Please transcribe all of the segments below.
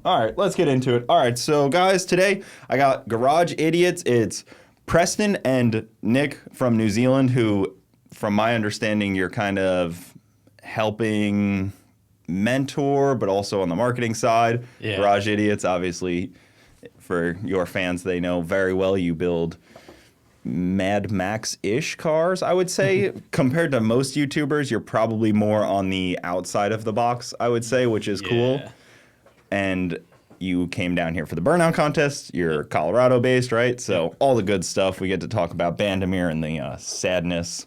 All right, let's get into it. All right, so guys, today I got Garage Idiots. It's Preston and Nick from New Zealand, who, from my understanding, you're kind of helping mentor, but also on the marketing side. Yeah. Garage Idiots, obviously, for your fans, they know very well you build Mad Max-ish cars, I would say. Compared to most YouTubers, you're probably more on the outside of the box, I would say, which is cool. And you came down here for the Burnout Contest. You're Colorado-based, right? So all the good stuff. We get to talk about Bandamere and the sadness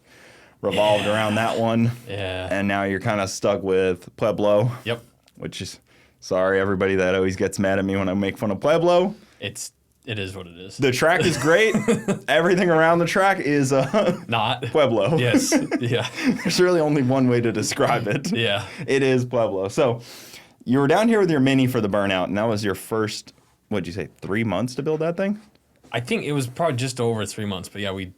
revolved around that one. Yeah. And now you're kind of stuck with Pueblo. Yep. Which is, sorry, everybody that always gets mad at me when I make fun of Pueblo. It is what it is. The track is great. Everything around the track is Not. Pueblo. Yes. Yeah. There's really only one way to describe it. Yeah. It is Pueblo. So you were down here with your Mini for the Burnout, and that was your first, what'd you say, 3 months to build that thing? I think it was probably just over 3 months, but yeah, we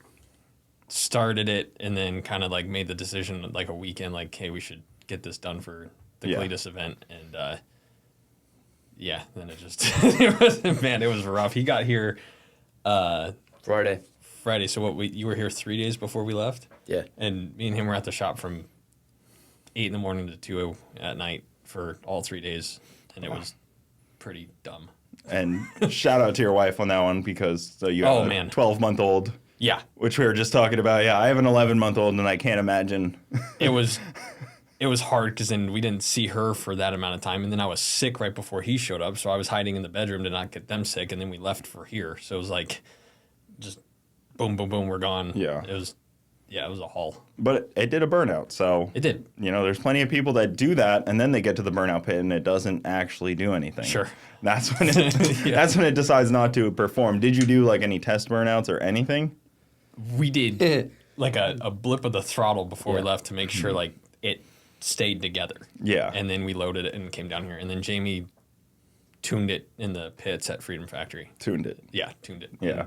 started it and then kind of like made the decision like a weekend, like, hey, we should get this done for the Cletus event. And then it just, it was rough. He got here Friday. So you were here 3 days before we left? Yeah. And me and him were at the shop from 8 in the morning to 2 at night for all 3 days, and it was pretty dumb. And shout out to your wife on that one, because you have a 12-month-old. Yeah. Which we were just talking about. Yeah, I have an 11-month-old, and I can't imagine. It was hard because then we didn't see her for that amount of time, and then I was sick right before he showed up, so I was hiding in the bedroom to not get them sick, and then we left for here. So it was like just boom, boom, boom, we're gone. Yeah. It was a haul. But it did a burnout, so it did. There's plenty of people that do that, and then they get to the burnout pit, and it doesn't actually do anything. Sure. That's when that's when it decides not to perform. Did you do like any test burnouts or anything? We did like a blip of the throttle before we left to make sure like it stayed together. Yeah. And then we loaded it and came down here, and then Jamie tuned it in the pits at Freedom Factory. Tuned it. Yeah, tuned it. Yeah.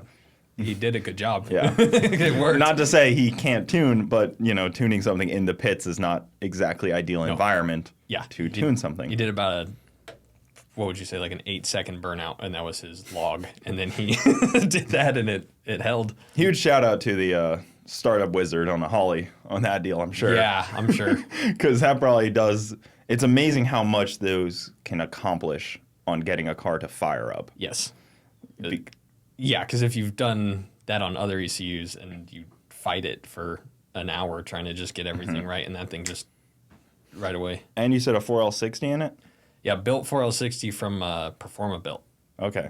He did a good job. Yeah. It worked. Not to say he can't tune, but, tuning something in the pits is not exactly ideal environment to tune something. He did about what would you say, like an 8-second burnout, and that was his log. And then he did that, and it held. Huge shout out to the startup wizard on the Holly on that deal, I'm sure. Yeah, I'm sure. Because that probably does. It's amazing how much those can accomplish on getting a car to fire up. Yes. Yeah, because if you've done that on other ECUs and you fight it for an hour trying to just get everything right, and that thing just right away. And you said a 4L60 in it? Yeah, built 4L60 from Performa built. Okay.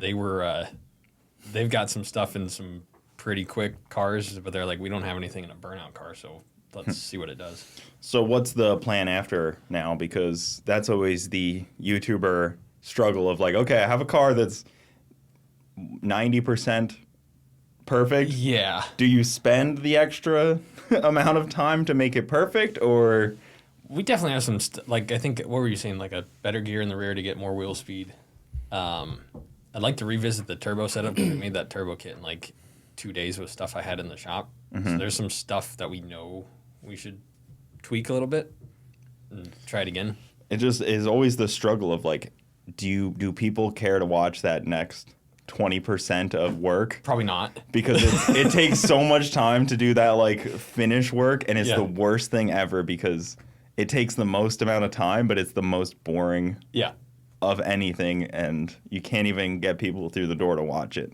They've got some stuff in some pretty quick cars, but they're like, we don't have anything in a burnout car, so let's see what it does. So what's the plan after now? Because that's always the YouTuber struggle of like, okay, I have a car that's 90% perfect. Yeah. Do you spend the extra amount of time to make it perfect, or? We definitely have some, I think, what were you saying, like a better gear in the rear to get more wheel speed. I'd like to revisit the turbo setup, because we made that turbo kit in like 2 days with stuff I had in the shop. So there's some stuff that we know we should tweak a little bit and try it again. It just is always the struggle of like, do people care to watch that next 20% of work? Probably not. Because it takes so much time to do that like finish work, and it's the worst thing ever because it takes the most amount of time, but it's the most boring of anything, and you can't even get people through the door to watch it.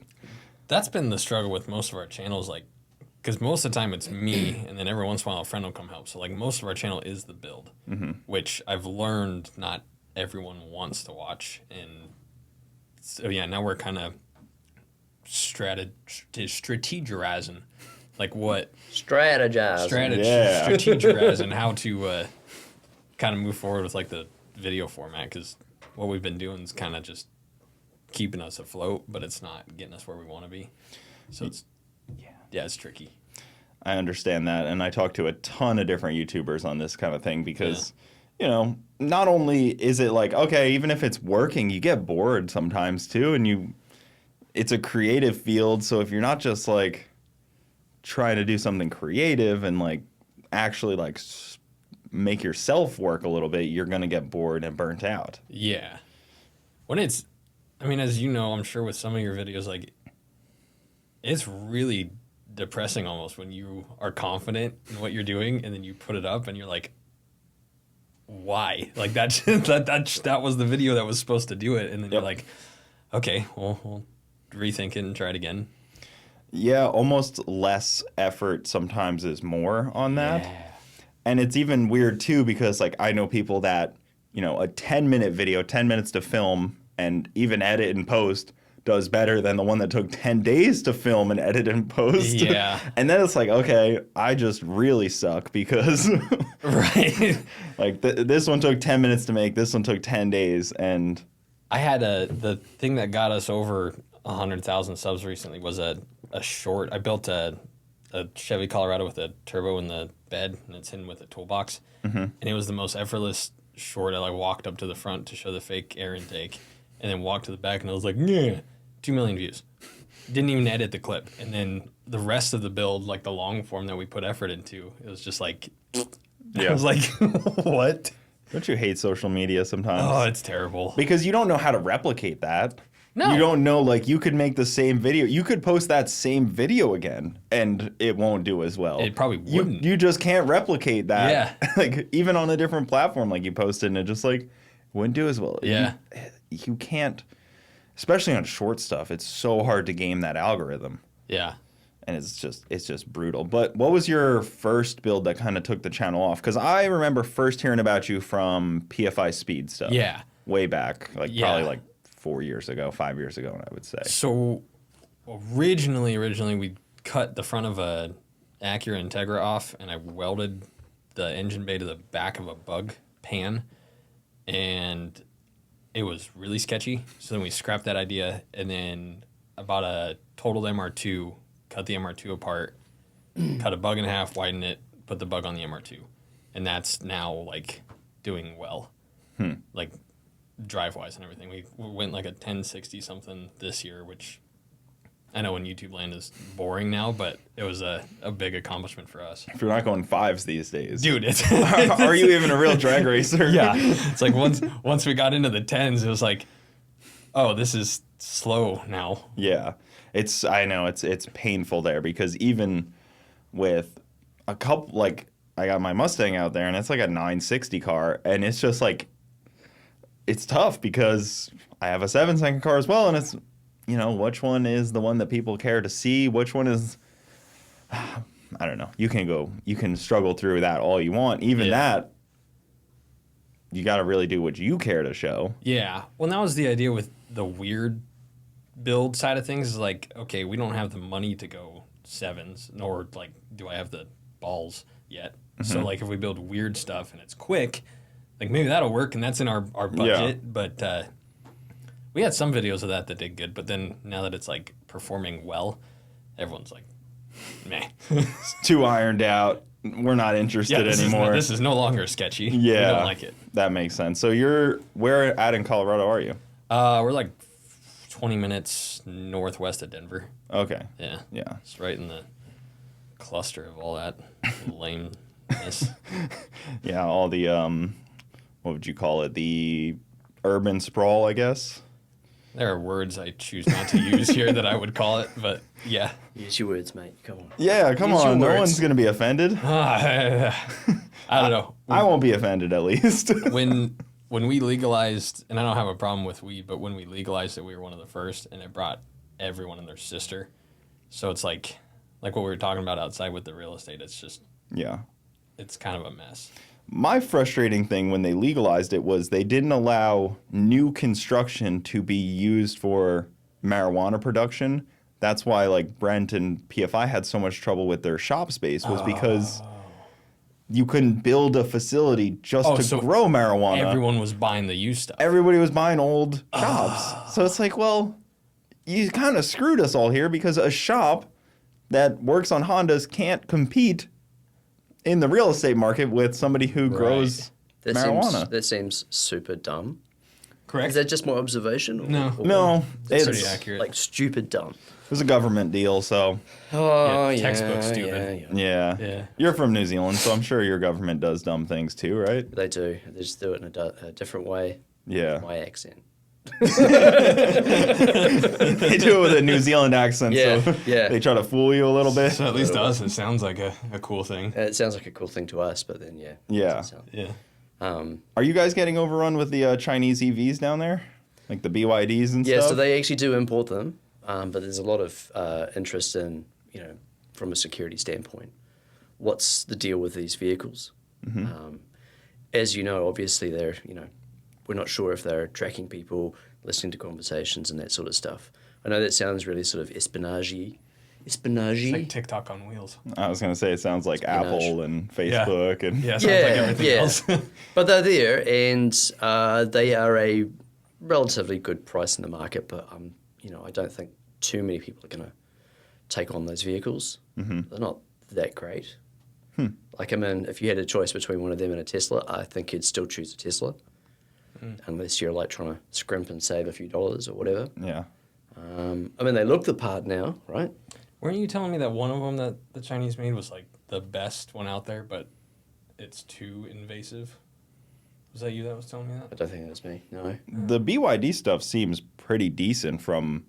That's been the struggle with most of our channels, like, because most of the time it's me, and then every once in a while a friend will come help. So like most of our channel is the build, which I've learned not everyone wants to watch, and so now we're kind of strategizing, like what strategizing how to kind of move forward with like the video format, because what we've been doing is kind of just keeping us afloat, but it's not getting us where we want to be. So it's it's tricky. I understand that, and I talk to a ton of different YouTubers on this kind of thing because, not only is it like, okay, even if it's working, you get bored sometimes too, and it's a creative field, so if you're not just like trying to do something creative and like actually like make yourself work a little bit, you're gonna get bored and burnt out. Yeah. When it's I mean, as you know, I'm sure with some of your videos, like, it's really depressing almost when you are confident in what you're doing and then you put it up and you're like, why? Like, that was the video that was supposed to do it. And then you're like, okay, well, we'll rethink it and try it again. Yeah, almost less effort sometimes is more on that. Yeah. And it's even weird too because like I know people that, a 10-minute video, 10 minutes to film and even edit and post does better than the one that took 10 days to film and edit and post. Yeah. And then it's like, okay, I just really suck because Right. like this one took 10 minutes to make, this one took 10 days. And I had the thing that got us over 100,000 subs recently was a short. I built a Chevy Colorado with a turbo in the bed, and it's hidden with a toolbox. Mm-hmm. And it was the most effortless short. I like walked up to the front to show the fake air intake, and then walked to the back, and I was like, yeah, 2 million views. Didn't even edit the clip. And then the rest of the build, like the long form that we put effort into, it was just like, I was like, what? Don't you hate social media sometimes? Oh, it's terrible. Because you don't know how to replicate that. No. You don't know, like, you could make the same video. You could post that same video again, and it won't do as well. It probably wouldn't. You just can't replicate that. Yeah. Like, even on a different platform, like, you posted, and it just, like, wouldn't do as well. Yeah. You can't, especially on short stuff, it's so hard to game that algorithm. Yeah. And it's just brutal. But what was your first build that kind of took the channel off? Because I remember first hearing about you from PFI Speed stuff. Yeah. Way back, like, Yeah. probably, like, 5 years ago, I would say. So originally we cut the front of a Acura Integra off, and I welded the engine bay to the back of a bug pan, and it was really sketchy. So then we scrapped that idea, and then I bought a totaled MR2, cut the MR2 apart, cut a bug in half, widened it, put the bug on the MR2, and that's now like doing well. Like drive-wise and everything. We went like a 1060 something this year, which I know in YouTube land is boring now, but it was a big accomplishment for us. If you're not going fives these days. Dude, it's Are you even a real drag racer? yeah. It's like once we got into the 10s, it was like, oh, this is slow now. Yeah. I know it's painful there because even with a couple, like I got my Mustang out there and it's like a 960 car and it's just like, it's tough because I have a 7-second car as well, and it's, which one is the one that people care to see? Which one is, I don't know. You can struggle through that all you want. Even that, you got to really do what you care to show. Yeah. Well, that was the idea with the weird build side of things is like, okay, we don't have the money to go 7s, nor like, do I have the balls yet? Mm-hmm. So like if we build weird stuff and it's quick, like maybe that'll work, and that's in our budget. Yeah. But we had some videos of that did good. But then now that it's like performing well, everyone's like, meh. It's too ironed out. We're not interested anymore. This is no longer sketchy. Yeah, we don't like it. That makes sense. So where at in Colorado are you? We're like 20 minutes northwest of Denver. Okay. Yeah. Yeah. It's right in the cluster of all that lameness. Yeah, all the what would you call it? The urban sprawl, I guess. There are words I choose not to use here that I would call it, but yeah. Use your words, mate. Come on. Yeah, come Use on. your No words. one's going to be offended. I don't know. I won't be offended, at least. When we legalized, and I don't have a problem with weed, but when we legalized it, we were one of the first, and it brought everyone and their sister. So it's like what we were talking about outside with the real estate. It's just, Yeah. it's kind of a mess. My frustrating thing when they legalized it was they didn't allow new construction to be used for marijuana production. That's why like Brent and PFI had so much trouble with their shop space was because you couldn't build a facility just to grow marijuana. Everyone was buying the used stuff. Everybody was buying old shops. So it's like, well, you kind of screwed us all here because a shop that works on Hondas can't compete in the real estate market with somebody who grows marijuana. That seems super dumb. Correct. Is that just my observation? No, It's it's pretty accurate. Like stupid dumb. it was a government deal, so Oh, Yeah, textbook stupid. yeah. You're from New Zealand, so I'm sure your government does dumb things too, right? They do. They just do it in a different way. Yeah. My accent. They do it with a New Zealand accent, Yeah, so yeah. they try to fool you a little bit. So at least to us, it sounds like a cool thing. It sounds like a cool thing to us, but then yeah. Yeah. doesn't sound- Yeah. Are you guys getting overrun with the Chinese EVs down there? Like the BYDs and Yeah, stuff? so they actually do import them, but there's a lot of interest in, from a security standpoint, what's the deal with these vehicles? As you know, obviously they're, we're not sure if they're tracking people, listening to conversations and that sort of stuff. I know that sounds really sort of espionage-y. It's like TikTok on wheels. I was going to say it sounds like Apple and Facebook. And Yeah, sounds like everything else. But they're there, and they are a relatively good price in the market. But I don't think too many people are going to take on those vehicles. They're not that great. Like, if you had a choice between one of them and a Tesla, I think you'd still choose a Tesla, unless you're like trying to scrimp and save a few dollars or whatever. Yeah. They look the part now, right? Weren't you telling me that one of them that the Chinese made was like the best one out there, but it's too invasive? Was that you that was telling me I that? don't think it was me. No. The BYD stuff seems pretty decent from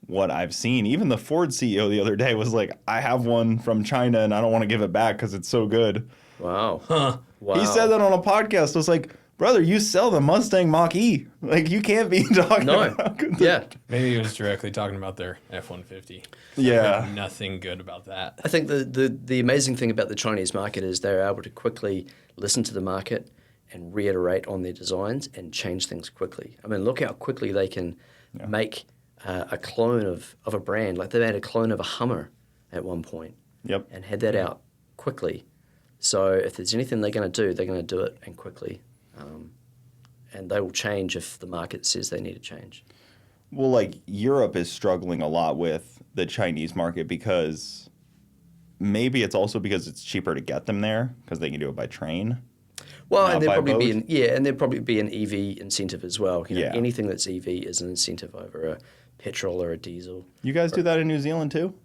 what I've seen. Even the Ford CEO the other day was like, I have one from China and I don't want to give it back because it's so good. Wow. Huh. Wow. He said that on a podcast. I was like, brother, you sell the Mustang Mach-E. Like, you can't be talking No. about how good the- Yeah. Maybe he was directly talking about their F-150. Yeah. Nothing good about that. I think the amazing thing about the Chinese market is they're able to quickly listen to the market and reiterate on their designs and change things quickly. Look how quickly they can make a clone of a brand. Like, they made a clone of a Hummer at one point Yep. and had that out quickly. So if there's anything they're going to do, they're going to do it and quickly. And they will change if the market says they need to change. Well, like, Europe is struggling a lot with the Chinese market because maybe it's also because it's cheaper to get them there because they can do it by train. Well, Not and there'd by probably boat? there'd probably be an EV incentive as well. Yeah. Anything that's EV is an incentive over a petrol or a diesel. You guys do that in New Zealand too?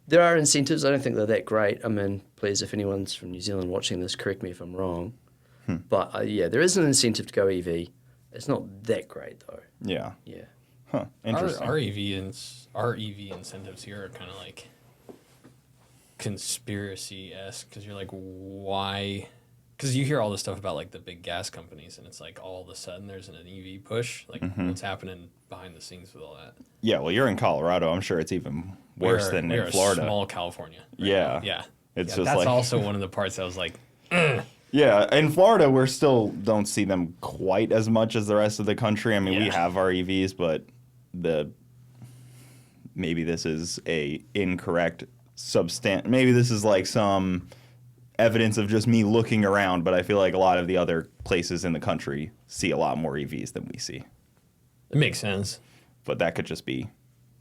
There are incentives. I don't think they're that great. Please, if anyone's from New Zealand watching this, correct me if I'm wrong. But there is an incentive to go EV. It's not that great though. Yeah. Yeah. Huh. Interesting. Our EV incentives here are kind of like conspiracy-esque because you're like, why? Because you hear all this stuff about like the big gas companies, and it's like all of a sudden there's an EV push. Like, what's happening behind the scenes with all that? Yeah, well, you're in Colorado. I'm sure it's even worse than in we Florida. are small California. right Yeah. now. Yeah. It's Yeah, just that's like- also one of the parts that was like, Yeah, in Florida, we're still don't see them quite as much as the rest of the country. We Yeah. have our EVs, but maybe this is a incorrect maybe this is like some evidence of just me looking around, but I feel like a lot of the other places in the country see a lot more EVs than we see. it makes sense. But that could just be,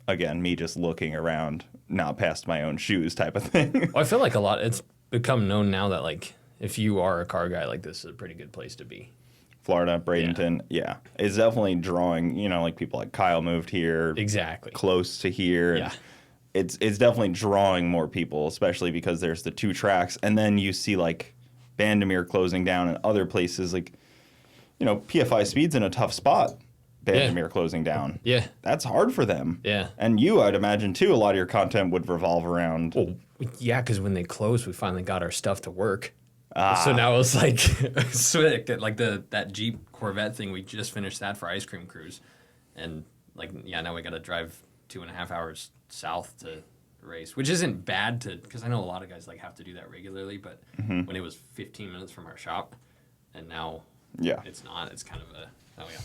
again, me just looking around, not past my own shoes type of thing. Well, I feel like it's become known now that like if you are a car guy, like this is a pretty good place to be. Florida, Bradenton, yeah. It's definitely drawing, like people like Kyle moved here. Exactly. Close to here. Yeah. It's definitely drawing more people, especially because there's the 2 tracks. And then you see like Bandimere closing down and other places like, PFI Speed's in a tough spot. Bandimere closing down. Yeah. That's hard for them. Yeah. And you, I'd imagine too, a lot of your content would revolve around. Well, yeah, because when they closed, we finally got our stuff to work. Ah. So now it's like sick. Like that Jeep Corvette thing, we just finished that for Ice Cream Cruise, and now we got to drive 2.5 hours south to race, which isn't bad because I know a lot of guys have to do that regularly, but when it was 15 minutes from our shop, and now Yeah. it's not. It's kind of a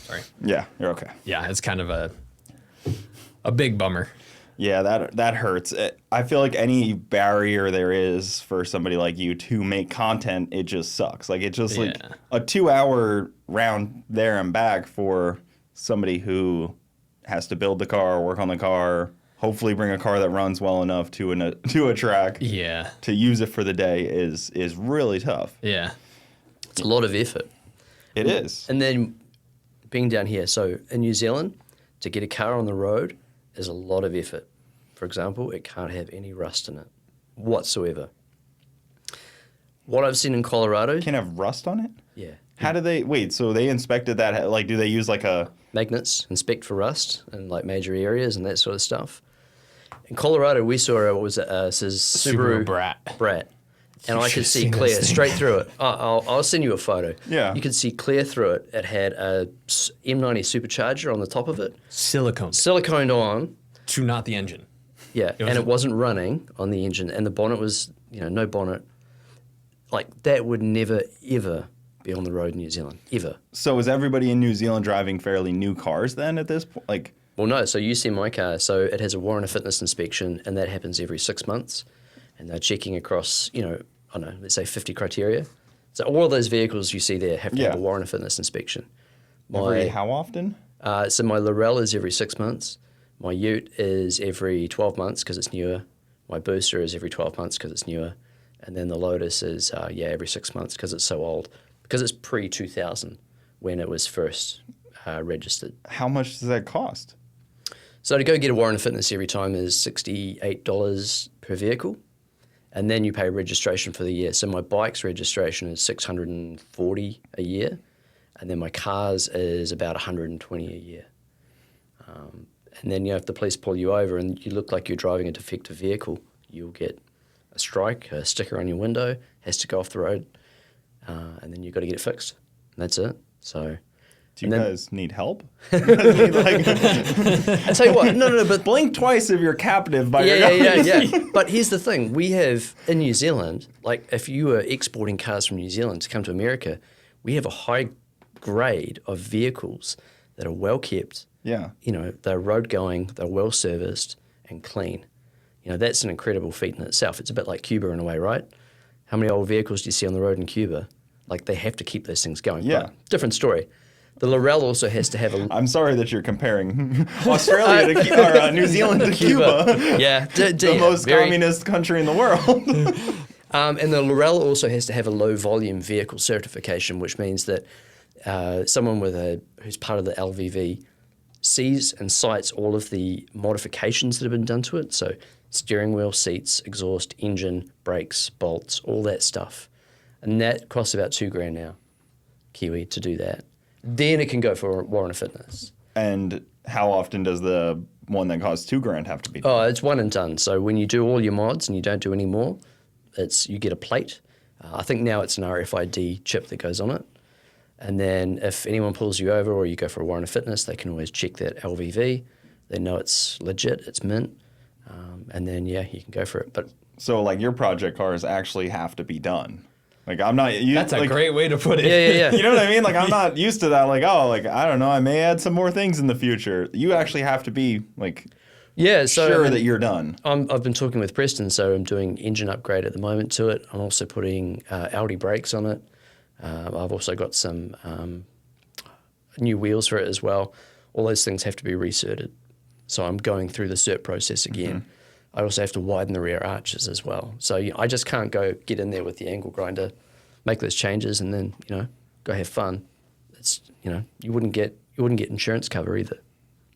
sorry. Yeah, you're okay. Yeah, it's kind of a big bummer. Yeah, that hurts. I feel like any barrier there is for somebody like you to make content, it just sucks. Like, it's just like Yeah. a 2-hour round there and back for somebody who has to build the car, work on the car, hopefully bring a car that runs well enough to a track Yeah. to use it for the day is really tough. Yeah. It's a lot of effort. It is. And then being down here, so in New Zealand, to get a car on the road is a lot of effort. For example, it can't have any rust in it whatsoever. What I've seen in Colorado, Can't have rust on it? yeah, How do they wait? So they inspected that. Like, do they use like a Magnets, inspect for rust in like major areas and that sort of stuff. In Colorado, we saw it says Subaru Brat. And I could see clear straight through it. I'll send you a photo. Yeah. You could see clear through it. It had a M90 supercharger on the top of it. Siliconed on. To not the engine. Yeah, and it wasn't running on the engine. And the bonnet was, no bonnet. Like, that would never, ever be on the road in New Zealand. Ever. So is everybody in New Zealand driving fairly new cars then at this point? Like, Well, no. So you see my car. So it has a warrant of fitness inspection, and that happens every 6 months. And they're checking across, I don't know, let's say 50 criteria. So all of those vehicles you see there have to have a warrant of fitness inspection. every how often? So my Lorel is every 6 months. My Ute is every 12 months because it's newer. My Booster is every 12 months because it's newer. And then the Lotus is, every 6 months because it's so old. Because it's pre-2000 when it was first registered. How much does that cost? So to go get a warrant of fitness every time is $68 per vehicle. And then you pay registration for the year. So my bike's registration is $640 a year. And then my car's is about $120 a year. And then, if the police pull you over and you look like you're driving a defective vehicle, you'll get a strike, a sticker on your window, has to go off the road, and then you've got to get it fixed. And that's it. So, Do you guys need help? I tell you what, no, but Blink twice if you're captive by your yeah. But here's the thing: we have in New Zealand, like if you were exporting cars from New Zealand to come to America, we have a high grade of vehicles that are well kept. Yeah. They're road going, they're well serviced and clean. That's an incredible feat in itself. It's a bit like Cuba in a way, right? How many old vehicles do you see on the road in Cuba? Like, they have to keep those things going. Yeah. But different story. The Lorel also has to have a... I'm sorry that you're comparing Australia to New Zealand to Cuba. Yeah. The most communist country in the world. And the Lorel also has to have a low volume vehicle certification, which means that someone who's part of the LVV sees and cites all of the modifications that have been done to it. So steering wheel, seats, exhaust, engine, brakes, bolts, all that stuff. And that costs about $2,000 now, Kiwi, to do that. Then it can go for a warrant of fitness. And how often does the one that costs $2,000 have to be done? Oh, it's one and done. So when you do all your mods and you don't do any more, you get a plate. I think now it's an RFID chip that goes on it. And then if anyone pulls you over or you go for a warrant of fitness, they can always check that LVV. They know it's legit, it's mint. And then, you can go for it. But So, like, your project cars actually have to be done. Like, I'm not... That's a great way to put it. Yeah. You know what I mean? Like, I'm not used to that. Like, I don't know, I may add some more things in the future. You actually have to be, like... sure that you're done. I've been talking with Preston, so I'm doing engine upgrade at the moment to it. I'm also putting Audi brakes on it. I've also got some new wheels for it as well. All those things have to be recerted. So I'm going through the cert process again. Mm-hmm. I also have to widen the rear arches as well. So I just can't get in there with the angle grinder, make those changes, and then go have fun. It's you wouldn't get insurance cover either.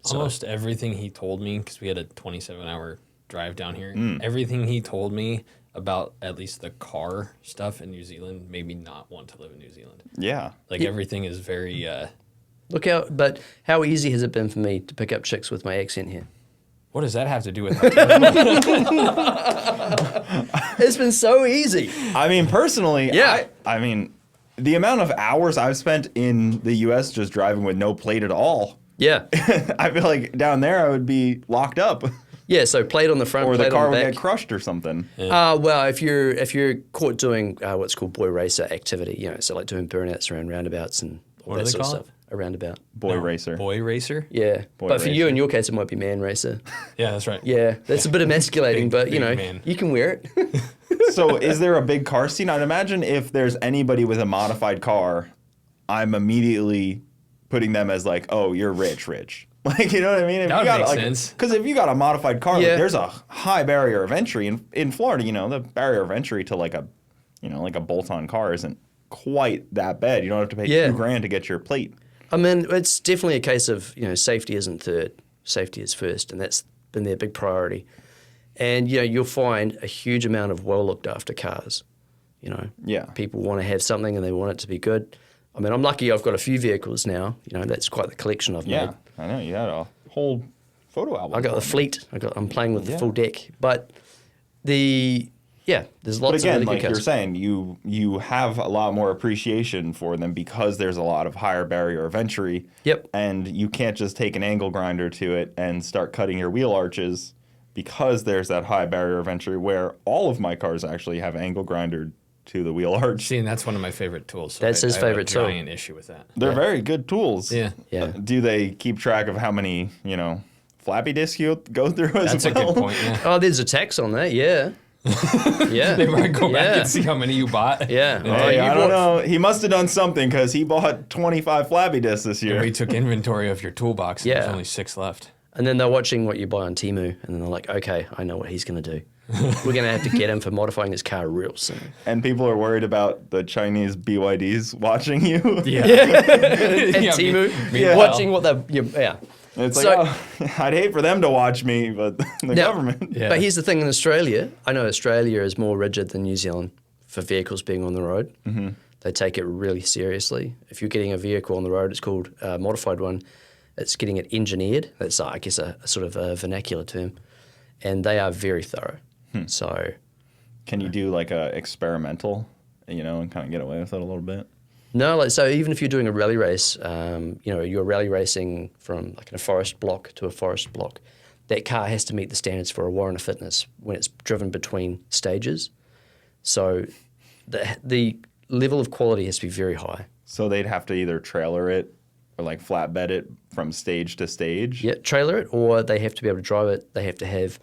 Almost everything he told me, because we had a 27-hour drive down here, everything he told me about at least the car stuff in New Zealand made me not want to live in New Zealand. Yeah. Everything is very... But how easy has it been for me to pick up chicks with my accent here? What does that have to do with It's been so easy. I mean, personally, Yeah. I mean, the amount of hours I've spent in the U.S. just driving with no plate at all, Yeah. I feel like down there I would be locked up. Yeah, so plate on the front, Or plate the car on the would back. get crushed or something. Well, if you're caught doing what's called boy racer activity, so like doing burnouts around roundabouts and all What do that they sort of call stuff. A roundabout. Boy racer. Boy racer? Yeah. Boy But for you, racer. in your case, it might be man racer. Yeah, that's right. Yeah, that's a bit emasculating, but big man. you can wear it. So is there a big car scene? I'd imagine if there's anybody with a modified car, I'm immediately putting them as like, oh, you're rich. Like, you know what I mean? If That you would got, make sense. Because if you got a modified car, Yeah. there's a high barrier of entry. In Florida, the barrier of entry to like a bolt-on car isn't quite that bad. You don't have to pay $2,000 to get your plate. I mean, it's definitely a case of, safety isn't third, safety is first, and that's been their big priority. And, you'll find a huge amount of well-looked-after cars, Yeah. People want to have something and they want it to be good. I mean, I'm lucky I've got a few vehicles now. You know, that's quite the collection I've Yeah, made. I know. You had a whole photo album. I got the for me. fleet. I'm playing with the Yeah. full deck. But there's But lots again, of really like good you're cars. saying, you have a lot more appreciation for them because there's a lot of higher barrier of entry. Yep. And you can't just take an angle grinder to it and start cutting your wheel arches because there's that high barrier of entry where all of my cars actually have angle grinder to the wheel arch. See, and that's one of my favorite tools. So That's his I have favorite a tool. giant issue with that. They're Yeah. very good tools. Yeah. Yeah. Do they keep track of how many, floppy disks you go through as That's a well? good point. Yeah. Oh, there's a tax on that. Yeah. Yeah. They might go back Yeah. and see how many you bought. Yeah. And Oh, Hey, you I don't bought- know. He must have done something because he bought 25 floppy disks this year. we took inventory of your toolbox. And there's Yeah. only 6 left. And then they're watching what you buy on Temu, and then they're like, okay, I know what he's going to do. We're going to have to get him for modifying his car real soon. And people are worried about the Chinese BYDs watching you. And Yeah, Temu, meanwhile. watching what they're, yeah. It's So- like, I'd hate for them to watch me, but the Now- government. Yeah. But here's the thing in Australia, I know Australia is more rigid than New Zealand for vehicles being on the road. Mm-hmm. They take it really seriously. If you're getting a vehicle on the road, it's called a modified one. It's getting it engineered. That's, I guess, a sort of a vernacular term. And they are very thorough. So, Can you do like a experimental, and kind of get away with it a little bit? no, like, so even if you're doing a rally race, you're rally racing from like a forest block to a forest block, that car has to meet the standards for a warrant of fitness when it's driven between stages. So the level of quality has to be very high. So they'd have to either trailer it or like flatbed it from stage to stage. Yeah, trailer it, or they have to be able to drive it. They have to have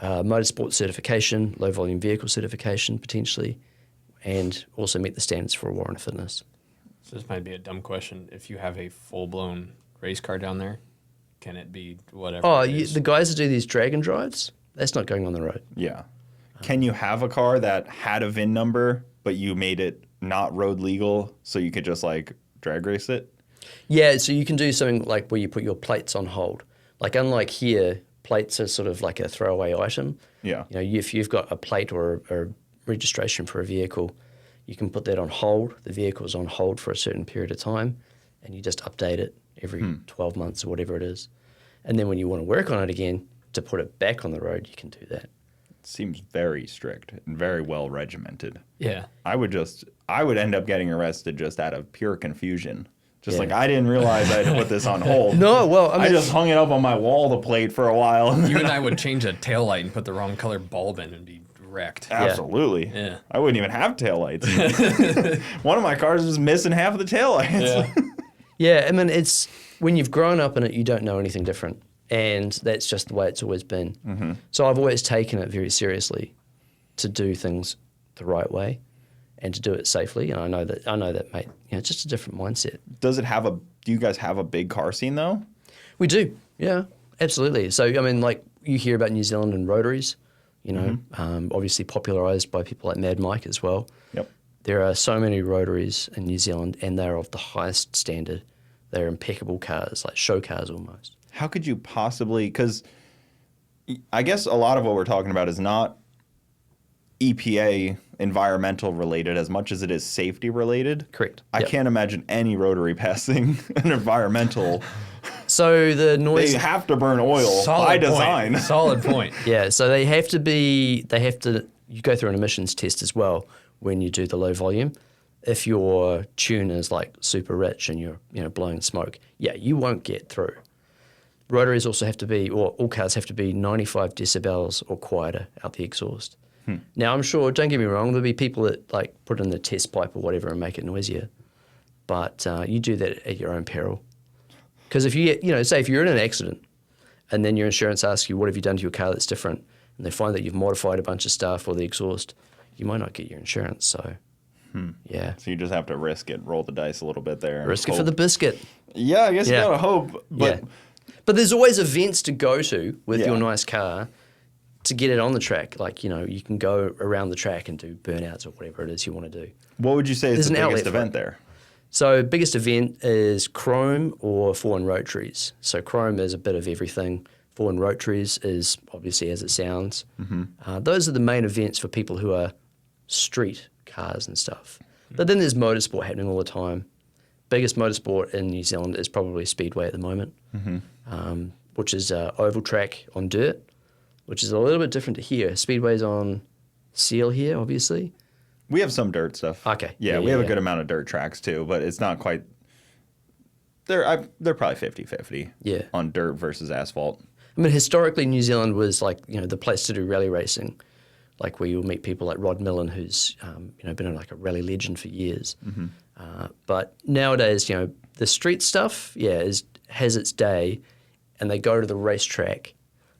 motorsport certification, low volume vehicle certification potentially, and also meet the standards for a warrant of fitness. So this might be a dumb question. If you have a full-blown race car down there, can it be whatever Oh, it is? the guys that do these dragon drives, that's not going on the road. Yeah. Can you have a car that had a VIN number, but you made it not road legal so you could just like drag race it? Yeah, so you can do something like where you put your plates on hold. Like unlike here, plates are sort of like a throwaway item. Yeah. If you've got a plate or a registration for a vehicle, you can put that on hold. The vehicle's on hold for a certain period of time, and you just update it every 12 months or whatever it is. And then when you want to work on it again to put it back on the road, you can do that. It seems very strict and very well regimented. Yeah. I would end up getting arrested just out of pure confusion. Just Yeah. like, I didn't realize I had to put this on hold. No, well, I I mean, just hung it up on my wall, the plate, for a while. You and I would change a taillight and put the wrong color bulb in and be wrecked. Absolutely. Yeah. I wouldn't even have taillights. One of my cars was missing half of the taillights. yeah, I mean, it's when you've grown up in it, you don't know anything different. And that's just the way it's always been. Mm-hmm. So I've always taken it very seriously to do things the right way and to do it safely. And I know that, mate, it's just a different mindset. Do you guys have a big car scene though? We do, yeah, absolutely. So, I mean, like you hear about New Zealand and rotaries, obviously popularised by people like Mad Mike as well. Yep. There are so many rotaries in New Zealand and they're of the highest standard. They're impeccable cars, like show cars almost. How could you possibly, because I guess a lot of what we're talking about is not EPA environmental related as much as it is safety related. Correct. I Yep. can't imagine any rotary passing an environmental. So the noise... They have to burn oil by design. Point. Solid point. Yeah, so you go through an emissions test as well when you do the low volume. If your tune is like super rich and you're blowing smoke, you won't get through. Rotaries also have to be, or all cars have to be 95 decibels or quieter out the exhaust. Now I'm sure, don't get me wrong, there'll be people that like put in the test pipe or whatever and make it noisier, but you do that at your own peril. Because if you get, say if you're in an accident and then your insurance asks you, what have you done to your car that's different? And they find that you've modified a bunch of stuff or the exhaust, you might not get your insurance. So, yeah. So you just have to risk it, roll the dice a little bit there. and Risk it for hope. the biscuit. Yeah, I guess Yeah. you gotta hope. But Yeah. But there's always events to go to with Yeah. your nice car to get it on the track. Like, you can go around the track and do burnouts or whatever it is you want to do. what would you say is There's the an outlet biggest for event it. there? So biggest event is chrome or foreign rotaries. So chrome is a bit of everything. Foreign rotaries is obviously as it sounds. Those are the main events for people who are street cars and stuff. But then there's motorsport happening all the time. biggest motorsport in New Zealand is probably Speedway at the moment, which is oval track on dirt, which is a little bit different to here. Speedway's on seal here, obviously. We have some dirt stuff. Okay. Yeah, we have a good amount of dirt tracks too, but it's not quite. They're probably 50-50 on dirt versus asphalt. I mean, historically, New Zealand was like, the place to do rally racing, like where you'll meet people like Rod Millen, who's, been like a rally legend for years. But nowadays, the street stuff, has its day, and they go to the racetrack,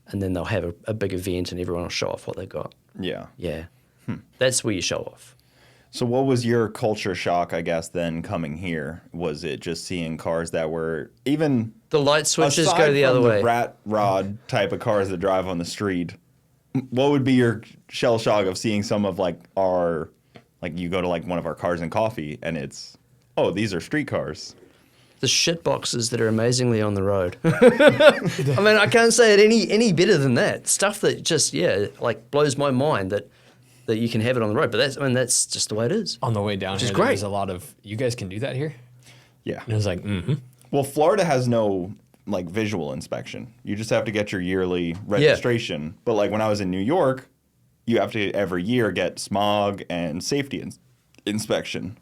and then they'll have a big event, and everyone will show off what they've got. Yeah. Yeah. That's where you show off. So what was your culture shock, I guess, then coming here? Was it just seeing cars that were even... The light switches aside go the other from way. the rat rod type of cars that drive on the street, what would be your shell shock of seeing some of like our... Like you go to like one of our Cars and Coffee and it's, oh, these are street cars. The shit boxes that are amazingly on the road. I mean, I can't say it any better than that. Stuff that just, like blows my mind that you can have it on the road. But that's just the way it is. On the way down here, great. there's a lot of, you guys can do that here? Yeah. And I was like, Well, Florida has no like visual inspection. You just have to get your yearly registration. But like when I was in New York, you have to every year get smog and safety inspection.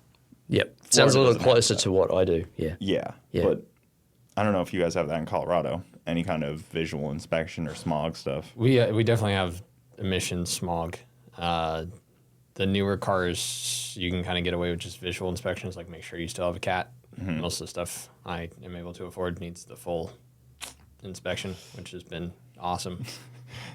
Yep. Florida Sounds a little doesn't have closer that. to what I do. Yeah. Yeah. But I don't know if you guys have that in Colorado. Any kind of visual inspection or smog stuff. we definitely have emissions, smog. The newer cars, you can kind of get away with just visual inspections, like make sure you still have a cat. Most of the stuff I am able to afford needs the full inspection, which has been awesome.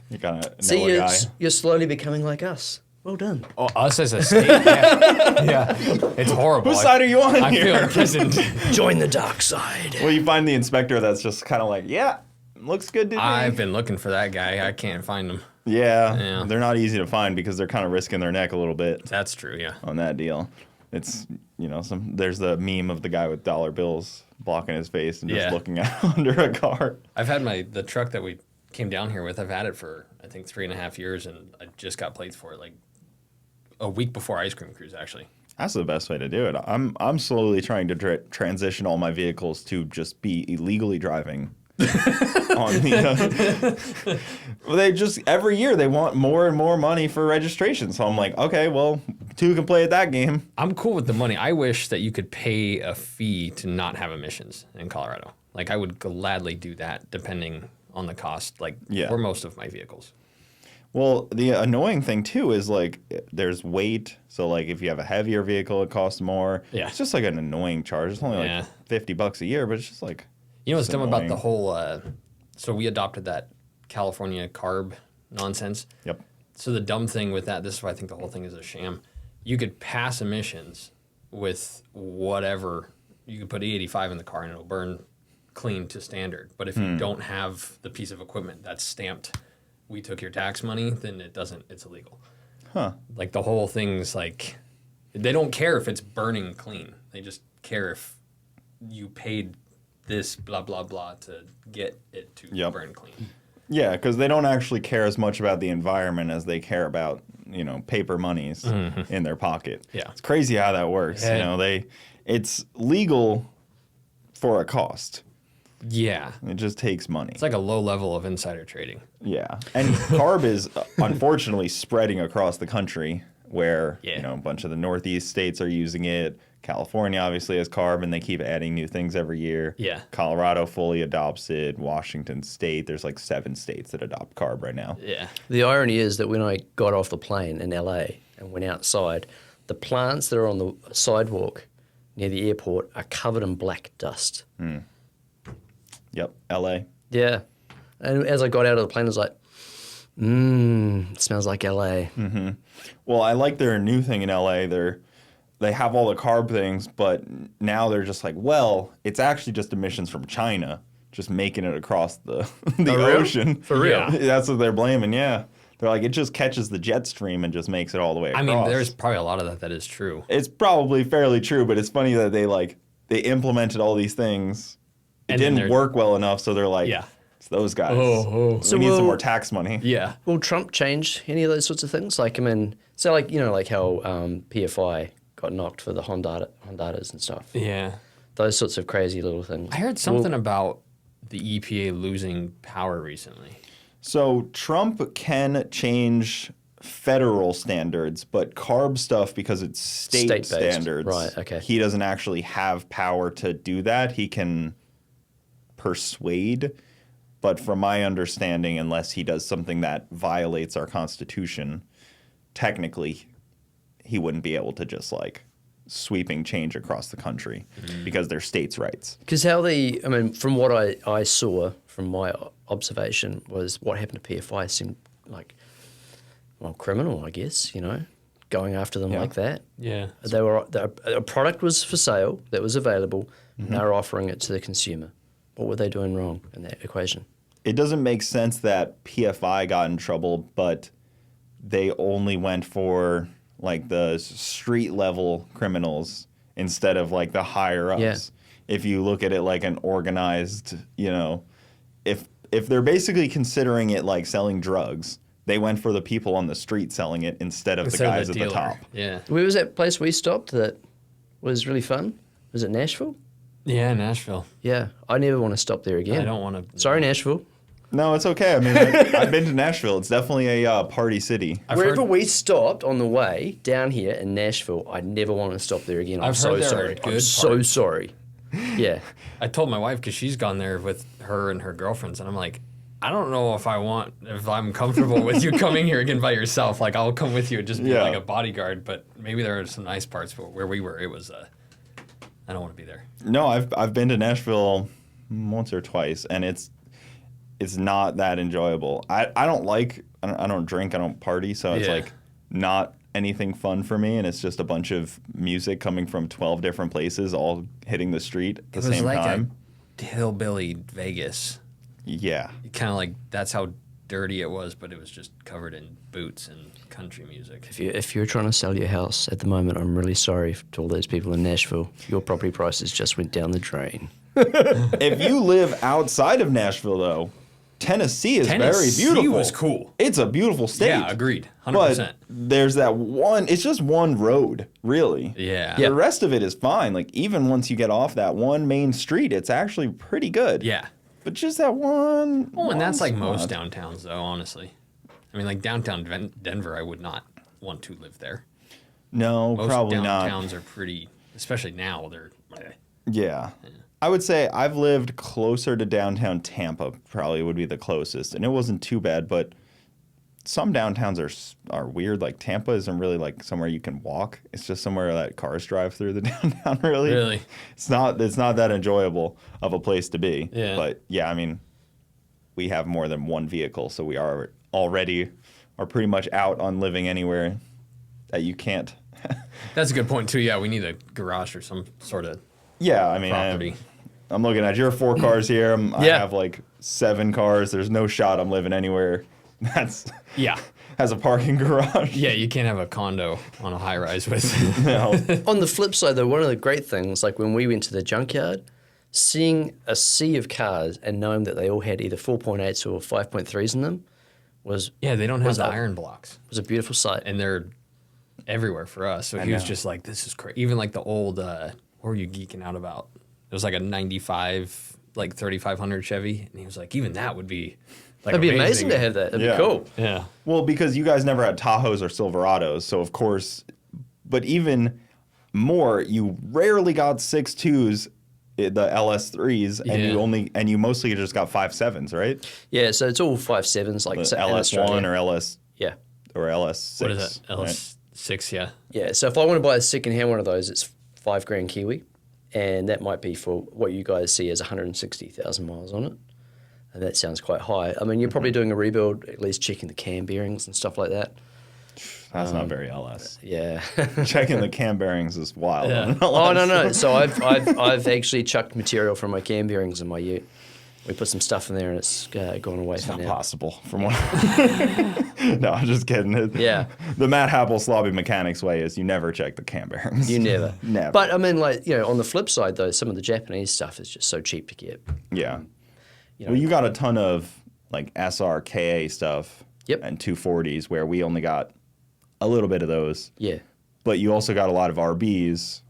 You kind of know See, a guy. you're slowly becoming like us. Well done. Oh, us as a state, yeah, it's horrible. Whose side are you on I here? feel imprisoned. Join the dark side. Well, you find the inspector that's just kind of like, yeah, looks good to me. I've been looking for that guy. I can't find him. Yeah, they're not easy to find because they're kind of risking their neck a little bit That's true, yeah. on that deal. It's, there's the meme of the guy with dollar bills blocking his face and just looking out under a car. I've had the truck that we came down here with, I've had it for, I think, 3.5 years, and I just got plates for it like a week before Ice Cream Cruise, actually. That's the best way to do it. I'm slowly trying to transition all my vehicles to just be illegally driving. On the, well, they just every year they want more and more money for registration. So I'm like, okay, well, two can play at that game. I'm cool with the money. I wish that you could pay a fee to not have emissions in Colorado. Like, I would gladly do that depending on the cost, like, for most of my vehicles. Well, the annoying thing, too, is, like, there's weight. So, like, if you have a heavier vehicle, it costs more. Yeah. It's just, like, an annoying charge. It's only, like, $50 a year, but it's just, like... You know what's dumb about annoying. the whole... so we adopted that California carb nonsense. Yep. So the dumb thing with that, this is why I think the whole thing is a sham. You could pass emissions with whatever. You could put E85 in the car and it'll burn clean to standard. But if you don't have the piece of equipment that's stamped, we took your tax money, then it doesn't, it's illegal. Huh. Like the whole thing's like, they don't care if it's burning clean. They just care if you paid this blah, blah, blah to get it to burn clean. Yeah, because they don't actually care as much about the environment as they care about, paper monies in their pocket. Yeah. It's crazy how that works. Yeah. It's legal for a cost. Yeah. It just takes money. It's like a low level of insider trading. Yeah. And carb is unfortunately spreading across the country where, a bunch of the Northeast states are using it. California obviously has carb, and they keep adding new things every year. Yeah. Colorado fully adopts it. Washington State, there's like 7 states that adopt carb right now. Yeah. The irony is that when I got off the plane in LA and went outside, the plants that are on the sidewalk near the airport are covered in black dust. Yep, LA. Yeah. And as I got out of the plane, I was like, it smells like LA. Well, I like their new thing in LA. They have all the carb things, but now they're just like, well, it's actually just emissions from China, just making it across the ocean. For real? Yeah. That's what they're blaming, yeah. They're like, it just catches the jet stream and just makes it all the way across. I mean, there's probably a lot of that is true. It's probably fairly true, but it's funny that they implemented all these things. It And then didn't work well enough, so they're like, it's those guys. So we need some will- more tax money. Yeah. Will Trump change any of those sorts of things? Like, I mean, so like, like how PFI got knocked for the Hondadas and stuff. Yeah. those sorts of crazy little things. I heard something about the EPA losing power recently. So Trump can change federal standards, but carb stuff, because it's state State-based. standards, Right, okay. he doesn't actually have power to do that. He can persuade, but from my understanding, unless he does something that violates our Constitution, technically he wouldn't be able to just like sweeping change across the country because they're states' rights. Because from what I saw from my observation was what happened to PFI seemed like, well, criminal, I guess, going after them like that. Yeah. A product was for sale that was available, and they were offering it to the consumer. What were they doing wrong in that equation? It doesn't make sense that PFI got in trouble, but they only went for like the street level criminals instead of like the higher ups. Yeah. If you look at it like an organized, if they're basically considering it like selling drugs, they went for the people on the street selling it instead of the guys at the top. Yeah. Where was that place we stopped that was really fun? Was it Nashville? Yeah, Nashville. Yeah, I never want to stop there again. I don't want to. Sorry, Nashville. No, it's okay. I mean, I've been to Nashville. It's definitely a party city. Wherever we stopped on the way down here in Nashville, I never want to stop there again. I'm I've so heard there are sorry. good I'm so parts. sorry. Yeah. I told my wife because she's gone there with her and her girlfriends, and I'm like, I don't know if I'm comfortable with you coming here again by yourself. Like, I'll come with you and just be like a bodyguard, but maybe there are some nice parts. But where we were, it was, I don't want to be there. No, I've been to Nashville once or twice, and it's not that enjoyable. I don't drink, I don't party, so it's like not anything fun for me, and it's just a bunch of music coming from 12 different places all hitting the street at the same time. A hillbilly Vegas. Yeah. Kind of like that's how dirty it was, but it was just covered in boots and country music. If you're trying to sell your house at the moment, I'm really sorry to all those people in Nashville. Your property prices just went down the drain. If you live outside of Nashville, though, Tennessee is very beautiful. Tennessee was cool. It's a beautiful state. Yeah, agreed. 100%. But there's that one, it's just one road, really. Yeah. The rest of it is fine. Like, even once you get off that one main street, it's actually pretty good. Yeah. But just that one. Oh, and that's like spot. most downtowns, though, honestly. I mean, like downtown Denver, I would not want to live there. No, Most probably not. downtowns are pretty, especially now, they're... Yeah. I would say I've lived closer to downtown Tampa, probably would be the closest. And it wasn't too bad, but some downtowns are weird. Like Tampa isn't really like somewhere you can walk. It's just somewhere that cars drive through the downtown, really. Really? It's not that enjoyable of a place to be. Yeah. But yeah, I mean, we have more than one vehicle, so we are pretty much out on living anywhere that you can't. That's a good point, too. Yeah, we need a garage or some sort of Yeah, I mean, property. I'm looking at your 4 cars here. I Yeah. have like 7 cars. There's no shot I'm living anywhere that's Yeah. has a parking garage. Yeah, you can't have a condo on a high rise with... No. On the flip side, though, one of the great things, like when we went to the junkyard, seeing a sea of cars and knowing that they all had either 4.8s or 5.3s in them was Yeah, they don't have Was the that- iron blocks. a beautiful sight. And they're everywhere for us. So he was know. just like, this is crazy. Even like the old, what were you geeking out about? It was like a 95, like 3500 Chevy. And he was like, even that would be like That'd be amazing to have that. That'd Yeah. be cool. Yeah. Well, because you guys never had Tahoes or Silverados, so of course, but even more, you rarely got 6.2s, the LS3s, and you mostly just got 5.7s, right? Yeah, so it's all 5.7s, like The so- in LS1 Australia. or LS Yeah. or LS6. What is that? right? LS6, yeah. Yeah, so if I want to buy a second-hand one of those, it's $5,000 Kiwi, and that might be for what you guys see as 160,000 miles on it, and that sounds quite high. I mean, you're probably doing a rebuild, at least checking the cam bearings and stuff like that. That's not very LS. Yeah. Checking the cam bearings is wild. Yeah. Oh no! So I've actually chucked material from my cam bearings in my ute. We put some stuff in there, and it's gone away It's for not now. possible from what. No, I'm just kidding. Yeah. The Matt Happel Slobby Mechanics way is you never check the cam bearings. You never. Never. But I mean, like, on the flip side though, some of the Japanese stuff is just so cheap to get. Yeah. You know, Well, you got a ton of like SRKA stuff. Yep. And 240s where we only got a little bit of those. Yeah. But you also got a lot of RBs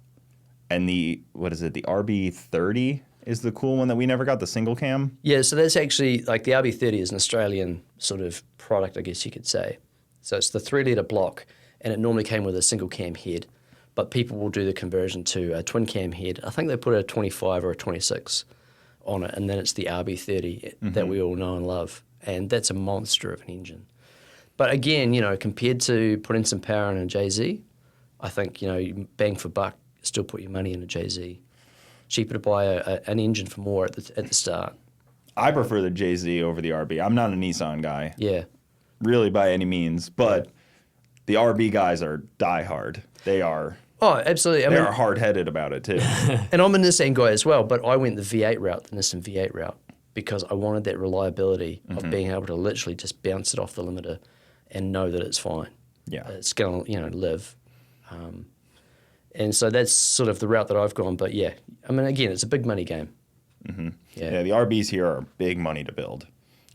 And what is it? The RB30 is the cool one that we never got, the single cam. Yeah, so that's actually, like the RB30 is an Australian sort of product, I guess you could say. So it's the 3-litre block, and it normally came with a single cam head, but people will do the conversion to a twin cam head. I think they put a 25 or a 26 on it, and then it's the RB30 that we all know and love, and that's a monster of an engine. But again, you know, compared to putting some power in a JZ, I think, you know, bang for buck, still put your money in a JZ. Cheaper to buy an engine for more at the start. I prefer the JZ over the RB. I'm not a Nissan guy, Yeah. really by any means, but the RB guys are diehard. They are. Oh, absolutely. I They mean, are hard-headed about it too. and I'm a Nissan guy as well, but I went the V8 route, the Nissan V8 route, because I wanted that reliability of being able to literally just bounce it off the limiter and know that it's fine. Yeah. It's going to, you know, live. And so that's sort of the route that I've gone. But yeah, I mean, again, it's a big money game. Yeah, the RBs here are big money to build.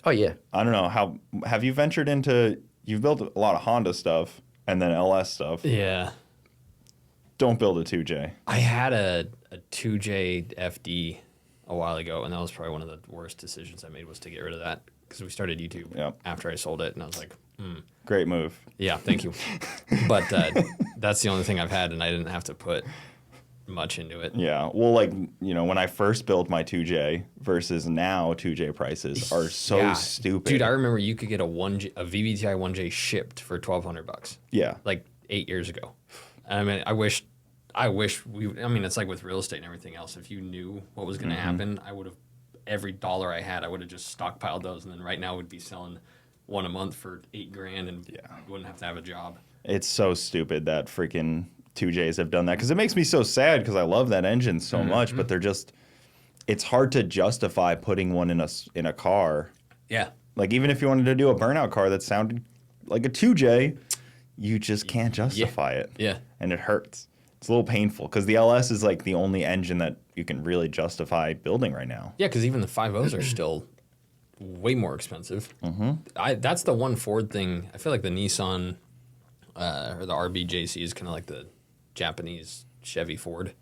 Oh, yeah. I don't know have you ventured into? You've built a lot of Honda stuff and then LS stuff. Yeah. Don't build a 2J. I had a 2J FD a while ago, and that was probably one of the worst decisions I made was to get rid of that because we started YouTube Yep. after I sold it, and I was like, Great move. yeah, thank you. But that's the only thing I've had, and I didn't have to put much into it. Yeah. Well, like, you know, when I first built my 2J versus now 2J prices are so Yeah. stupid. Dude, I remember you could get a VVTi 1J shipped for $1,200 Yeah. like 8 years ago. I mean, I wish I mean, it's like with real estate and everything else. If you knew what was going to happen, I would have, every dollar I had, I would have just stockpiled those. And then right now we'd be selling one a month for $8,000 and wouldn't have to have a job. It's so stupid that freaking 2Js have done that because it makes me so sad because I love that engine so much, but they're just, it's hard to justify putting one in a car. Yeah. Like even if you wanted to do a burnout car that sounded like a 2J, you just can't justify it. Yeah. And it hurts. It's a little painful because the LS is like the only engine that you can really justify building right now. Yeah, because even the 5.0s are still way more expensive. That's the one Ford thing. I feel like the Nissan or the RBJC is kind of like the Japanese Chevy Ford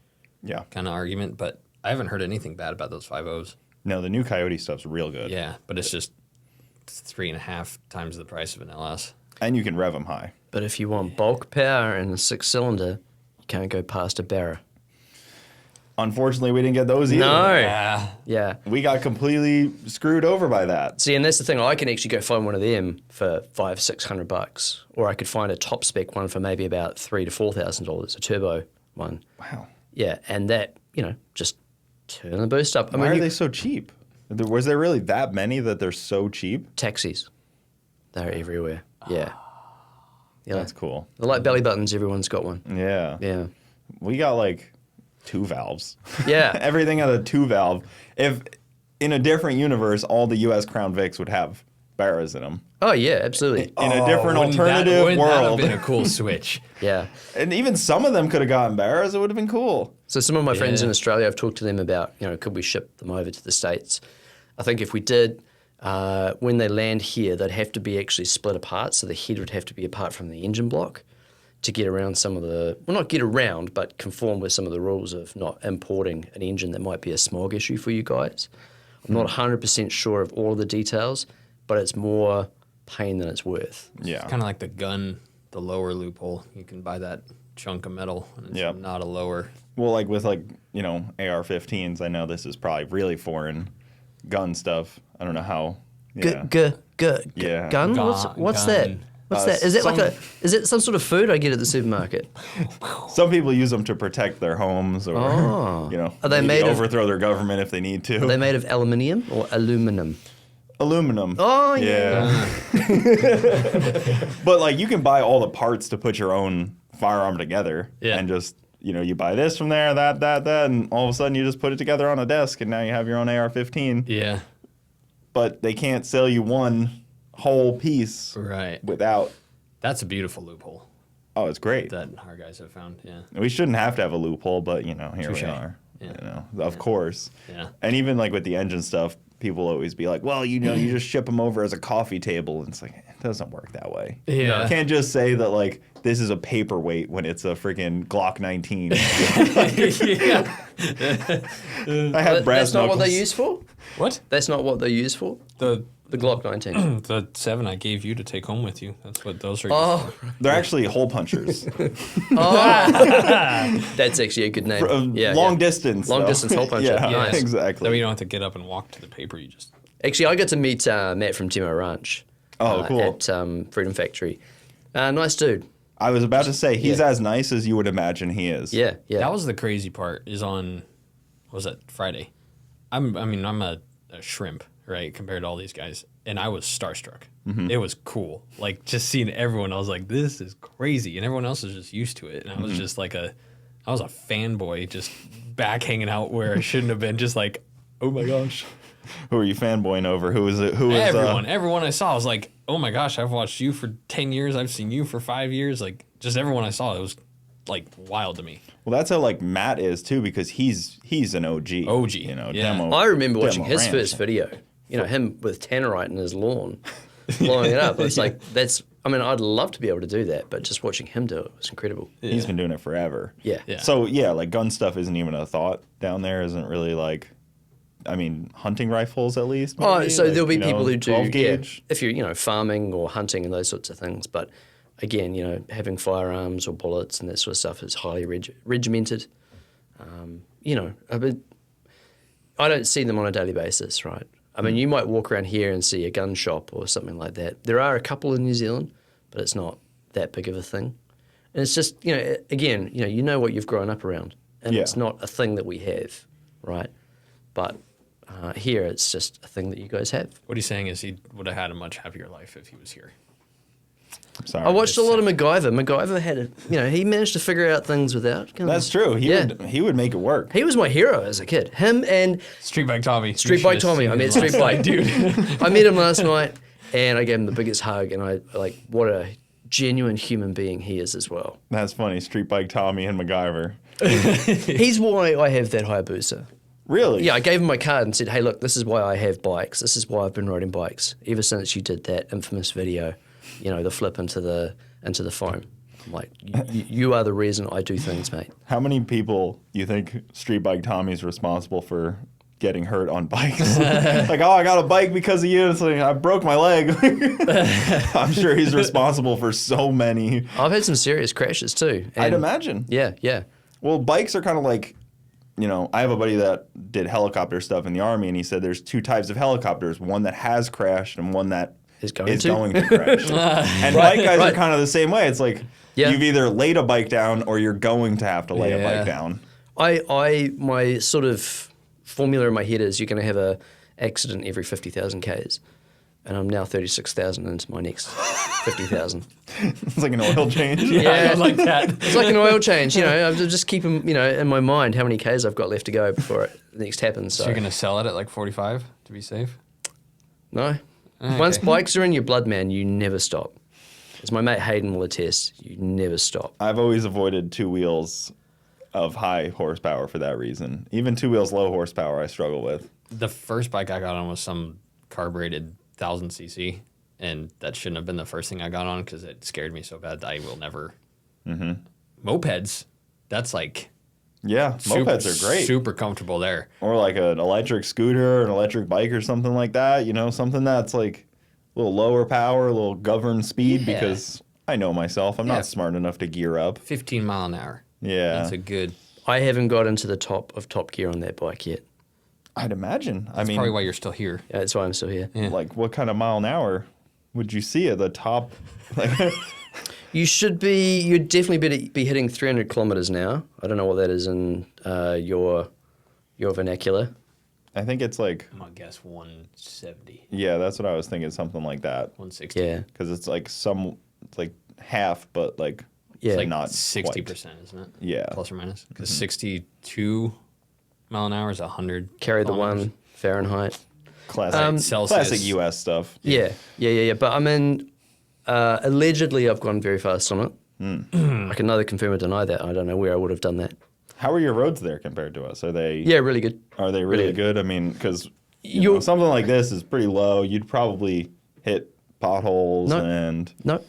Yeah. kind of argument, but I haven't heard anything bad about those 5.0s. No, the new Coyote stuff's real good. Yeah, but it's just 3.5 times the price of an LS. And you can rev them high. But if you want bulk power and a 6-cylinder, you can't go past a Barra. Unfortunately, we didn't get those either. No. Yeah. Yeah. We got completely screwed over by that. See, and that's the thing. I can actually go find one of them for $500-600, or I could find a top spec one for maybe about $3,000 to $4,000, a turbo one. Wow. Yeah, and that, you know, just turn the boost up. Why are they so cheap? Was there really that many that they're so cheap? Taxis, they're everywhere. Yeah. Yeah. That's cool. They're like belly buttons. Everyone's got one. Yeah. Yeah. We got like 2 valves. Yeah. Everything had a 2 valve. If in a different universe, all the U.S. Crown Vics would have Barras in them. Oh yeah, absolutely. In a different alternative wouldn't that have world. been a cool switch? Yeah. And even some of them could have gotten Barras. It would have been cool. So some of my friends Yeah. in Australia, I've talked to them about, you know, could we ship them over to the States? I think if we did, when they land here, they'd have to be actually split apart. So the head would have to be apart from the engine block to get around some of the, well, not get around, but conform with some of the rules of not importing an engine that might be a smog issue for you guys. I'm not 100% sure of all of the details, but it's more pain than it's worth. Yeah. Kind of like the gun, the lower loophole. You can buy that chunk of metal, and it's Yep. not a lower. Well, like with like, you know, AR-15s, I know this is probably really foreign gun stuff. I don't know how. Yeah. Gun? Yeah. What's Gun. that? What's that? Is it like some- is it some sort of food I get at the supermarket? Some people use them to protect their homes or, you know, Are they maybe made of- overthrow their government if they need to. Are they made of aluminium or aluminum? Aluminum. Oh, yeah. But like you can buy all the parts to put your own firearm together Yeah. and just, you know, you buy this from there, that, and all of a sudden you just put it together on a desk and now you have your own AR-15. Yeah. But they can't sell you one whole piece Right. without. That's a beautiful loophole Oh, it's great. that our guys have found. Yeah. We shouldn't have to have a loophole, but you know, here Touche. we are. Yeah. You know, of course. Yeah. And even like with the engine stuff, people always be like, well, you just ship them over as a coffee table. And it's like, it doesn't work that way. Yeah. You can't just say that, like, this is a paperweight when it's a freaking Glock 19. Yeah. I had brass That's not what knuckles. they're used for? What? That's not what they're used for? The Glock 19. The 7 I gave you to take home with you. That's what those are. Oh, They're actually hole punchers. that's actually a good name. Long distance. Long though. distance hole puncher. Yeah, Nice. exactly. That way you don't have to get up and walk to the paper. You just. Actually, I got to meet Matt from Timo Ranch. Oh, cool. At Freedom Factory. Nice dude. I was about to say, he's Yeah. as nice as you would imagine he is. Yeah, yeah. That was the crazy part. Is on, what was that, Friday? I'm a shrimp, right, compared to all these guys, and I was starstruck. It was cool, like just seeing everyone. I was like, this is crazy, and everyone else is just used to it, and I was just like I was a fanboy, just back hanging out where I shouldn't have been, just like, oh my gosh. Who are you fanboying over? Who was it? Who was Everyone I saw, I was like, oh my gosh, I've watched you for 10 years. I've seen you for 5 years. Like, just everyone I saw, it was like wild to me. Well, that's how like Matt is too, because he's an OG. OG, You know, yeah. demo. I remember watching demo his ranch. first video. You know, him with tannerite in his lawn, blowing it up. It's like, I'd love to be able to do that, but just watching him do it was incredible. He's been doing it forever. Yeah. Yeah. So yeah, like gun stuff isn't even a thought down there. Isn't really like, I mean, hunting rifles at least. Oh, maybe? so Like, there'll be you know, people who do 12 yeah, gauge. if you're farming or hunting and those sorts of things. But again, having firearms or bullets and that sort of stuff is highly regimented. I don't see them on a daily basis, right? I mean, you might walk around here and see a gun shop or something like that. There are a couple in New Zealand, but it's not that big of a thing. And it's just, again, you know what you've grown up around, and Yeah. it's not a thing that we have, right? But here, it's just a thing that you guys have. What he's saying is he would have had a much happier life if he was here. Sorry. I watched a lot of MacGyver. MacGyver had he managed to figure out things without. That's true. He would make it work. He was my hero as a kid. Him and Street Bike Tommy. Street Bike Tommy. I met Street Bike, dude. I met him last night, and I gave him the biggest hug. And I what a genuine human being he is as well. That's funny. Street Bike Tommy and MacGyver. He's why I have that Hayabusa. Really? Yeah, I gave him my card and said, "Hey, look, this is why I have bikes. This is why I've been riding bikes ever since you did that infamous video. The flip into the foam. I'm like, you are the reason I do things, mate." How many people you think Street Bike Tommy's responsible for getting hurt on bikes? Like, oh, I got a bike because of you. It's like, I broke my leg. I'm sure he's responsible for so many. I've had some serious crashes too. I'd and- imagine. Yeah, yeah. Well, bikes are kind of like, I have a buddy that did helicopter stuff in the Army, and he said there's two types of helicopters, one that has crashed and one that Is going is to. going to crash. And bike guys are right. kind of the same way. It's like, Yeah. you've either laid a bike down or you're going to have to lay a Yeah. bike down. My sort of formula in my head is you're going to have a accident every 50,000 Ks. And I'm now 36,000 into my next 50,000. It's like an oil change. Yeah, I like that. It's like an oil change, I'm just keeping, in my mind how many Ks I've got left to go before it next happens. So So, you're going to sell it at like 45 to be safe? no. Okay. Once bikes are in your blood, man, you never stop. As my mate Hayden will attest, you never stop. I've always avoided two wheels of high horsepower for that reason. Even two wheels low horsepower I struggle with. The first bike I got on was some carbureted 1000cc, and that shouldn't have been the first thing I got on because it scared me so bad that I will never. Mopeds, that's like Yeah, mopeds are great. super comfortable there. Or like an electric scooter, an electric bike or something like that. Something that's like a little lower power, a little governed speed, Yeah. because I know myself. I'm Yeah. not smart enough to gear up. 15 mile an hour. Yeah. That's a good. I haven't got into the top of top gear on that bike yet. I'd imagine. I That's mean, probably why you're still here. Yeah, that's why I'm still here. Yeah. like what kind of mile an hour would you see at the top? Like, You'd definitely be hitting 300 kilometers now. I don't know what that is in your vernacular. I think it's like, I'm gonna guess 170, yeah, that's what I was thinking, something like that. 160. Yeah, Because it's like it's like half, but like yeah. It's like not 60%, isn't it? Yeah. Plus or minus. Because 62 mile an hour is 100. Carry the kilometers. one Fahrenheit. classic, Celsius. classic US stuff. Yeah. But I mean, allegedly I've gone very fast on it. I can neither confirm or deny that. I don't know where I would have done that. How are your roads there compared to us? Are they? Yeah, really good. Are they really good? I mean, because something like this is pretty low. You'd probably hit potholes No. and No.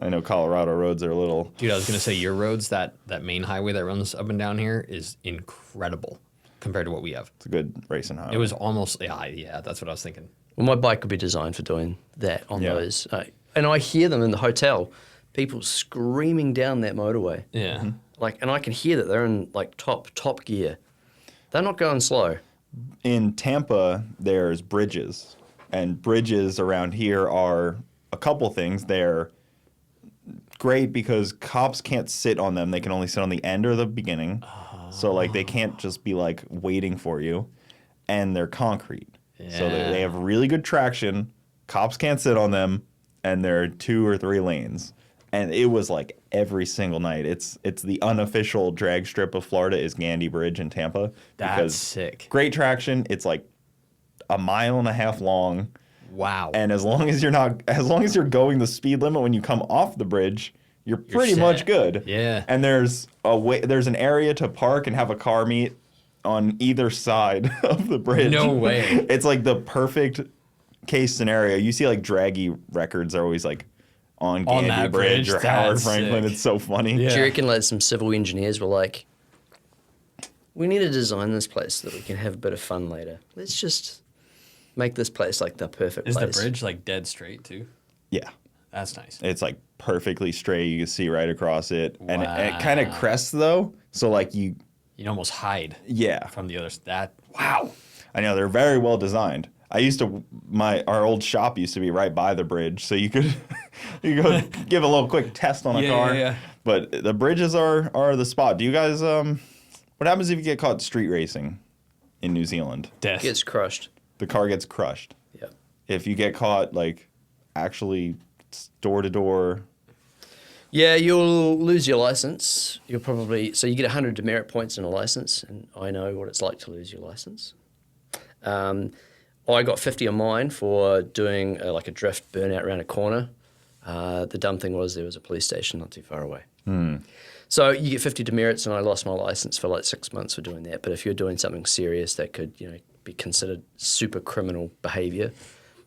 I know Colorado roads are a little. Dude, I was gonna say your roads, that main highway that runs up and down here is incredible compared to what we have. It's a good racing highway. It was almost yeah, that's what I was thinking. Well, my bike would be designed for doing that on Yeah. those. And I hear them in the hotel, people screaming down that motorway. Yeah. And I can hear that they're in like top gear. They're not going slow. In Tampa, there's bridges, and bridges around here are a couple things. They're great because cops can't sit on them. They can only sit on the end or the beginning. So like they can't just be like waiting for you. And they're concrete. So they have really good traction. Cops can't sit on them, and there are 2 or 3 lanes. And it was like every single night. It's the unofficial drag strip of Florida is Gandy Bridge in Tampa. That's sick. Great traction. It's like a mile and a half long. Wow. And as long as you're going the speed limit when you come off the bridge, you're pretty set. much good. Yeah. And there's an area to park and have a car meet on either side of the bridge. No way. It's like the perfect case scenario. You see like draggy records are always like on Gandy that Bridge bridge. or Howard That's Franklin. sick. It's so funny. Yeah. Do you reckon like some civil engineers were like, we need to design this place so that we can have a bit of fun later. Let's just make this place like the perfect Is place. the bridge like dead straight too? Yeah. That's nice. It's like perfectly straight. You can see right across it. And it kind of crests though. So like you almost hide yeah. from the others. That Wow. I know they're very well designed. Our old shop used to be right by the bridge, so you could go give a little quick test on a car. Yeah. But the bridges are the spot. Do you guys what happens if you get caught street racing in New Zealand? death. Gets crushed. The car gets crushed. Yeah. If you get caught like actually door to door. Yeah, you'll lose your license. You'll probably so you get 100 demerit points in a license, and I know what it's like to lose your license. I got 50 on mine for doing like a drift burnout around a corner. The dumb thing was there was a police station not too far away. So you get 50 demerits, and I lost my license for like 6 months for doing that. But if you're doing something serious that could, be considered super criminal behaviour,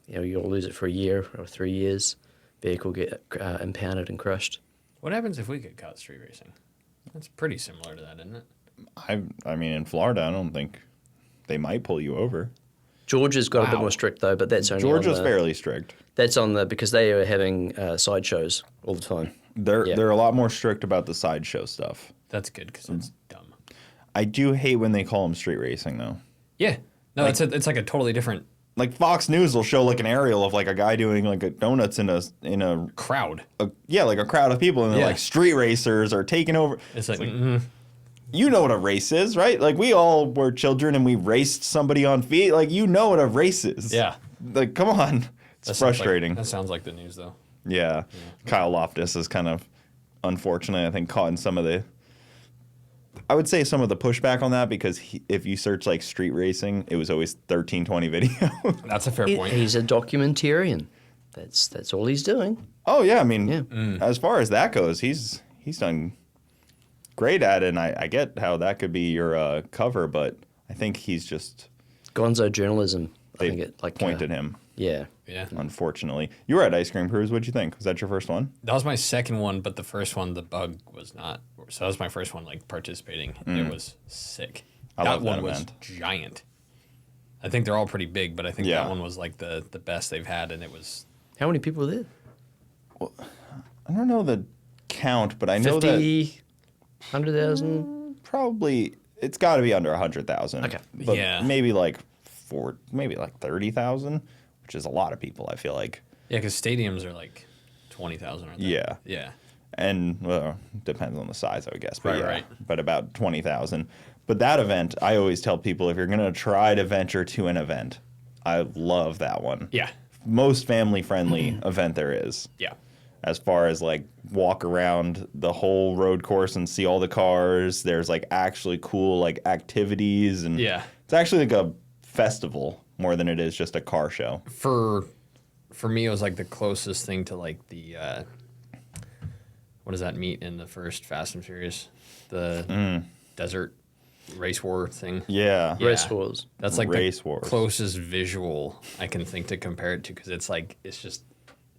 you'll lose it for a year or 3 years. Vehicle get impounded and crushed. What happens if we get caught street racing? That's pretty similar to that, isn't it? I mean, in Florida, I don't think they might pull you over. Georgia's got a bit Wow. more strict though, but that's only Georgia's on the, fairly strict. That's on the because they are having sideshows all the time. They're a lot more strict about the sideshow stuff. That's good because it's dumb. I do hate when they call them street racing though. Yeah. No, it's like a totally different Like Fox News will show like an aerial of like a guy doing like a donuts in a crowd. like a crowd of people, and they're Yeah. like street racers are taking over. It's like, You know what a race is, right? Like we all were children and we raced somebody on feet. Like you know what a race is. yeah. Like come on, it's frustrating. That sounds like the news though. Yeah. Kyle Loftus is kind of, unfortunately, I think caught in some of the. I would say some of the pushback on that because if you search like street racing, it was always 1320 video. That's a fair point. He's a documentarian. That's all he's doing. Oh yeah, I mean, Yeah. as far as that goes, he's done great at it, and I get how that could be your cover, but I think he's just Gonzo journalism. I they think it like pointed him. Yeah. Yeah. Unfortunately, you were at Ice Cream Cruise. What'd you think? Was that your first one? That was my second one, but the first one, the bug was not. So that was my first one, like participating. It was sick. I love that one was event. giant. I think they're all pretty big, but I think Yeah. that one was like the best they've had, and it was How many people were there? I don't know the count, but I know that 50, 100,000? probably it's got to be under 100,000. Okay. But Yeah. maybe like 30,000, which is a lot of people. I feel like. yeah, because stadiums are like 20,000. Aren't they? Yeah. Yeah. And well, depends on the size, I would guess. But Right, yeah, right. But about 20,000. But that event, I always tell people if you're gonna try to venture to an event, I love that one. Yeah. Most family friendly event there is. Yeah. As far as like walk around the whole road course and see all the cars. There's like actually cool like activities and Yeah. it's actually like a festival more than it is just a car show. For me, it was like the closest thing to like the what does that meet in the first Fast and Furious? The desert race war thing. Yeah. Yeah. Race Wars. That's like Race the wars. closest visual I can think to compare it to because it's like it's just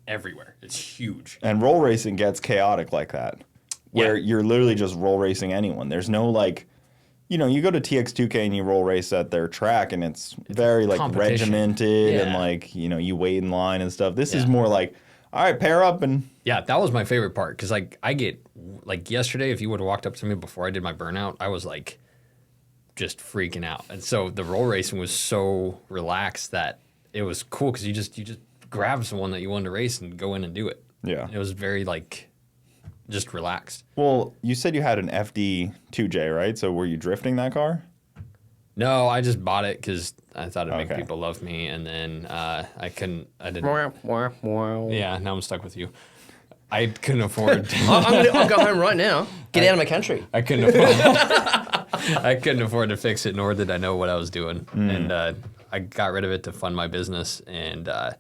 everywhere. It's huge. And roll racing gets chaotic like that, where you're literally just roll racing anyone. There's no like, you know, you go to TX2K and you roll race at their track, and it's very like competition. regimented and Yeah. like, you know, you wait in line and stuff. This is Yeah. more like, all right, pair up and Yeah, that was my favorite part because like I get like yesterday, if you would have walked up to me before I did my burnout, I was like just freaking out. And so the roll racing was so relaxed that it was cool because you just grab someone that you wanted to race and go in and do it. yeah. It was very like just relaxed. Well, you said you had an FD2J, right? So were you drifting that car? No, I just bought it because I thought it'd make Okay. people love me, and then I didn't. Wah, wah, wah. Yeah, now I'm stuck with you. I couldn't afford. I'll go home right now. Get out of my country. I couldn't afford. I couldn't afford to fix it, nor did I know what I was doing, and I got rid of it to fund my business, and I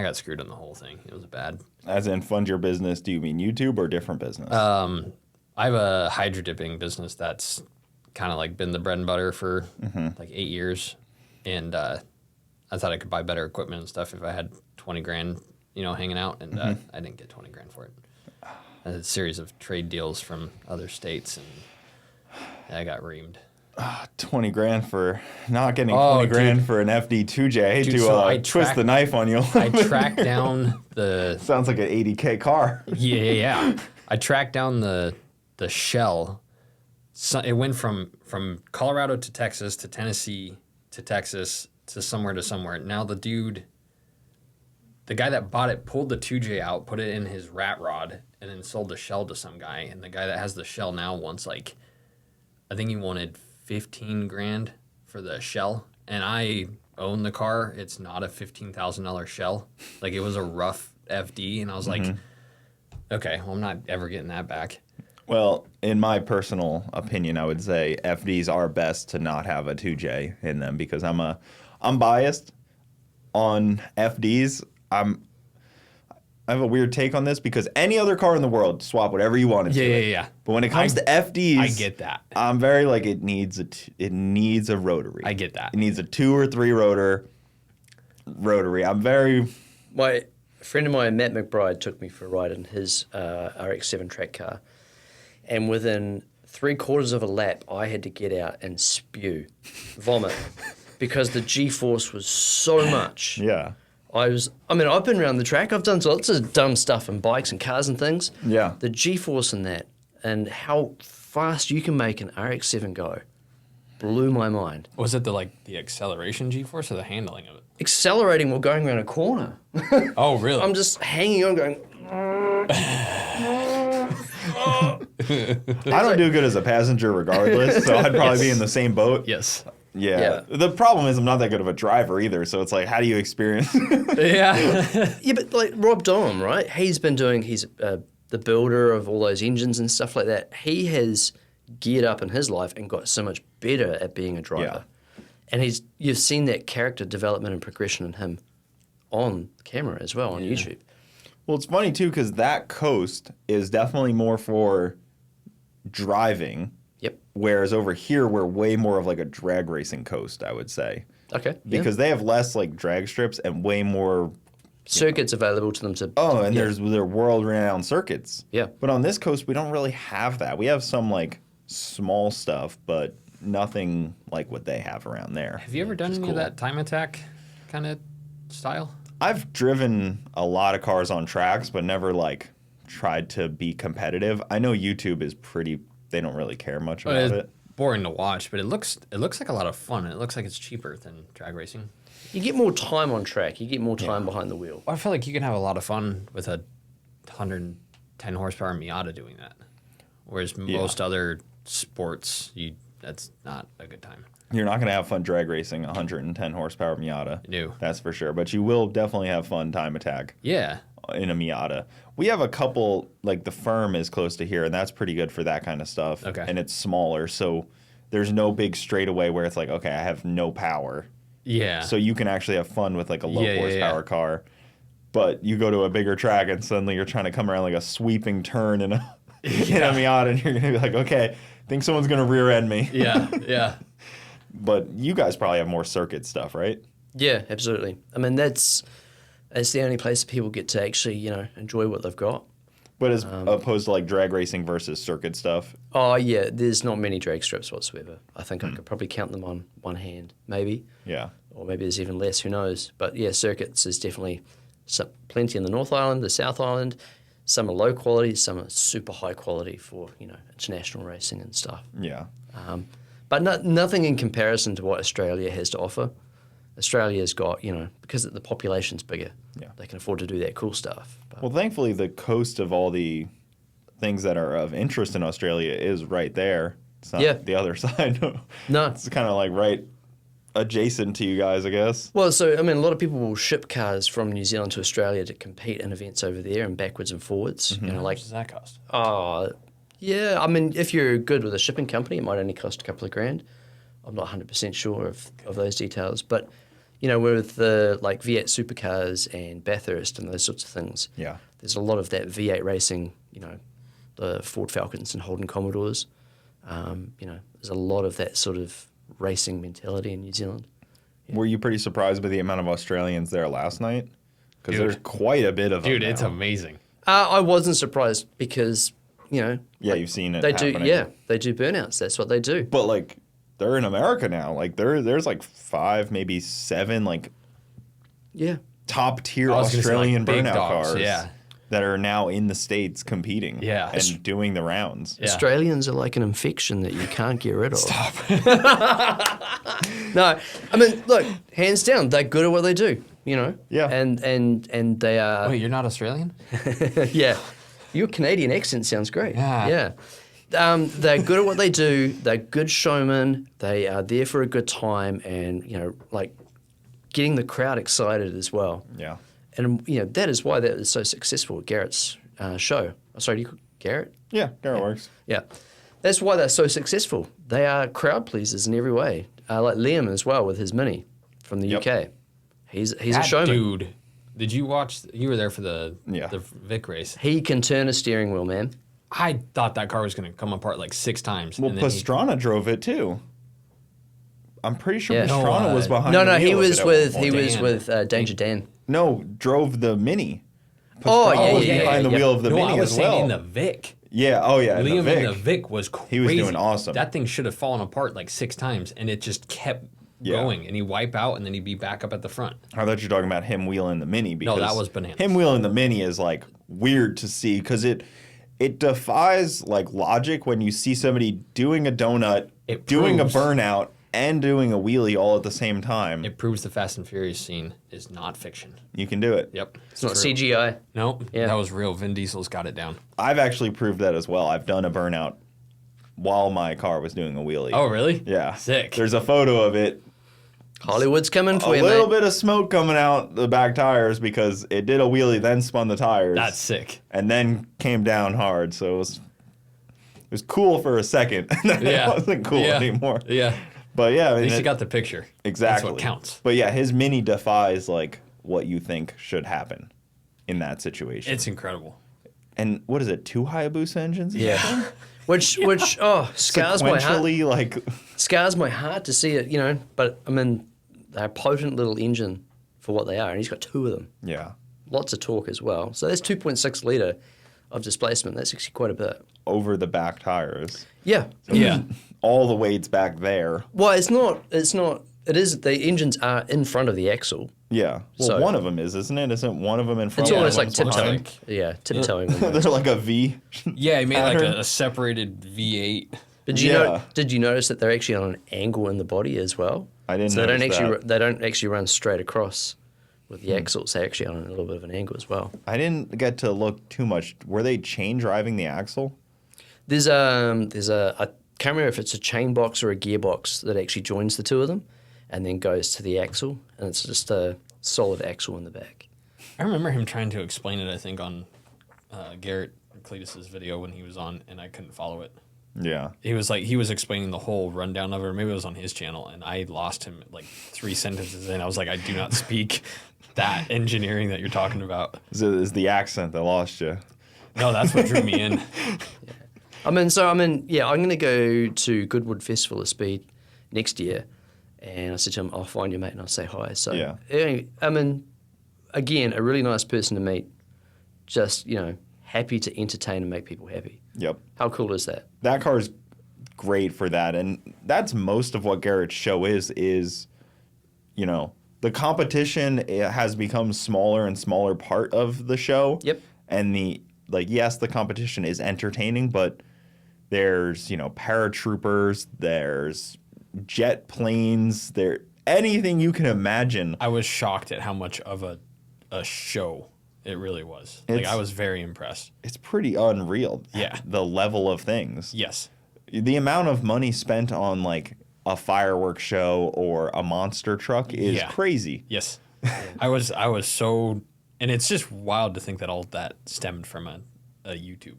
got screwed on the whole thing. It was bad. As in fund your business, do you mean YouTube or different business? I have a hydro dipping business that's kind of like been the bread and butter for like 8 years, and I thought I could buy better equipment and stuff if I had 20 grand, you know, hanging out, and I didn't get 20 grand for it. I had a series of trade deals from other states, and I got reamed. 20 grand for not getting Oh, 20 grand dude. for an FD2J. I hate Dude, to so I twist the knife on you. I tracked down the Sounds like an 80K car. yeah. I tracked down the shell. So it went from Colorado to Texas to Tennessee to Texas to somewhere. Now the guy that bought it pulled the 2J out, put it in his rat rod, and then sold the shell to some guy. And the guy that has the shell now wants like, I think he wanted 15 grand for the shell. And I own the car. It's not a $15,000 shell. Like it was a rough FD. And I was like, okay, well, I'm not ever getting that back. Well, in my personal opinion, I would say FDs are best to not have a 2J in them because I'm biased on FDs. I have a weird take on this because any other car in the world, swap whatever you want to. Yeah. But when it comes to FDs, I get that. I'm very like it needs a rotary. I get that. It needs a 2 or 3 rotary. I'm very My friend of mine, Matt McBride, took me for a ride in his RX-7 track car. And within 3/4 of a lap, I had to get out and vomit, because the G-force was so much. yeah. I've been around the track. I've done lots of dumb stuff in bikes and cars and things. Yeah. The G-force in that and how fast you can make an RX-7 go blew my mind. Was it the acceleration G-force or the handling of it? Accelerating while going around a corner. Oh, really? I'm just hanging on going, I don't do good as a passenger regardless, so I'd probably be in the same boat. yes. Yeah. The problem is I'm not that good of a driver either, so it's like, how do you experience? Yeah. yeah, but like Rob Dom, right? He's the builder of all those engines and stuff like that. He has geared up in his life and got so much better at being a driver. And you've seen that character development and progression in him on camera as well on YouTube. Well, it's funny too because that coast is definitely more for driving, Yep. whereas over here we're way more of like a drag racing coast, I would say, Okay. because they have less like drag strips and way more. Circuits available to them to. Oh, and there's world-renowned circuits. Yeah. But on this coast, we don't really have that. We have some like small stuff, but nothing like what they have around there. Have you ever done any of that time attack kind of style? I've driven a lot of cars on tracks, but never like tried to be competitive. I know YouTube is they don't really care much about It's it. boring to watch, but it looks like a lot of fun. And it looks like it's cheaper than drag racing. You get more time on track. You get more time behind the wheel. I feel like you can have a lot of fun with a 110 horsepower Miata doing that. Whereas most other sports, that's not a good time. You're not going to have fun drag racing 110 horsepower Miata. No. That's for sure. But you will definitely have fun time attack Yeah. in a Miata. We have a couple, like the Firm is close to here, and that's pretty good for that kind of stuff. Okay. And it's smaller, so there's no big straightaway where it's like, okay, I have no power. Yeah. So you can actually have fun with like a low Yeah, yeah, horsepower yeah. car. But you go to a bigger track and suddenly you're trying to come around like a sweeping turn in a Miata, and you're going to be like, okay, think someone's gonna rear end me. Yeah. But you guys probably have more circuit stuff, right? Yeah, absolutely. I mean, that's the only place that people get to actually, enjoy what they've got. But as opposed to like drag racing versus circuit stuff. Oh, yeah, there's not many drag strips whatsoever. I think I could probably count them on one hand, maybe. Yeah. Or maybe there's even less, who knows. But yeah, circuits is definitely plenty in the North Island, the South Island. Some are low quality, some are super high quality for, international racing and stuff. Yeah. But nothing in comparison to what Australia has to offer. Australia's got, because the population's bigger, Yeah. they can afford to do that cool stuff. But Well, thankfully, the coast of all the things that are of interest in Australia is right there. It's not Yeah. the other side. no. It's kind of like right adjacent to you guys, I guess. Well, so, I mean, a lot of people will ship cars from New Zealand to Australia to compete in events over there and backwards and forwards. How much does that cost? Yeah, I mean, if you're good with a shipping company, it might only cost a couple of grand. I'm not 100% sure of those details. But, with the like V8 supercars and Bathurst and those sorts of things, Yeah. there's a lot of that V8 racing, the Ford Falcons and Holden Commodores. There's a lot of that sort of racing mentality in New Zealand. Were you pretty surprised by the amount of Australians there last night? Because Dude. there's quite a bit of them. Dude, it's now. amazing. I wasn't surprised because, Yeah, you've seen it. they happening. they do burnouts. That's what they do. But like, they're in America now. Like, there's like 5, maybe 7, like Yeah. top tier I was gonna say, like, Australian big burnout dogs, cars. yeah. That are now in the States competing. Yeah. And doing the rounds. Yeah. Australians are like an infection that you can't get rid of. Stop. No, I mean, look, hands down, they're good at what they do. Yeah. And they are. Wait, you're not Australian? Yeah. Your Canadian accent sounds great. Yeah. They're good at what they do. They're good showmen. They are there for a good time, and like getting the crowd excited as well. Yeah. And that is why that is so successful at Garrett's show. Oh, sorry, do you call Garrett? Yeah, Garrett works. Yeah, that's why they're so successful. They are crowd pleasers in every way. Like Liam as well with his Mini from the Yep. UK. He's a That showman. dude. Did you watch? You were there for the Yeah. Vic race. He can turn a steering wheel, man. I thought that car was going to come apart like 6 times. Well, and then Pastrana drove it too. I'm pretty sure Yeah. Pastrana No, was behind. No, the he wheel of was it at with one he point. was Dan. with Danger Dan. No, drove the Mini. Oh, Pastrana yeah, was yeah, behind yeah, the yeah. wheel of the no, Mini I was as saying well. in the Vic. Yeah. Oh yeah. Liam Vic. in the Vic was crazy. He was doing awesome. That thing should have fallen apart like 6 times, and it just kept Yeah. going. And he'd wipe out, and then he'd be back up at the front. I thought you were talking about him wheeling the Mini. Because that was bananas. Him wheeling the Mini is like weird to see because it defies like logic when you see somebody doing a donut, It doing proves- a burnout, and doing a wheelie all at the same time. It proves the Fast and Furious scene is not fiction. You can do it. Yep. It's not true. CGI. Nope. Yeah. That was real. Vin Diesel's got it down. I've actually proved that as well. I've done a burnout while my car was doing a wheelie. Oh, really? Yeah. Sick. There's a photo of it. Hollywood's coming A for you, little mate. bit of smoke coming out the back tires because it did a wheelie, then spun the tires. That's sick. And then came down hard. So it was cool for a second. And then Yeah. it wasn't cool Yeah. anymore. Yeah. But yeah, I At mean, least you got the picture. exactly. That's what counts. But yeah, his Mini defies like what you think should happen in that situation. It's incredible. And what is it? 2 Hayabusa engines? Yeah. Which scars my heart. Sequentially, like Scars my heart to see it, but I mean, they're a potent little engine for what they are, and he's got 2 of them. yeah, Lots of torque as well. So that's 2.6 litre of displacement. That's actually quite a bit. over the back tires. Yeah. Yeah. All the weight's back there. Well, it's not, it is, the engines are in front of the axle. Yeah. Well, So- one of them is, isn't it? Isn't one of them in front? It's one almost of like them's behind? tiptoeing. Yeah, tiptoeing. almost. They're like a V. Yeah, he made like Pattern. a separated V8. But Yeah. did you notice that they're actually on an angle in the body as well? I didn't So they don't notice actually that. they don't actually run straight across with the axles. They're actually on a little bit of an angle as well. I didn't get to look too much. Were they chain driving the axle? There's a I can't remember if it's a chain box or a gearbox that actually joins the 2 of them, and then goes to the axle, and it's just a solid axle in the back. I remember him trying to explain it, I think, on Garrett Cletus's video when he was on, and I couldn't follow it. Yeah. He was explaining the whole rundown of it, or maybe it was on his channel, and I lost him at like 3 sentences in. I was like, I do not speak that engineering that you're talking about. Is the accent that lost you? No, that's what drew me in. I'm going to go to Goodwood Festival of Speed next year. And I said to him, I'll find you, mate, and I'll say hi. So, again, a really nice person to meet. Just, happy to entertain and make people happy. Yep. How cool is that? That car is great for that. And that's most of what Garrett's show is, the competition has become smaller and smaller part of the show. Yep. And yes, the competition is entertaining, but there's, paratroopers, there's jet planes, anything you can imagine. I was shocked at how much of a show it really was. I was very impressed. It's pretty unreal. Yeah. The level of things. Yes. The amount of money spent on a fireworks show or a monster truck is crazy. Yes. I was so, and it's just wild to think that all that stemmed from a YouTube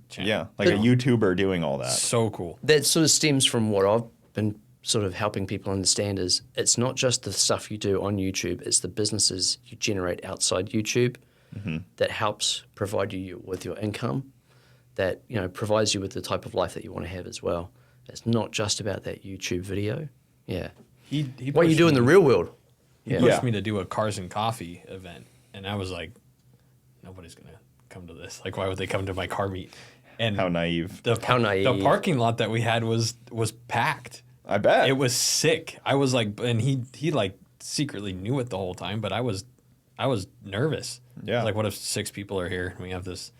channel. Yeah, a YouTuber doing all that. So cool. That sort of stems from what I've been sort of helping people understand is it's not just the stuff you do on YouTube, it's the businesses you generate outside YouTube that helps provide you with your income, that, provides you with the type of life that you want to have as well. It's not just about that YouTube video. Yeah. He what you do in the real world. He pushed me to do a Cars and Coffee event, and I was like, nobody's going to come to this. Why would they come to my car meet? And how naive. How naive. The parking lot that we had was packed. I bet. It was sick. I was like, and he secretly knew it the whole time, but I was nervous. Yeah. What if 6 people are here and we have this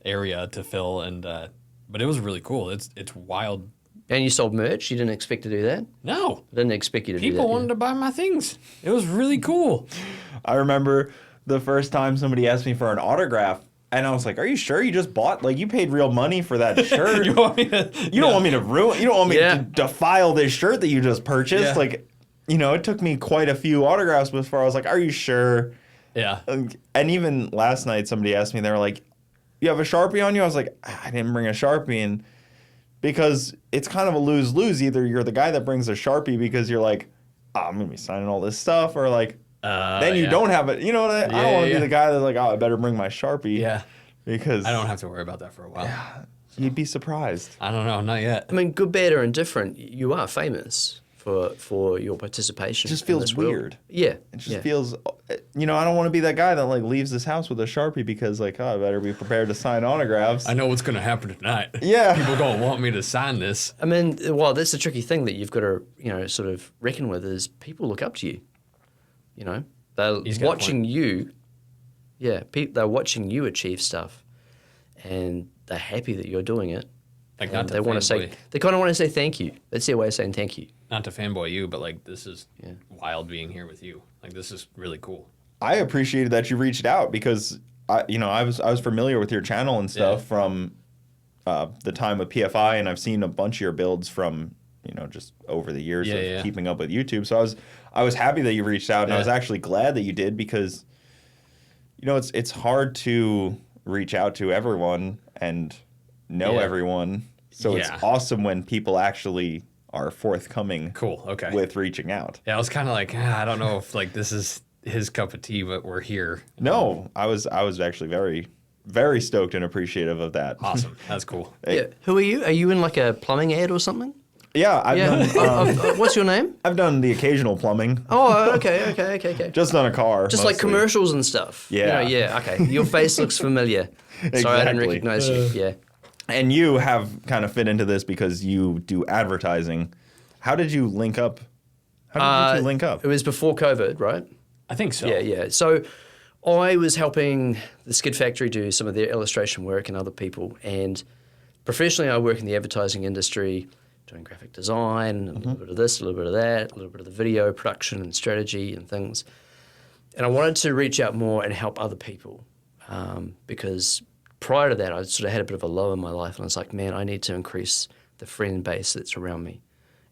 area to fill? And but it was really cool. It's wild. And you sold merch? You didn't expect to do that? No. I didn't expect you to do that. People wanted to buy my things. It was really cool. I remember the first time somebody asked me for an autograph. And I was like, "Are you sure you just bought? You paid real money for that shirt? You want me to? You don't want me to ruin? You don't want me to defile this shirt that you just purchased? Yeah. It took me quite a few autographs before I was like, "Are you sure?" Yeah. And even last night, somebody asked me, they were like, "You have a Sharpie on you?" I was like, "I didn't bring a Sharpie," and because it's kind of a lose-lose. Either you're the guy that brings a Sharpie because you're like, I'm gonna be signing all this stuff, or then you don't have it. You know what I don't want to be the guy that's like, I better bring my Sharpie. Yeah. Because I don't have to worry about that for a while. Yeah, you'd be surprised. I don't know, not yet. I mean, good, bad, or indifferent, you are famous for your participation. It just feels weird. Yeah. It just feels, I don't want to be that guy that leaves his house with a Sharpie because I better be prepared to sign autographs. I know what's going to happen tonight. Yeah. People going to want me to sign this. I mean, that's the tricky thing that you've got to, sort of reckon with is people look up to you. They're watching you. Yeah. They're watching you achieve stuff and they're happy that you're doing it. Not And to they want to say, they kind of want to say thank you. That's their way of saying thank you. Not to fanboy you, but this is wild being here with you. This is really cool. I appreciated that you reached out because I was familiar with your channel and stuff from the time of PFI, and I've seen a bunch of your builds from just over the years of keeping up with YouTube. So I was happy that you reached out, and I was actually glad that you did because it's hard to reach out to everyone and know everyone. So it's awesome when people actually are forthcoming. Cool. Okay. With reaching out. Yeah, I was kind of I don't know if this is his cup of tea, but we're here. No, I was actually very, very stoked and appreciative of that. Awesome. That's cool. Yeah. Who are you? Are you in a plumbing ad or something? Yeah, I've done. What's your name? I've done the occasional plumbing. Oh, okay. Just on a car. Just mostly. Commercials and stuff. Yeah. Okay. Your face looks familiar. Sorry, I didn't recognize you. Yeah. And you have kind of fit into this because you do advertising. How did you link up? How did you link up? It was before COVID, right? I think so. Yeah. So I was helping the Skid Factory do some of their illustration work and other people. And professionally, I work in the advertising industry, doing graphic design, a little bit of this, a little bit of that, a little bit of the video production and strategy and things. And I wanted to reach out more and help other people because prior to that, I sort of had a bit of a low in my life. And I was like, man, I need to increase the friend base that's around me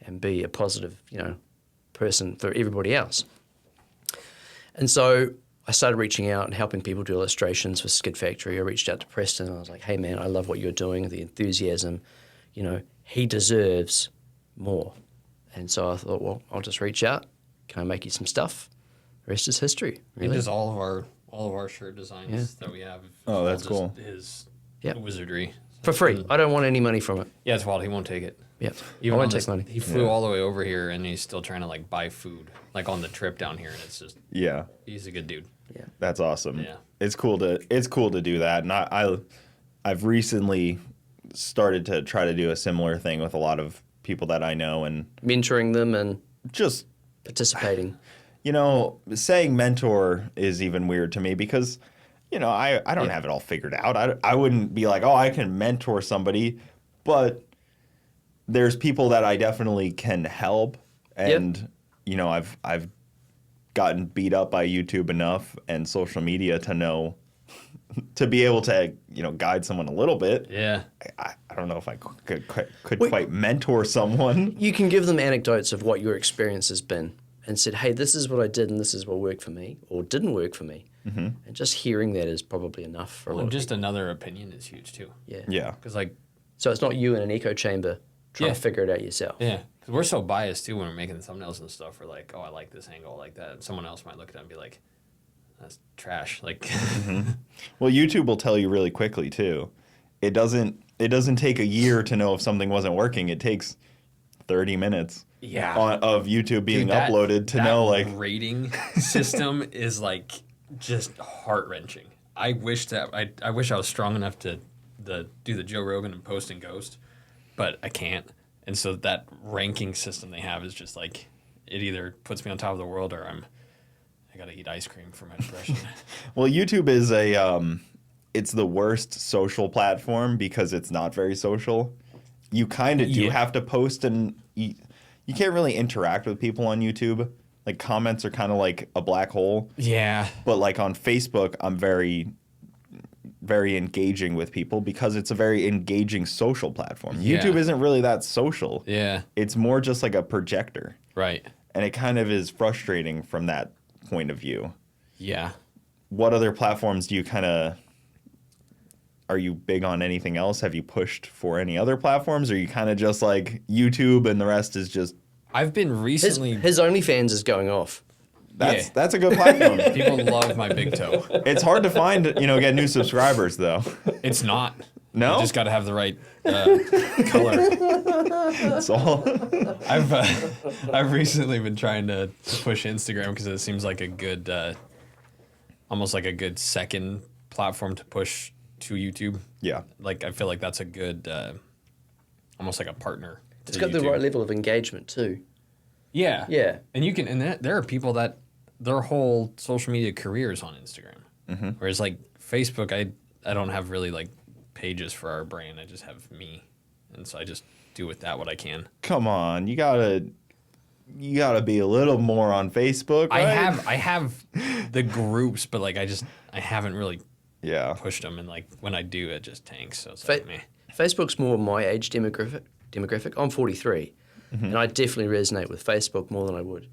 and be a positive, person for everybody else. And so I started reaching out and helping people do illustrations for Skid Factory. I reached out to Preston and I was like, hey, man, I love what you're doing, the enthusiasm. He deserves more. And so I thought, well, I'll just reach out. Can I make you some stuff? The rest is history. He Really. does all of our shirt designs that we have. Oh, that's cool. His Yep. Wizardry. For free. I don't want any money from it. Yeah, it's wild. He won't take it. Yep. Even I on won't this, take money. he flew all the way over here, and he's still trying to like buy food, like on the trip down here, and it's just Yeah. he's a good dude. Yeah. That's awesome. Yeah. It's cool to do that. And I've recently started to try to do a similar thing with a lot of people that I know, and Mentoring them and just, participating. you know, saying mentor is even weird to me because, you know, I don't have it all figured out. I wouldn't be like, oh, I can mentor somebody, but there's people that I definitely can help. And, you know, I've gotten beat up by YouTube enough and social media to know, to be able to, you know, guide someone a little bit. Yeah. I don't know if I could quite mentor someone. You can give them anecdotes of what your experience has been and said, hey, this is what I did and this is what worked for me or didn't work for me. Mm-hmm. And just hearing that is probably enough for a lot And of just people. another opinion is huge too. Yeah. Yeah. Because like, So it's not you in an echo chamber trying Yeah. to figure it out yourself. yeah, because we're so biased too when we're making thumbnails and stuff. We're like, oh, I like this angle, I like that. And someone else might look at it and be like, that's trash. Like, Well, YouTube will tell you really quickly too. It doesn't take a year to know if something wasn't working. It takes 30 minutes Yeah. of YouTube being dude, uploaded to that know like rating system is like just heart wrenching. I wish that I wish I was strong enough to do the Joe Rogan and post and ghost, but I can't. And so that ranking system they have is just like it either puts me on top of the world or I gotta eat ice cream for my depression. well, YouTube is it's the worst social platform because it's not very social. You kind of do Yeah. have to post and you can't really interact with people on YouTube. Like comments are kind of like a black hole. Yeah. But like on Facebook, I'm very, very engaging with people because it's a very engaging social platform. Yeah. YouTube isn't really that social. Yeah. It's more just like a projector. Right. And it kind of is frustrating from that point of view. Yeah. What other platforms do you kind of... Are you big on anything else? Have you pushed for any other platforms? Or are you kind of just like YouTube and the rest is just... I've been recently. His OnlyFans is going off. That's a good platform. People love my big toe. It's hard to find, get new subscribers though. It's not. No? You just got to have the right color. That's all. I've recently been trying to push Instagram because it seems like a good, almost like a good second platform to push to YouTube. Yeah. Like I feel like that's a good, almost like a partner. It's got the YouTube. right level of engagement too. Yeah. Yeah. And you can, there are people that their whole social media career is on Instagram. Mm-hmm. Whereas like Facebook, I don't have really like pages for our brand. I just have me. And so I just do with that what I can. Come on, you gotta be a little more on Facebook, right? I have the groups, but like I haven't really Yeah. pushed them. And like when I do, it just tanks. So it's like meh. Facebook's more my age demographic. I'm 43, and I definitely resonate with Facebook more than I would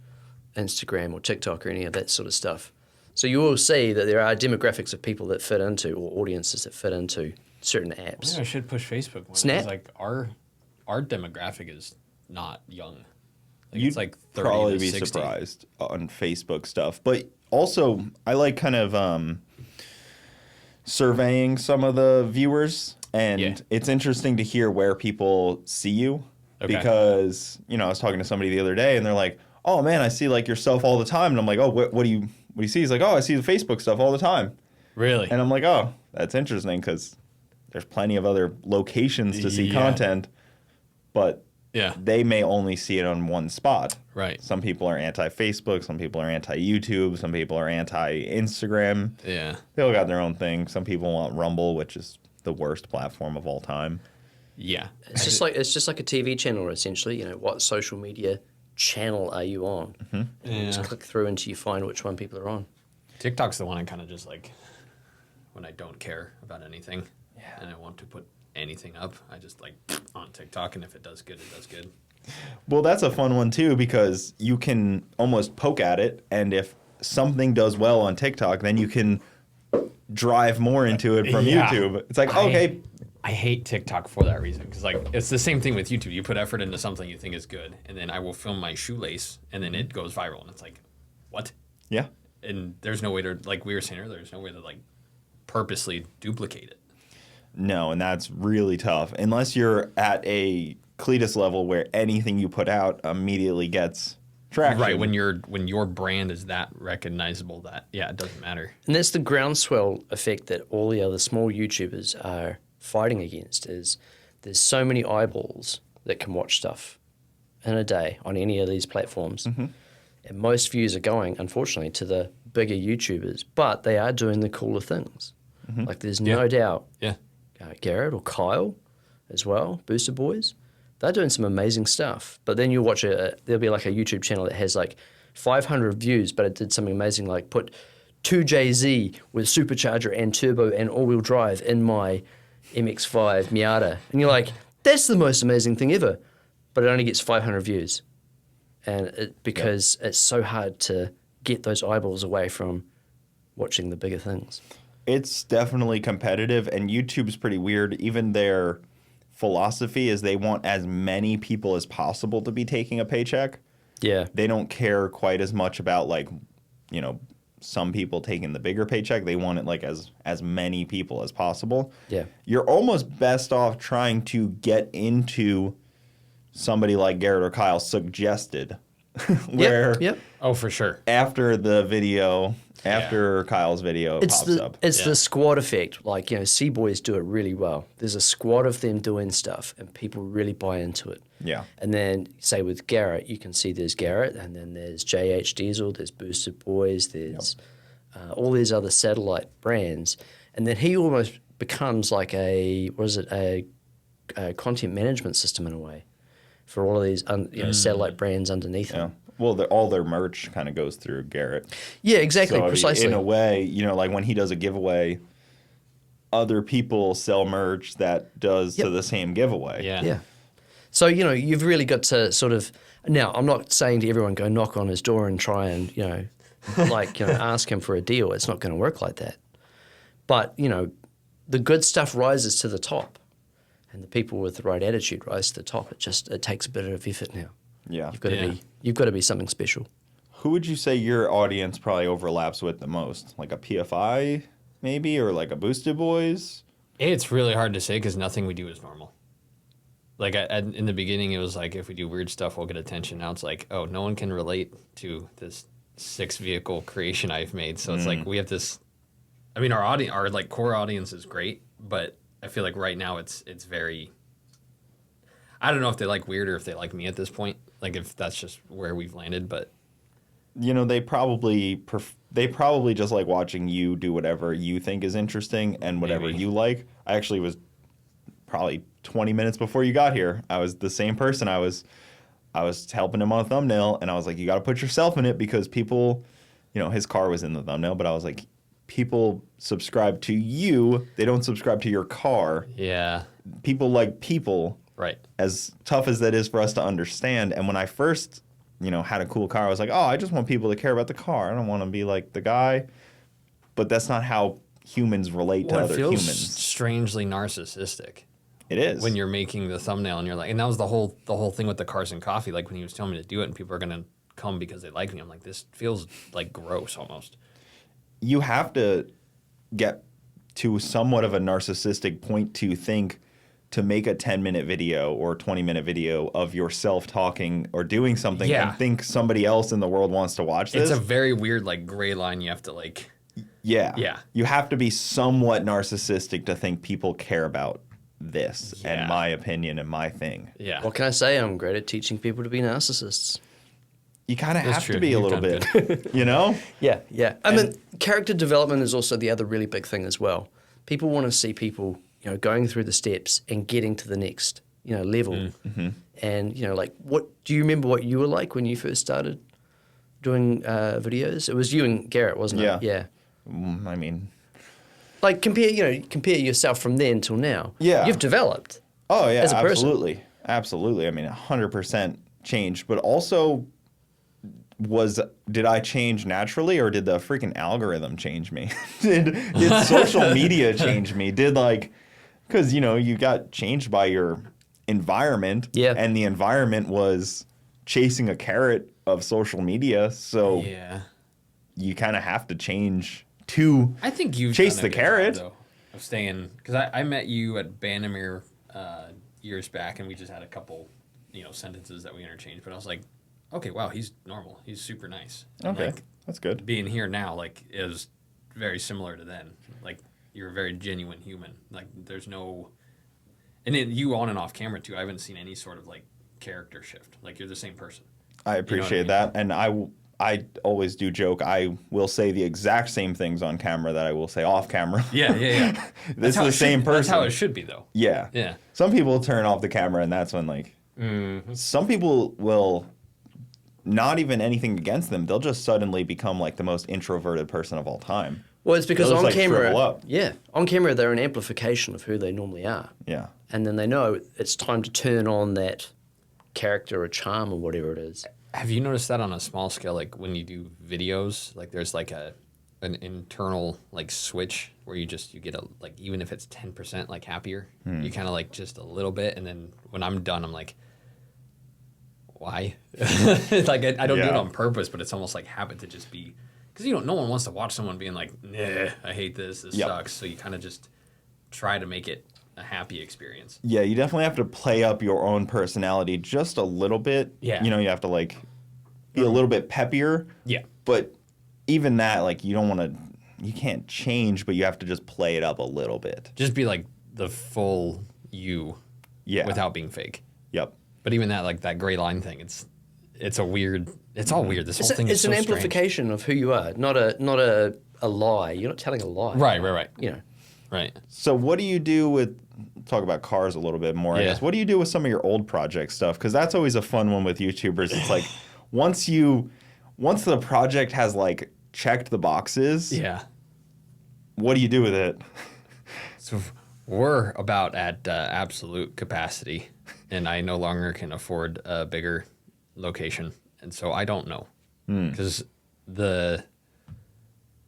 Instagram or TikTok or any of that sort of stuff. So you will see that there are demographics of people that fit into, or audiences that fit into certain apps. Maybe I should push Facebook more. Snap? Because like our demographic is not young. Like You'd it's like 30 probably to be 60. surprised on Facebook stuff. But also, I like kind of surveying some of the viewers, and Yeah. it's interesting to hear where people see you. Okay. Because, I was talking to somebody the other day, and they're like, oh, man, I see, like, your stuff all the time. And I'm like, oh, what do you see? He's like, oh, I see the Facebook stuff all the time. Really? And I'm like, oh, that's interesting because there's plenty of other locations to see Yeah. content, but Yeah. they may only see it on one spot. Right. Some people are anti-Facebook, some people are anti-YouTube, some people are anti-Instagram. Yeah. They all got their own thing. Some people want Rumble, which is the worst platform of all time. Yeah. It's just like a TV channel essentially. What social media channel are you on? And you just Yeah. click through until you find which one people are on. TikTok's the one I kind of just like when I don't care about anything and I want to put anything up, I just like on TikTok, and if it does good, it does good. Well, that's a fun one too because you can almost poke at it, and if something does well on TikTok, then you can drive more into it from Yeah. YouTube. It's like, okay, I hate TikTok for that reason because like it's the same thing with YouTube. You put effort into something you think is good, and then I will film my shoelace, and then it goes viral, and it's like, what? yeah. And there's no way to, like we were saying earlier, there's no way to like purposely duplicate it. No, and that's really tough. Unless you're at a Cletus level where anything you put out immediately gets traction. Right, when your brand is that recognizable that it doesn't matter. And that's the groundswell effect that all the other small YouTubers are fighting against. Is there's so many eyeballs that can watch stuff in a day on any of these platforms, and most views are going, unfortunately, to the bigger YouTubers. But they are doing the cooler things. Like there's no doubt. Yeah. Garrett or Kyle as well, Booster Boys. They're doing some amazing stuff. But then you watch there'll be like a YouTube channel that has like 500 views, but it did something amazing like put 2JZ with supercharger and turbo and all-wheel drive in my MX-5 Miata. And you're like, that's the most amazing thing ever. But it only gets 500 views. And because it's so hard to get those eyeballs away from watching the bigger things. It's definitely competitive, and YouTube's pretty weird. Even their philosophy is they want as many people as possible to be taking a paycheck. Yeah. They don't care quite as much about, like, you know, some people taking the bigger paycheck. They want it like as many people as possible. Yeah. You're almost best off trying to get into somebody like Garrett or Kyle suggested, where Yep. Oh, for sure. after the video, after Kyle's video, it pops up. It's the squad effect. Like, you know, C-Boys do it really well. There's a squad of them doing stuff, and people really buy into it. Yeah. And then, say with Garrett, you can see there's Garrett, and then there's JH Diesel, there's Boosted Boys, there's all these other satellite brands. And then he almost becomes like a content management system in a way for all of these satellite brands underneath him. Well, all their merch kind of goes through Garrett. Yeah, exactly, So, I mean, precisely. in a way, you know, like when he does a giveaway, other people sell merch that does to the same giveaway. Yeah. Yeah. So, you know, you've really got to sort of, now, I'm not saying to everyone go knock on his door and try and, you know, ask him for a deal. It's not going to work like that. But, you know, the good stuff rises to the top, and the people with the right attitude rise to the top. It takes a bit of effort now. Yeah. You've got to be something special. Who would you say your audience probably overlaps with the most? Like a PFI, maybe, or like a Boosted Boys? It's really hard to say because nothing we do is normal. Like in the beginning, it was like if we do weird stuff, we'll get attention. Now it's like, oh, no one can relate to this 6-vehicle creation I've made. So it's like we have this. I mean, our like core audience is great, but I feel like right now it's very. I don't know if they like weird or if they like me at this point. Like if that's just where we've landed, but You know, they probably just like watching you do whatever you think is interesting and whatever Maybe. you like. I actually was probably 20 minutes before you got here. I was the same person. I was helping him on a thumbnail, and I was like, you got to put yourself in it because people, you know, his car was in the thumbnail, but I was like, people subscribe to you. They don't subscribe to your car. yeah, People like people. right. As tough as that is for us to understand. And when I first, you know, had a cool car, I was like, oh, I just want people to care about the car. I don't want to be like the guy. But that's not how humans relate to Well, it other feels humans. strangely narcissistic. It is. When you're making the thumbnail and you're like, and that was the whole thing with the cars and coffee. Like when he was telling me to do it, and people are gonna come because they like me. I'm like, this feels like gross almost. You have to get to somewhat of a narcissistic point to think to make a 10-minute video or 20-minute video of yourself talking or doing something Yeah. and think somebody else in the world wants to watch this. It's a very weird like gray line you have to like. Yeah. Yeah. You have to be somewhat narcissistic to think people care about this Yeah. and my opinion and my thing. Yeah. What can I say? I'm great at teaching people to be narcissists. You kind of That's have true. to be a You've little done bit, you know? Yeah, yeah. I mean, character development is also the other really big thing as well. People want to see people, you know, going through the steps and getting to the next, you know, level. Mm-hmm. And, you know, like, what do you remember what you were like when you first started doing videos? It was you and Garrett, wasn't Yeah. it? Yeah. I mean, Like compare yourself from then till now. Yeah. You've developed. oh yeah, As a person. absolutely. Absolutely. I mean, 100% changed, but also did I change naturally or did the freaking algorithm change me? did social media change me? Because, you know, you got changed by your environment. Yeah. And the environment was chasing a carrot of social media. So Yeah. you kind of have to change to I think you've chase done a the good carrot. job, though. of staying, because I met you at Bannermere years back, and we just had a couple, sentences that we interchanged. But I was like, okay, wow, he's normal. He's super nice. And Okay, like, that's good. being here now, like, is very similar to then. Like, you're a very genuine human. Like, there's no, and then you on and off camera too. I haven't seen any sort of like character shift. Like, you're the same person. I appreciate that, and I always do joke. I will say the exact same things on camera that I will say off camera. Yeah. This is the same person. That's how it should be, though. Yeah. Yeah. Some people turn off the camera, and that's when like some people will not even anything against them. They'll just suddenly become like the most introverted person of all time. Well, it's because They'll on just, like, camera, shrivel up. on camera they're an amplification of who they normally are, Yeah. and then they know it's time to turn on that character or charm or whatever it is. Have you noticed that on a small scale, like when you do videos, like there's like an internal like switch where you get a, like, even if it's 10% like happier, you kind of like just a little bit, and then when I'm done, I'm like, why? Like I don't do it Yeah. on purpose, but it's almost like habit to just be, because no one wants to watch someone being like, nah, I hate this Yep. sucks. So you kind of just try to make it a happy experience. Yeah, you definitely have to play up your own personality just a little bit. Yeah. You have to like be a little bit peppier. Yeah. But even that, like, you can't change, but you have to just play it up a little bit. Just be like the full you, Yeah. without being fake. Yep. But even that, like that gray line thing, it's a weird. It's all weird. This whole thing It's is an so strange. amplification of who you are, not a lie. You're not telling a lie. Right. You know. Right. So what do you do with, talk about cars a little bit more, I Yeah. guess. What do you do with some of your old project stuff? Because that's always a fun one with YouTubers. It's like once the project has like checked the boxes, Yeah. what do you do with it? So we're about at absolute capacity, and I no longer can afford a bigger location, and so I don't know because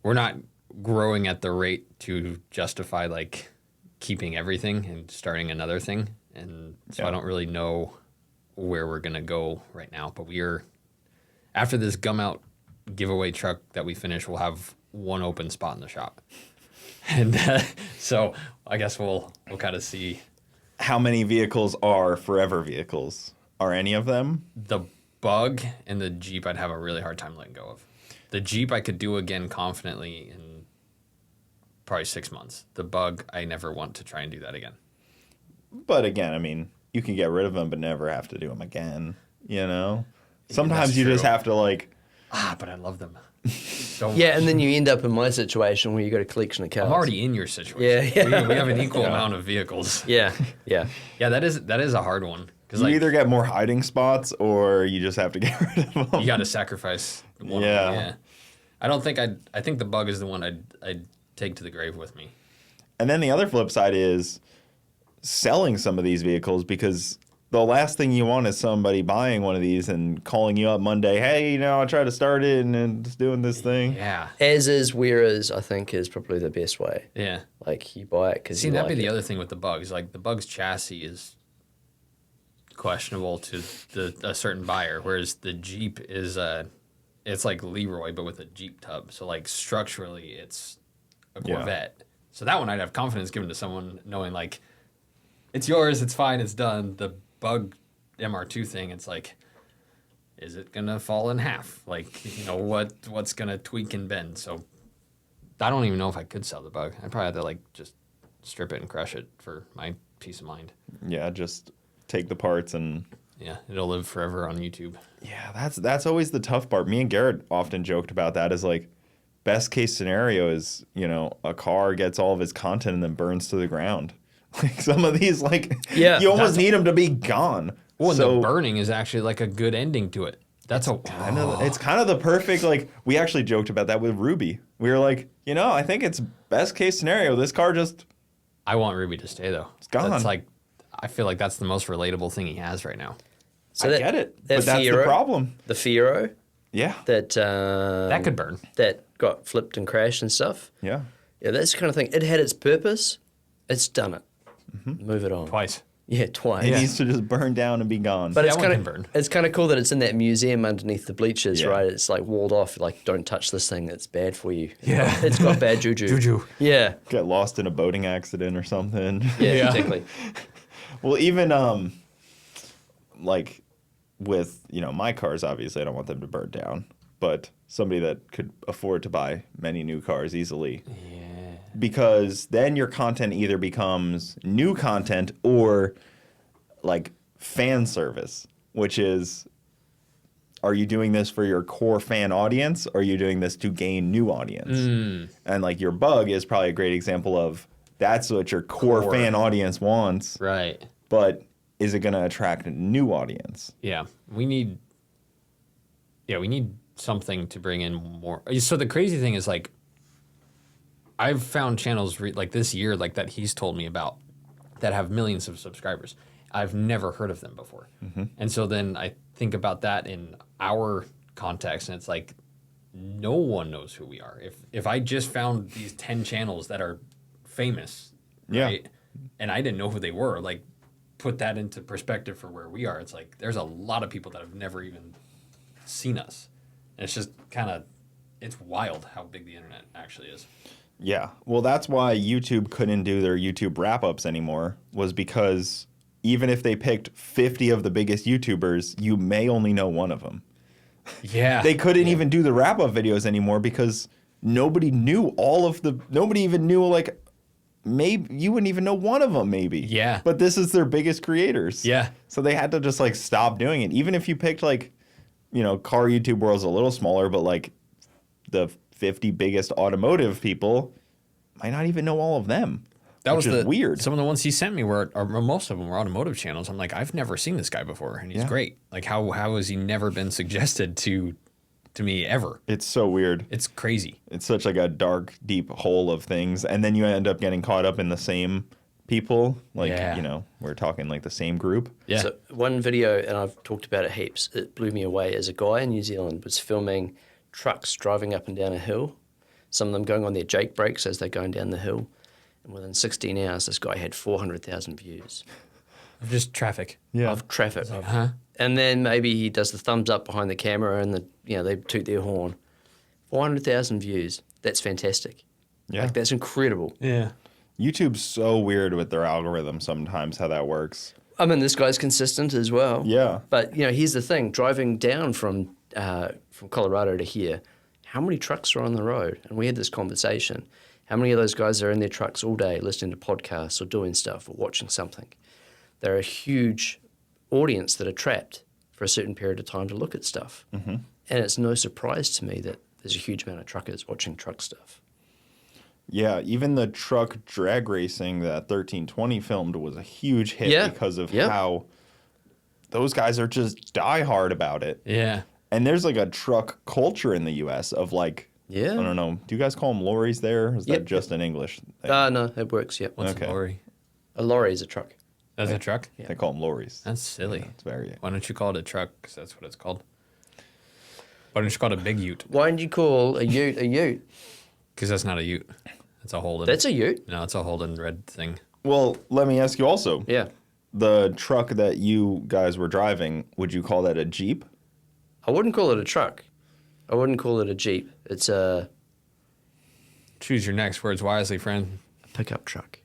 we're not growing at the rate to justify like keeping everything and starting another thing, and so I don't really know where we're gonna go right now. But after this gum out giveaway truck that we finish, we'll have one open spot in the shop. And so I guess we'll kind of see. How many vehicles are forever vehicles? Are any of them? The Bug and the Jeep I'd have a really hard time letting go of. The Jeep I could do again confidently in probably 6 months. The Bug, I never want to try and do that again. But again, I mean, you can get rid of them but never have to do them again, Sometimes that's you just true. have to like, But I love them so Yeah, much. and then you end up in my situation where you got a collection of cars. I'm already in your situation. Yeah. We have an equal amount of vehicles. Yeah. Yeah, that is a hard one. Because you like, either get more hiding spots or you just have to get rid of them. you got to sacrifice one. Yeah. Of them, yeah. I don't think I think the Bug is the one I'd take to the grave with me. And then the other flip side is selling some of these vehicles, because the last thing you want is somebody buying one of these and calling you up Monday, hey, I tried to start it and it's doing this thing. Yeah. As is, whereas, I think is probably the best way. Yeah. Like you buy it because See, you that'd like be the it. other thing with the Bugs. Like the Bugs chassis is questionable to a certain buyer, whereas the Jeep is it's like Leroy but with a Jeep tub. So like structurally, it's a Yeah. Corvette. So that one I'd have confidence given to someone knowing like it's yours, it's fine, it's done. The Bug MR2 thing, it's like, is it gonna fall in half? Like what's gonna tweak and bend? So I don't even know if I could sell the Bug. I'd probably have to like just strip it and crush it for my peace of mind. Yeah, just take the parts and... Yeah, it'll live forever on YouTube. Yeah, that's always the tough part. Me and Garrett often joked about that, is like, best case scenario is, a car gets all of its content and then burns to the ground. Like some of these, like, Yeah, you almost need them to be gone. Well, and So- the burning is actually like a good ending to it. That's It's kind of the perfect, like, we actually joked about that with Ruby. We were like, I think it's best case scenario. This car just, I want Ruby to stay though. It's gone. That's like, I feel like that's the most relatable thing he has right now. So I that- get it. that But that's the Fiero- problem. The Fiero Yeah. that That could burn. that got flipped and crashed and stuff. Yeah. Yeah, that's the kind of thing. It had its purpose. It's done it. Move it on. Twice. Yeah, twice. It needs to just burn down and be gone. But Yeah, it's one kind can of burn. it's kind of cool that it's in that museum underneath the bleachers, Yeah. right? It's like walled off. Like, don't touch this thing; it's bad for you. Yeah. It's got bad juju. Juju. Yeah. Get lost in a boating accident or something. Yeah. Yeah. Exactly. Well, even like with my cars, obviously I don't want them to burn down, but somebody that could afford to buy many new cars easily. Yeah. Because then your content either becomes new content or like fan service, which is, are you doing this for your core fan audience or are you doing this to gain new audience? And like your bug is probably a great example of that's what your core fan audience wants, Right. but is it going to attract a new audience? Yeah. We need something to bring in more. So the crazy thing is, like, I've found channels like this year, like that he's told me about, that have millions of subscribers. I've never heard of them before. And so then I think about that in our context, and it's like, no one knows who we are. If I just found these 10 channels that are famous, Yeah. right, and I didn't know who they were, like, put that into perspective for where we are. It's like there's a lot of people that have never even seen us. And it's just kind of, it's wild how big the internet actually is. Yeah. Well, that's why YouTube couldn't do their YouTube wrap-ups anymore, was because even if they picked 50 of the biggest YouTubers, you may only know one of them. Yeah. They couldn't even do the wrap-up videos anymore because nobody knew nobody even knew, like, maybe you wouldn't even know one of them, maybe. Yeah. But this is their biggest creators. Yeah. So they had to just, like, stop doing it. Even if you picked, like, car YouTube world's a little smaller, but, like, the 50 biggest automotive people might not even know all of them. That which was is weird. Some of the ones he sent me were, or most of them were automotive channels. I'm like, I've never seen this guy before, and he's Yeah. great. Like, how has he never been suggested to me ever? It's so weird. It's crazy. It's such like a dark, deep hole of things, and then you end up getting caught up in the same people. Like, Yeah. we're talking like the same group. Yeah. So one video, and I've talked about it heaps, it blew me away, as a guy in New Zealand was filming trucks driving up and down a hill, some of them going on their Jake brakes as they're going down the hill. And within 16 hours, this guy had 400,000 views Just traffic. Yeah. of traffic. Huh? And then maybe he does the thumbs up behind the camera and they toot their horn. 400,000 views. That's fantastic. Yeah. Like, that's incredible. Yeah. YouTube's so weird with their algorithm sometimes, how that works. I mean, this guy's consistent as well. Yeah. But, here's the thing. Driving down from Colorado to here, how many trucks are on the road? And we had this conversation. How many of those guys are in their trucks all day listening to podcasts or doing stuff or watching something? They're a huge audience that are trapped for a certain period of time to look at stuff. Mm-hmm. And it's no surprise to me that there's a huge amount of truckers watching truck stuff. Yeah, even the truck drag racing that 1320 filmed was a huge hit Yeah. because of Yep. how those guys are just diehard about it. Yeah. And there's like a truck culture in the U.S. of like, Yeah. I don't know, do you guys call them lorries there? Or is Yep. that just an English thing? No, it works, yeah. What's Okay. a lorry? A lorry is a truck. That's a truck? They call them lorries. That's silly. It's very... Why don't you call it a truck? Because that's what it's called. Why don't you call it a big ute? Why did you call a ute a ute? Because that's not a ute. It's a Holden. That's a ute. No, it's a Holden red thing. Well, let me ask you also. Yeah. The truck that you guys were driving, would you call that a Jeep? I wouldn't call it a truck. I wouldn't call it a Jeep. It's a Choose your next words wisely, friend. pickup truck.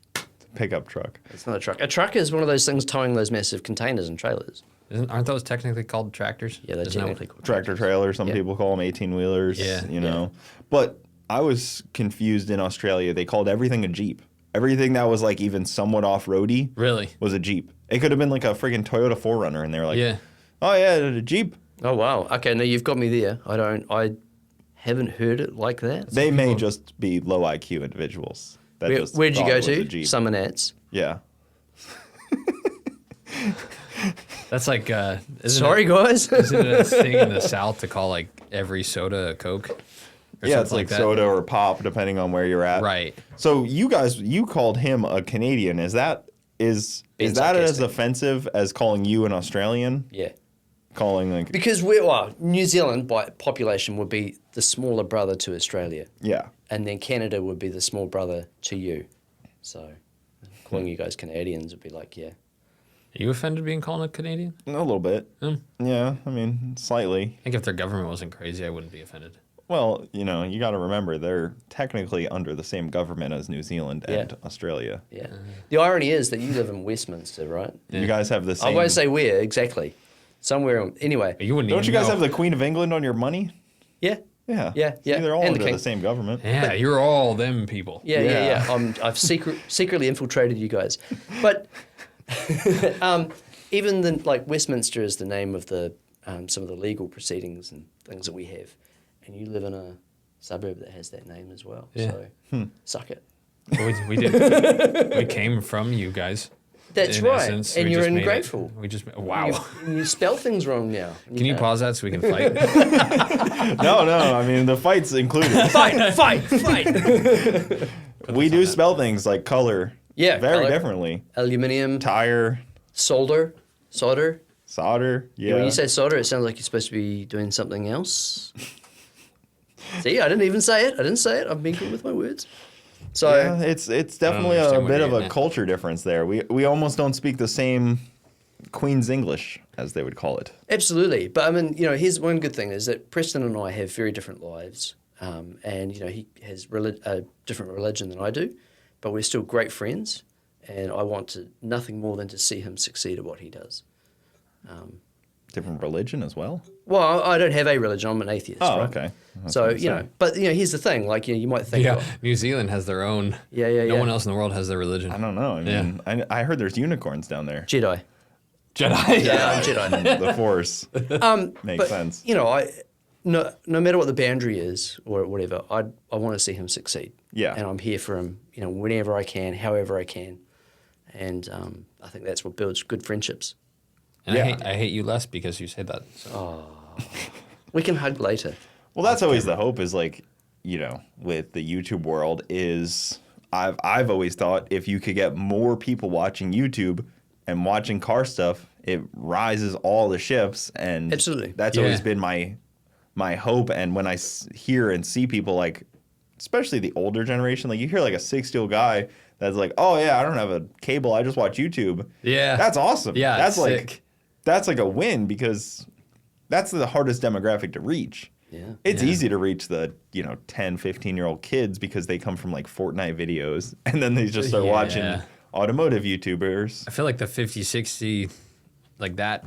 Pickup truck. It's not a truck. A truck is one of those things towing those massive containers and trailers. Aren't those technically called tractors? Yeah, they're Isn't that what- technically called Tractor trailer, some Yeah. people call them 18-wheelers, Yeah. you know. But I was confused in Australia. They called everything a Jeep. Everything that was like even somewhat off-roady Really? was a Jeep. It could have been like a friggin' Toyota 4Runner, and they were like, Yeah. oh yeah, a Jeep. Oh wow. Okay, no, you've got me there. I haven't heard it like that. They may just be low IQ individuals. That just Where'd you thought go it was a to? Jeep. Summer Nats. Yeah. That's like, isn't Sorry, it, guys. isn't it a thing in the South to call like every soda a Coke? Or Yeah, it's something like that? soda or pop, depending on where you're at. Right. So you guys, you called him a Canadian. Is that Being as sarcastic. offensive as calling you an Australian? Yeah. Calling like Because New Zealand by population would be the smaller brother to Australia, yeah. and then Canada would be the small brother to you. So calling you guys Canadians would be like, yeah. Are you offended being called a Canadian? A little bit. Yeah, I mean, slightly. I think if their government wasn't crazy, I wouldn't be offended. Well, you know, you got to remember they're technically under the same government as New Zealand and Australia. Yeah. The irony is that you live in Westminster, right? Yeah. You guys have the same. I won't say where exactly. Somewhere. Anyway. You wouldn't. Don't even you guys know. have the Queen of England on your money? Yeah. Yeah. Yeah. See, they're all And under the king. the same government. Yeah, you're all them people. Yeah. I've secretly infiltrated you guys, but even the Westminster is the name of the some of the legal proceedings and things that we have, and you live in a suburb that has that name as well. Yeah. So suck it. We did. We came from you guys. That's in right, essence. and We you're just made ungrateful. We just wow. You spell things wrong now. Can you pause that so we can fight? No, I mean, the fight's included. Fight! We do spell things like color Yeah, very color. differently. Aluminium, Tire, solder. solder. Yeah. When you say solder, it sounds like you're supposed to be doing something else. See, I didn't even say it. I didn't say it. I'm being good with my words. So Yeah, it's definitely a understand what bit you're of a getting at. culture difference there. We almost don't speak the same Queen's English, as they would call it. absolutely. But I mean, here's one good thing is that Preston and I have very different lives. And, he has a different religion than I do, but we're still great friends. And I want nothing more than to see him succeed at what he does. Different religion as well. Well, I don't have a religion. I'm an atheist. Oh, right? okay. So, but here's the thing. Like, you might think, Yeah, well, New Zealand has their own. Yeah. No one else in the world has their religion. I don't know. I mean, I heard there's unicorns down there. Jedi. Jedi. Yeah, I'm Jedi. The Force makes But, sense. no matter what the boundary is or whatever, I want to see him succeed. Yeah. And I'm here for him, whenever I can, however I can. And I think that's what builds good friendships. And Yeah. I hate you less because you said that. So. We can hug later. Well, that's always the hope is like, with the YouTube world is I've always thought if you could get more people watching YouTube and watching car stuff, it rises all the ships. And Absolutely. That's always been my hope. And when I hear and see people like, especially the older generation, like you hear like a 60-year-old guy that's like, oh yeah, I don't have a cable, I just watch YouTube. Yeah. That's awesome. Yeah, That's it's like sick. that's like a win because that's the hardest demographic to reach. Yeah. It's easy to reach the, 10, 15-year-old kids because they come from like Fortnite videos and then they just start watching automotive YouTubers. I feel like the 50, 60, like that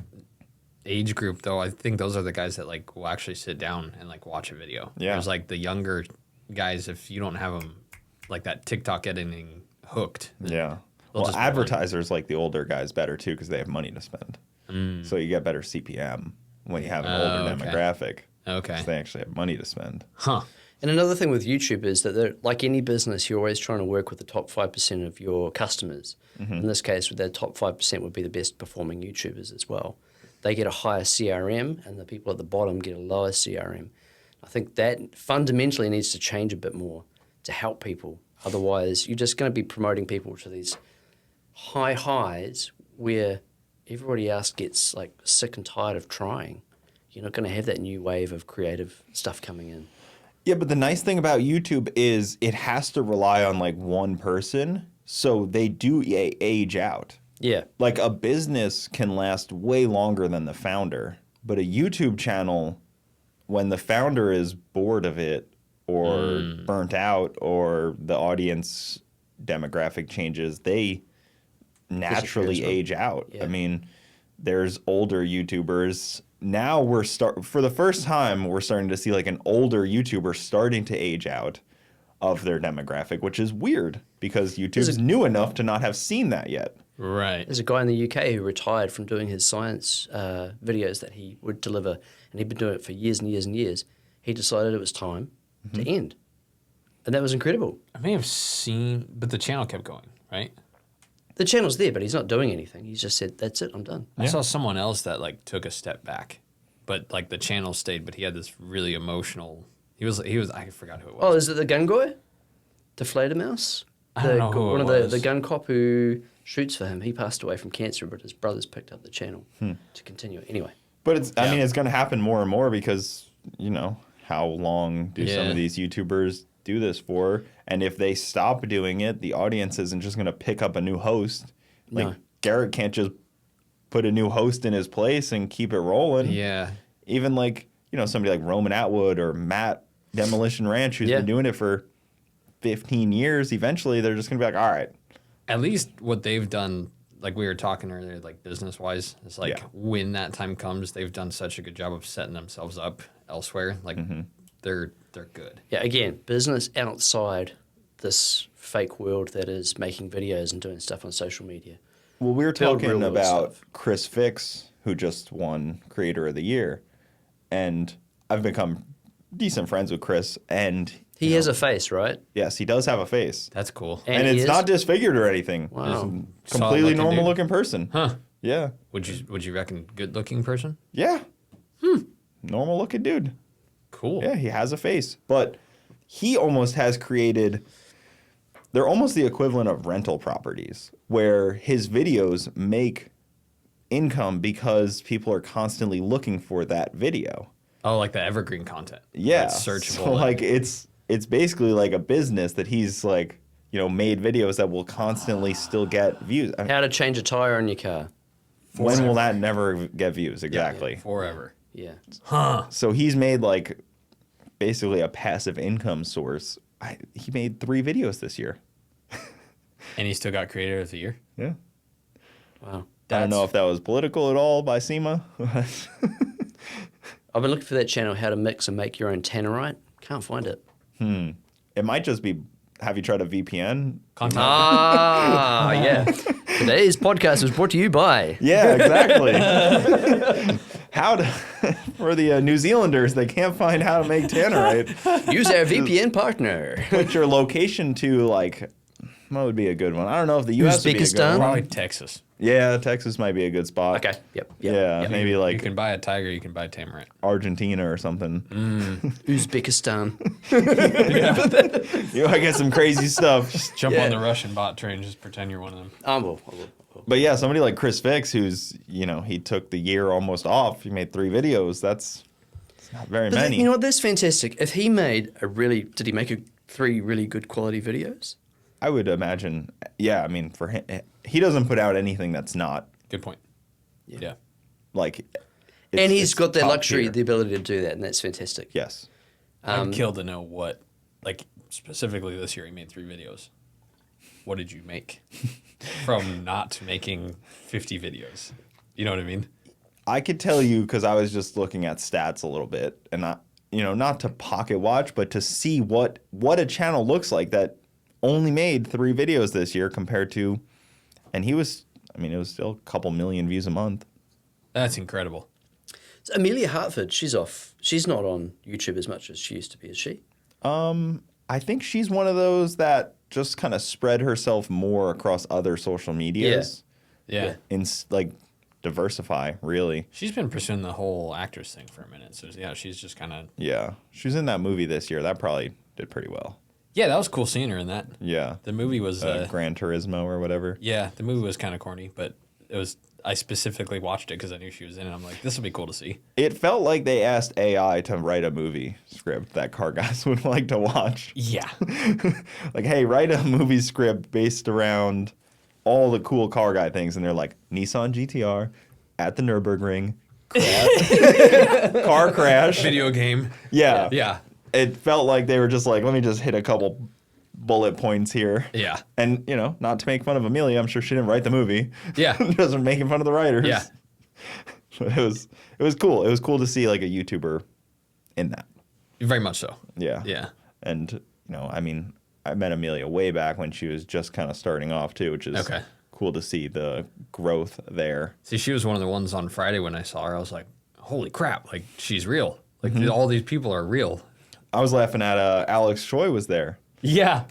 age group, though, I think those are the guys that like will actually sit down and like watch a video. Yeah. There's like the younger guys, if you don't have them like that TikTok editing hooked. then Yeah. they'll Well, just be like- advertisers like the older guys better too because they have money to spend. So you get better CPM when you have an older okay. demographic. Okay. 'Cause they actually have money to spend. Huh. And another thing with YouTube is that like any business, you're always trying to work with the top 5% of your customers. In this case, with their top 5% would be the best performing YouTubers as well. They get a higher CRM and the people at the bottom get a lower CRM. I think that fundamentally needs to change a bit more to help people. Otherwise, you're just going to be promoting people to these high highs where everybody else gets like sick and tired of trying. You're not going to have that new wave of creative stuff coming in. Yeah, but the nice thing about YouTube is it has to rely on like one person, so they do age out. Yeah. Like a business can last way longer than the founder, but a YouTube channel, when the founder is bored of it or burnt out or the audience demographic changes, they naturally age out. Yeah. I mean, there's older YouTubers. Now for the first time, we're starting to see like an older YouTuber starting to age out of their demographic, which is weird because YouTube's new enough to not have seen that yet. Right. There's a guy in the UK who retired from doing his science videos that he would deliver, and he'd been doing it for years and years and years. He decided it was time to end. And that was incredible. I may have seen, but the channel kept going, right? The channel's there, but he's not doing anything. He's just said, that's it, I'm done. I saw someone else that like took a step back, but like the channel stayed, but he had this really emotional. He was I forgot who it was. Oh, is it the gun guy? The Fledermaus? I don't know who one it of was. the gun cop who shoots for him. He passed away from cancer, but his brothers picked up the channel to continue it. Anyway. But I mean, it's going to happen more and more because, how long do some Yeah. of these YouTubers do this for? And if they stop doing it, the audience isn't just going to pick up a new host. Like No. Garrett can't just put a new host in his place and keep it rolling. Yeah. Even like, somebody like Roman Atwood or Matt Demolition Ranch, who's been doing it for 15 years, eventually they're just going to be like, all right. At least what they've done, like we were talking earlier, like business-wise, it's like when that time comes, they've done such a good job of setting themselves up elsewhere. Like they're good. Yeah, again, business outside this fake world that is making videos and doing stuff on social media. Well, we were Build talking real about stuff. Chris Fix, who just won Creator of the Year. And I've become decent friends with Chris. And He has a face, right? yes, he does have a face. That's cool. And And he it's is? not disfigured or anything. Wow. Just a Solid completely looking normal dude. looking person. Huh. Yeah. Would you reckon good looking person? Yeah. Normal looking dude. Cool. Yeah, he has a face. But he almost has created, they're almost the equivalent of rental properties, where his videos make income because people are constantly looking for that video. Oh, like the evergreen content. Yeah. It's searchable. So like it's basically like a business that he's like, made videos that will constantly still get views. I mean, How to change a tire on your car. when will that never get views? Exactly. forever. Yeah. Huh. So he's made like basically a passive income source. He made 3 videos this year. And he still got Creator of the Year. Yeah. Wow. I don't know if that was political at all by SEMA. I've been looking for that channel, How to Mix and Make Your Own Tannerite. Can't find it. It might just be, have you tried a VPN? Content. Ah, yeah. Today's podcast was brought to you by. Yeah, exactly. For the New Zealanders, they can't find how to make tannerite. Use our VPN partner. Put your location to like, what would be a good one? I don't know if the U.S. would be a good Uzbekistan? one. Probably Texas. Yeah, Texas might be a good spot. Okay. Yep. Yeah, Yep. maybe You like can buy a tiger, you can buy a tamarin. Argentina or something. Uzbekistan. I get some crazy stuff. Jump on the Russian bot train, just pretend you're one of them. I will. But yeah, somebody like Chris Fix, who's, he took the year almost off. He made 3 videos. That's not very many. You know what? That's fantastic. If he made did he make 3 really good quality videos? I would imagine, yeah, I mean, for him, he doesn't put out anything that's not Good point. Yeah. like. And he's got the top luxury, tier. the ability to do that, and that's fantastic. Yes. I'm killed to know what, like, specifically this year, he made 3 videos. What did you make from not making 50 videos? You know what I mean? I could tell you because I was just looking at stats a little bit, and not to pocket watch, but to see what a channel looks like that only made 3 videos this year compared to, and it was still a couple million views a month. That's incredible. So Amelia Hartford, she's off. She's not on YouTube as much as she used to be, is she? I think she's one of those that just kind of spread herself more across other social medias. Yeah. Like diversify, really. She's been pursuing the whole actress thing for a minute. So, yeah, she's just kind of. Yeah. She was in that movie this year. That probably did pretty well. Yeah, that was cool seeing her in that. Yeah. The movie was. Gran Turismo or whatever. Yeah, the movie was kind of corny, but it was. I specifically watched it because I knew she was in it. I'm like, this will be cool to see. It felt like they asked AI to write a movie script that car guys would like to watch. Yeah. Like, hey, write a movie script based around all the cool car guy things. And they're like, Nissan GTR at the Nürburgring, car crash. Video game. Yeah. Yeah. It felt like they were just like, let me just hit a couple bullet points here. Yeah. And, not to make fun of Amelia, I'm sure she didn't write the movie. Yeah. Just making fun of the writers. Yeah. But it was cool. It was cool to see like a YouTuber in that. Very much so. Yeah. Yeah. And, I met Amelia way back when she was just kind of starting off too, which is Okay. cool to see the growth there. See, she was one of the ones on Friday when I saw her. I was like, holy crap. Like, she's real. Like, all these people are real. I was laughing at Alex Choi was there. Yeah.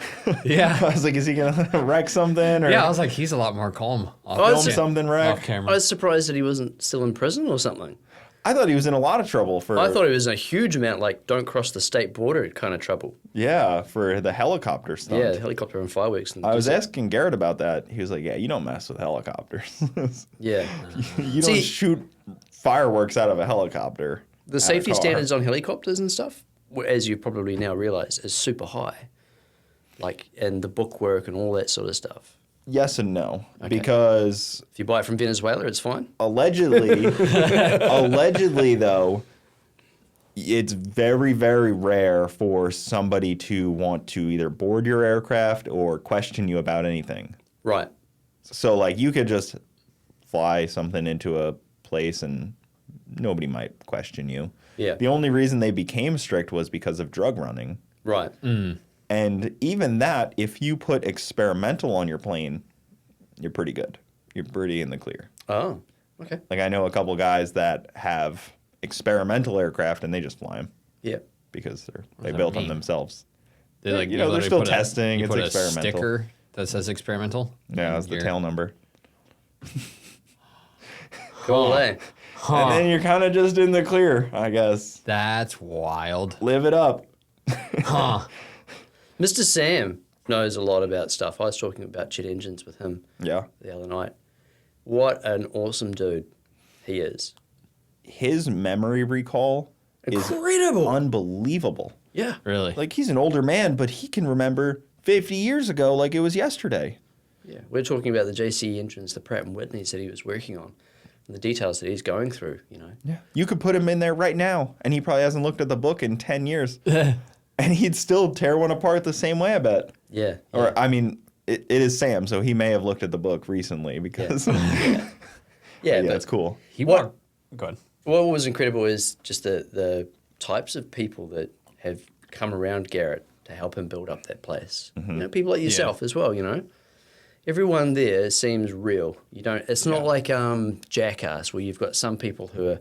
Yeah. I was like, is he going to wreck something? Or Yeah, I was like, he's a lot more calm off, Oh, film something wreck? off camera. I was surprised that he wasn't still in prison or something. I thought he was in a lot of trouble for. I thought he was in a huge amount, like don't cross the state border kind of trouble. Yeah, for the helicopter stunt. Yeah, helicopter and fireworks. And I was asking Garrett about that. He was like, yeah, you don't mess with helicopters. Yeah. You don't See- shoot fireworks out of a helicopter. The at a safety car. standards on helicopters and stuff, as you probably now realize, is super high. Like, and the bookwork and all that sort of stuff. Yes and no, because If you buy it from Venezuela, it's fine. allegedly, allegedly though, it's very, very rare for somebody to want to either board your aircraft or question you about anything. Right. So, like, you could just fly something into a place and nobody might question you. Yeah. The only reason they became strict was because of drug running. Right. And even that, if you put experimental on your plane, you're pretty good. You're pretty in the clear. Oh, okay. Like, I know a couple guys that have experimental aircraft and they just fly them Yeah. because they that built them mean? themselves. They like You know, they're literally still put testing. You It's put experimental. a sticker that says experimental. Yeah, that's the Your- tail number. Cool, eh? And then you're kind of just in the clear, I guess. That's wild. Live it up. Huh. Mr. Sam knows a lot about stuff. I was talking about jet engines with him Yeah. the other night. What an awesome dude he is. His memory recall Incredible. is unbelievable. Yeah. Really? Like, he's an older man, but he can remember 50 years ago like it was yesterday. Yeah. We're talking about the JC engines, the Pratt & Whitneys that he was working on, and the details that he's going through, you know. Yeah. You could put him in there right now, and he probably hasn't looked at the book in 10 years. And he'd still tear one apart the same way, I bet. Yeah. Or, I mean, it is Sam, so he may have looked at the book recently because... Yeah, Yeah, but it's cool. He What- walked. Go ahead. what was incredible is just the types of people that have come around Garrett to help him build up that place. You know, people like yourself as well, you know. Everyone there seems real. You don't. It's not like Jackass, where you've got some people who are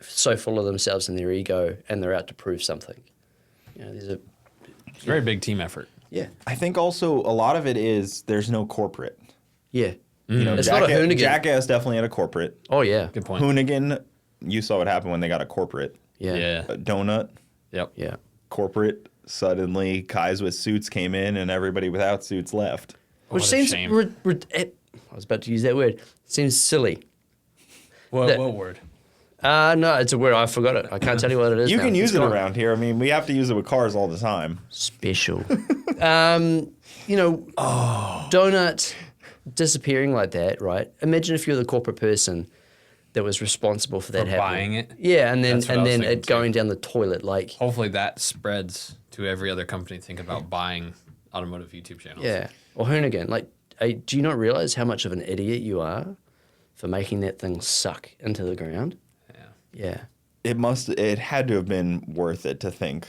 so full of themselves and their ego, and they're out to prove something. You know, there's a It's a very big team effort. yeah, I think also a lot of it is there's no corporate. yeah. You know, It's not a Hoonigan. Jackass definitely had a corporate. Oh yeah, Good point. Hoonigan, you saw what happened when they got a corporate. yeah, Yeah. Donut, Yep. yeah. corporate. Suddenly, guys with suits came in and everybody without suits left. What Which a seems shame. I was about to use that word. Seems silly. What, That- what word? No, it's a word. I forgot it. I can't tell you what it is. You now. can use It's it gone. around here. I mean, we have to use it with cars all the time. Special. You know, donut disappearing like that, right? Imagine if you're the corporate person that was responsible for that For happening. buying it? Yeah, and then That's what I was thinking it going down the toilet. Like, Hopefully that spreads to every other company thinking about buying automotive YouTube channels. yeah. Or Hoonigan. Like, do you not realize how much of an idiot you are for making that thing suck into the ground? Yeah. Yeah. It had to have been worth it to think,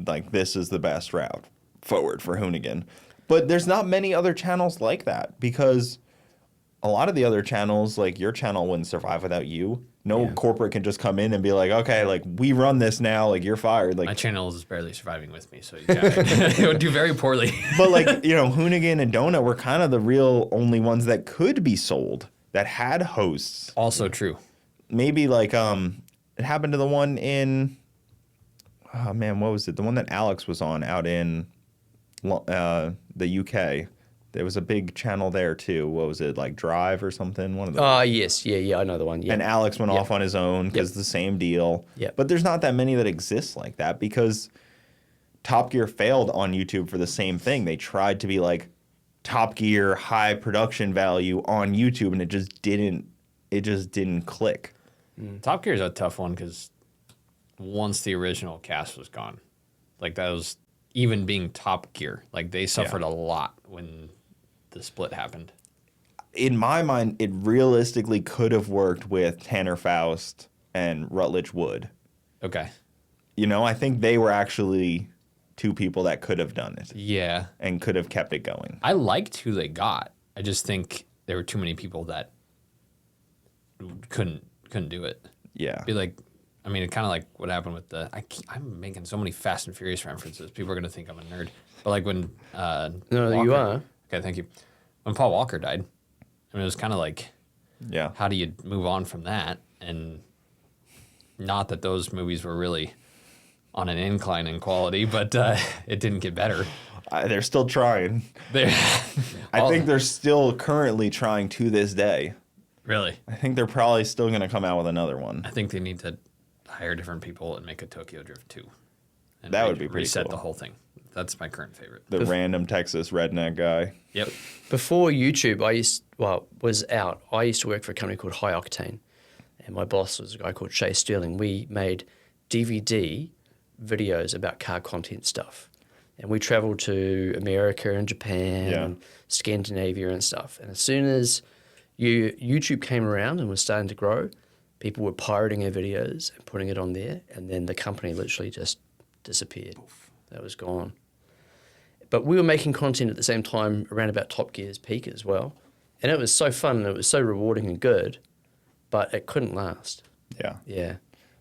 like, this is the best route forward for Hoonigan. But there's not many other channels like that because a lot of the other channels, like your channel, wouldn't survive without you. No corporate can just come in and be like, okay, like, we run this now, like, you're fired. My Like, channel is barely surviving with me, so yeah, it would do very poorly. but, like, you know, Hoonigan and Donut were kind of the real only ones that could be sold, that had hosts. Also true. Maybe, like, it happened to the one in, oh, man, what was it? The one that Alex was on out in the UK. There was a big channel there too. What was it, like Drive or something? One of those. Yes. Yeah, I know the one. Yeah. And Alex went off on his own because the same deal. Yep. But there's not that many that exist like that because Top Gear failed on YouTube for the same thing. They tried to be like Top Gear, high production value on YouTube, and it just didn't click. Top Gear is a tough one because once the original cast was gone, like that was even being Top Gear, like they suffered a lot when the split happened. In my mind, it realistically could have worked with Tanner Faust and Rutledge Wood. Okay. You know, I think they were actually two people that could have done it Yeah. and could have kept it going. I liked who they got. I just think there were too many people that couldn't do it. Yeah. Be like, I mean, it kind of like what happened with I'm making so many Fast and Furious references. People are gonna think I'm a nerd. But like when No, you are. Okay, thank you. When Paul Walker died, I mean, it was kind of like, Yeah. how do you move on from that? And not that those movies were really on an incline in quality, but it didn't get better. They're still trying. I think they're still currently trying to this day. Really, I think they're probably still going to come out with another one. I think they need to hire different people and make a Tokyo Drift 2. and That would be pretty reset cool. the whole thing. That's my current favorite. The random Texas redneck guy. Yep. Before YouTube, was out. I used to work for a company called High Octane, and my boss was a guy called Shay Sterling. We made DVD videos about car content stuff, and we traveled to America and Japan and Scandinavia and stuff. And as soon as YouTube came around and was starting to grow, people were pirating our videos and putting it on there, and then the company literally just disappeared. That was gone. But we were making content at the same time around about Top Gear's peak as well. And it was so fun and it was so rewarding and good, but it couldn't last. Yeah. Yeah.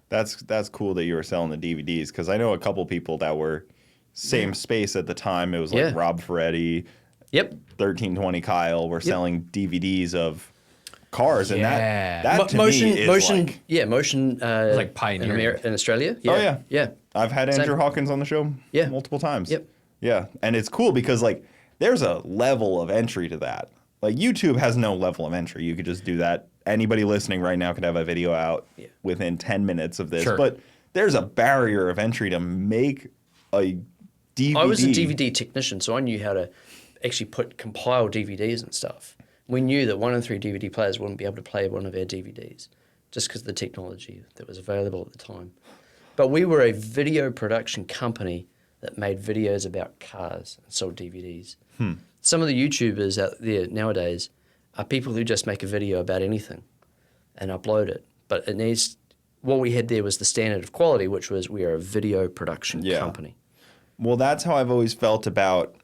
That's cool that you were selling the DVDs, because I know a couple people that were same space at the time. It was like Rob Ferretti, Yep. 1320 Kyle were selling DVDs of cars, and that to motion, me is motion, like, motion. Like pioneering. in Australia. Oh, yeah. Yeah. I've had Andrew Hawkins on the show multiple times. Yep. Yeah, and it's cool because like there's a level of entry to that. Like YouTube has no level of entry. You could just do that. Anybody listening right now could have a video out within 10 minutes of this. Sure. But there's a barrier of entry to make a DVD. I was a DVD technician, so I knew how to actually compile DVDs and stuff. We knew that 1 in 3 DVD players wouldn't be able to play one of our DVDs just because of the technology that was available at the time. But we were a video production company that made videos about cars and sold DVDs. Some of the YouTubers out there nowadays are people who just make a video about anything and upload it. But it needs, what we had there was the standard of quality, which was we are a video production company. Well, that's how I've always felt about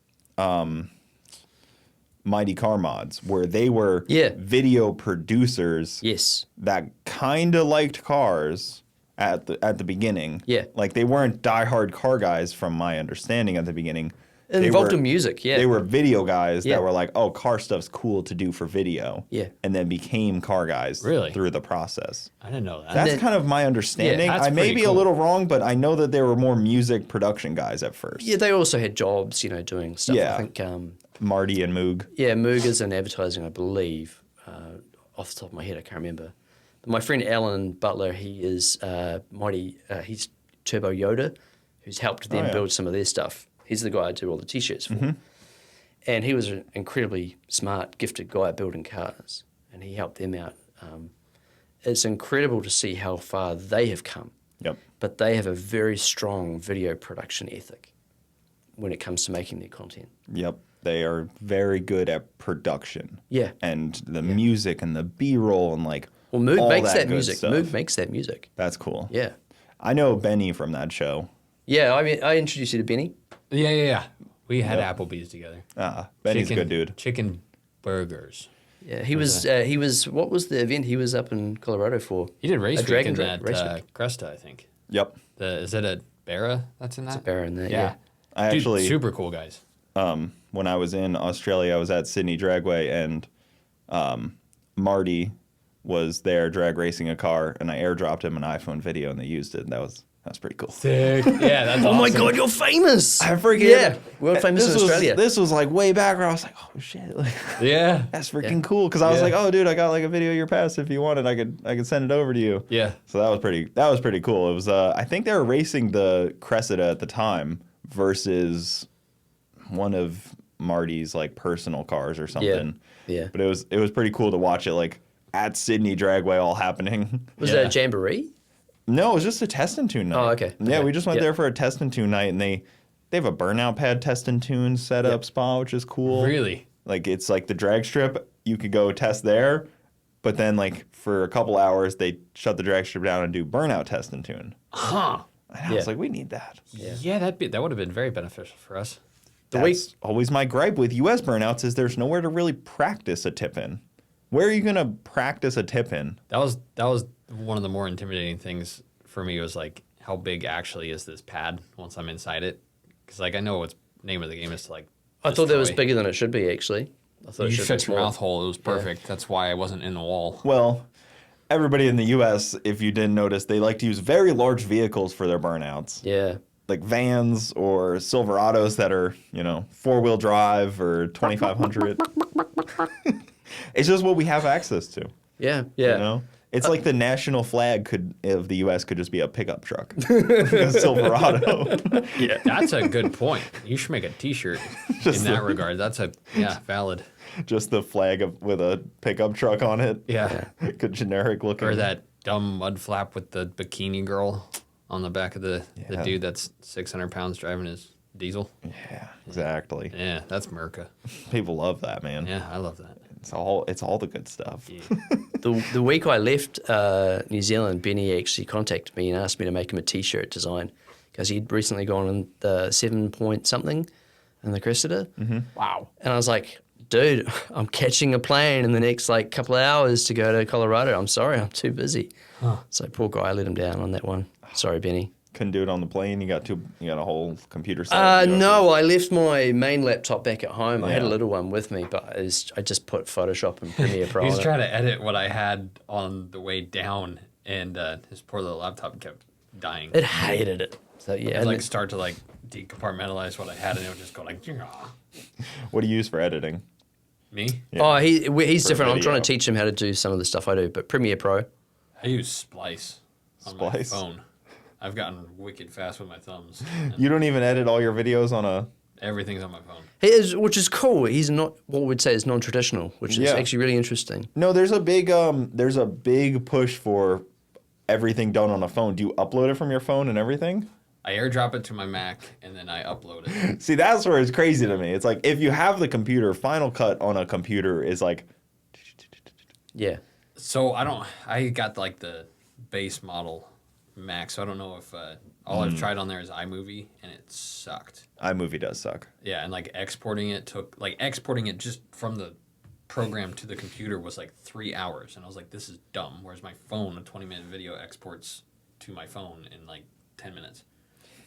Mighty Car Mods, where they were video producers that kind of liked cars at the beginning. Yeah. Like they weren't diehard car guys from my understanding at the beginning. It involved in music, They were video guys that were like, oh, car stuff's cool to do for video. Yeah. And then became car guys through the process. I didn't know that. That's kind of my understanding. that's I may pretty be cool. a little wrong, but I know that they were more music production guys at first. Yeah, they also had jobs, doing stuff. Yeah. I think, Marty and Moog. yeah, Moog is in advertising, I believe. Off the top of my head, I can't remember. But my friend Alan Butler, he is he's Turbo Yoda, who's helped them build some of their stuff. He's the guy I do all the T-shirts for. And he was an incredibly smart, gifted guy at building cars, and he helped them out. It's incredible to see how far they have come. Yep. But they have a very strong video production ethic when it comes to making their content. Yep. They are very good at production. Yeah. And the music and the B-roll and like Well, Moog all makes that good music. stuff. Moog makes that music. That's cool. Yeah. I know Benny from that show. Yeah, I mean, I introduced you to Benny. Yeah. We had Applebee's together. Benny's a good dude. Chicken burgers. Yeah, he was. What was the event he was up in Colorado for? He did race A week Dragon in Dra- that race week. Cresta, I think. Yep. Is it a Barra that's in that? It's a Barra in there, Yeah. I Dude, actually super cool guys. when I was in Australia, I was at Sydney Dragway, and Marty was there drag racing a car, and I airdropped him an iPhone video, and they used it. That was pretty cool. Sick. Yeah, that's Oh my awesome. God, you're famous! I forget. Yeah, world famous in This was- Australia. This was like way back where I was like, oh shit, like, Yeah. that's freaking cool. Because I was Yeah. like, oh dude, I got like a video of your past. If you wanted, I could send it over to you. Yeah. So that was pretty cool. It was I think they were racing the Cressida at the time versus one of Marty's like personal cars or something. Yeah. But it was pretty cool to watch it like at Sydney Dragway all happening. Was Yeah. that a jamboree? No, it was just a test and tune night. Oh, okay. Yeah, Okay. we just went Yeah. there for a test and tune night, and they have a burnout pad test and tune set up spa, which is cool. Really? Like it's like the drag strip. You could go test there, but then like for a couple hours they shut the drag strip down and do burnout test and tune. Huh. And I was like, we need that. Yeah, that would have been very beneficial for us. That's always my gripe with U.S. burnouts is there's nowhere to really practice a tip in. Where are you gonna practice a tip in? That was one of the more intimidating things for me, was like, how big actually is this pad once I'm inside it? Because like I know what's name of the game is to like. I thought that was destroy. bigger than it should be, actually. I thought You it should be shut your smaller. mouth hole. It was perfect. That's why I wasn't in the wall. Well, everybody in the U.S., if you didn't notice, they like to use very large vehicles for their burnouts. Yeah. Like vans or Silverados that are, 4-wheel drive or 2500. It's just what we have access to. Yeah. You know? It's like the national flag of the U.S. could just be a pickup truck, a Silverado. Yeah. That's a good point. You should make a T-shirt in that regard. That's valid. Just the flag with a pickup truck on it. Yeah. Good generic looking. Or that dumb mud flap with the bikini girl on the back of the dude that's 600 pounds driving his diesel. Yeah, exactly. Yeah, that's Merca. People love that, man. Yeah, I love that. It's all the good stuff. Yeah. The week I left New Zealand, Benny actually contacted me and asked me to make him a T-shirt design because he'd recently gone on the 7 point something in the Cressida. Mm-hmm. Wow. And I was like, dude, I'm catching a plane in the next couple of hours to go to Colorado. I'm sorry, I'm too busy. Huh. So poor guy, I let him down on that one. Sorry, Benny. Couldn't do it on the plane. You got a whole computer set. No, I left my main laptop back at home. I had a Yeah. little one with me, but I just put Photoshop and Premiere Pro He was on it. trying to edit what I had on the way down, and his poor little laptop kept dying. It hated it. So yeah, I'd and like start to like decompartmentalize what I had, and it would just go like, What do you use for editing? me. Yeah. oh, he's For different. I'm video. trying to teach him how to do some of the stuff I do, but Premiere Pro. I use Splice on Splice? my phone. I've gotten wicked fast with my thumbs. and You don't even edit all your videos on a. Everything's on my phone. He is, which is cool. He's not what we'd say is non-traditional, which is Yeah. actually really interesting. No, there's a big push for everything done on a phone. Do you upload it from your phone and everything? I airdrop it to my Mac, and then I upload it. See, that's where it's crazy to me. It's like if you have the computer, Final Cut on a computer is like. Yeah. So I got like the base model Mac, so I don't know if all I've tried on there is iMovie, and it sucked. iMovie does suck. Yeah, and like exporting it just from the program to the computer was like 3 hours, and I was like, this is dumb. Whereas my phone, a 20-minute video exports to my phone in like 10 minutes.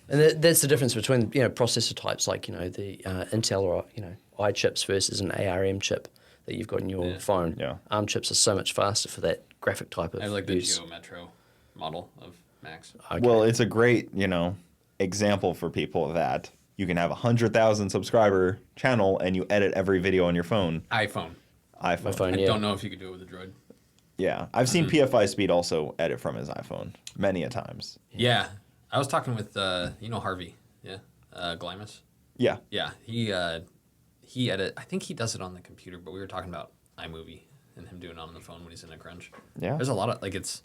And that's the difference between processor types like the Intel or i chips versus an ARM chip that you've got in your phone. Yeah. ARM chips are so much faster for that graphic type of I have like the use. Geo Metro model of Macs. Okay. Well, it's a great, example for people that you can have 100,000 subscriber channel and you edit every video on your phone. iPhone. My phone, I yeah. don't know if you could do it with a Droid. Yeah, I've seen PFI Speed also edit from his iPhone many a times. Yeah. I was talking with, Harvey. Yeah. Glamis. Yeah, Yeah. He edit. I think he does it on the computer, but we were talking about iMovie and him doing it on the phone when he's in a crunch. yeah, There's a lot of, it's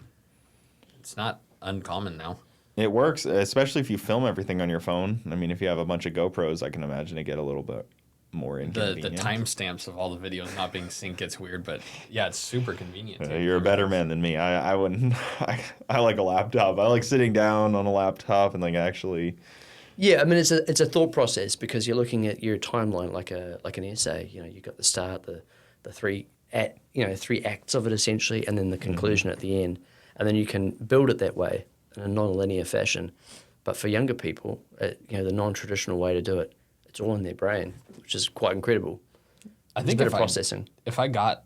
not uncommon now. it works, especially if you film everything on your phone. I mean, if you have a bunch of GoPros, I can imagine it get a little bit more The inconvenient. timestamps of all the videos not being synced gets weird, but yeah, it's super convenient. too. You're a better man than me. I wouldn't. I like a laptop. I like sitting down on a laptop and like actually. Yeah, I mean it's a thought process because you're looking at your timeline like an essay. You've got the start, the three acts of it essentially, and then the conclusion at the end, and then you can build it that way in a non-linear fashion. But for younger people, the non-traditional way to do it, it's all in their brain, which is quite incredible. I It's think a bit if of processing. If I got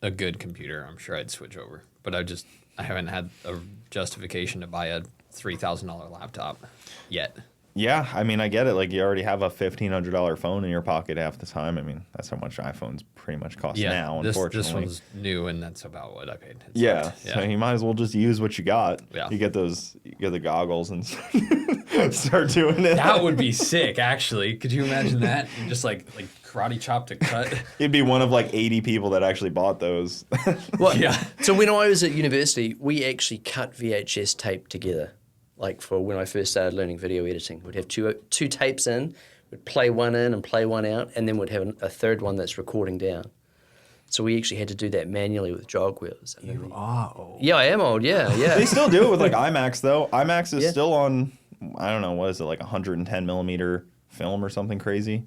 a good computer, I'm sure I'd switch over. But I haven't had a justification to buy a $3,000 laptop yet. Yeah, I mean, I get it. Like, you already have a $1,500 phone in your pocket half the time. I mean, that's how much iPhones pretty much cost now, this unfortunately. one's new, and that's about what I paid. It Yeah, sucked. so you might as well just use what you got. Yeah. You get the goggles and start doing it. That would be sick, actually. Could you imagine that? You just like karate chop to cut. You'd be one of like 80 people that actually bought those. Well, Yeah. So when I was at university, we actually cut VHS tape together. Like for when I first started learning video editing, we'd have two tapes in, we'd play one in and play one out, and then we'd have a third one that's recording down. So we actually had to do that manually with jog wheels. And then Oh. yeah, I am old. Yeah, yeah. They still do it with like IMAX though. IMAX is Yeah. still on, I don't know, what is it, like 110 millimeter film or something crazy?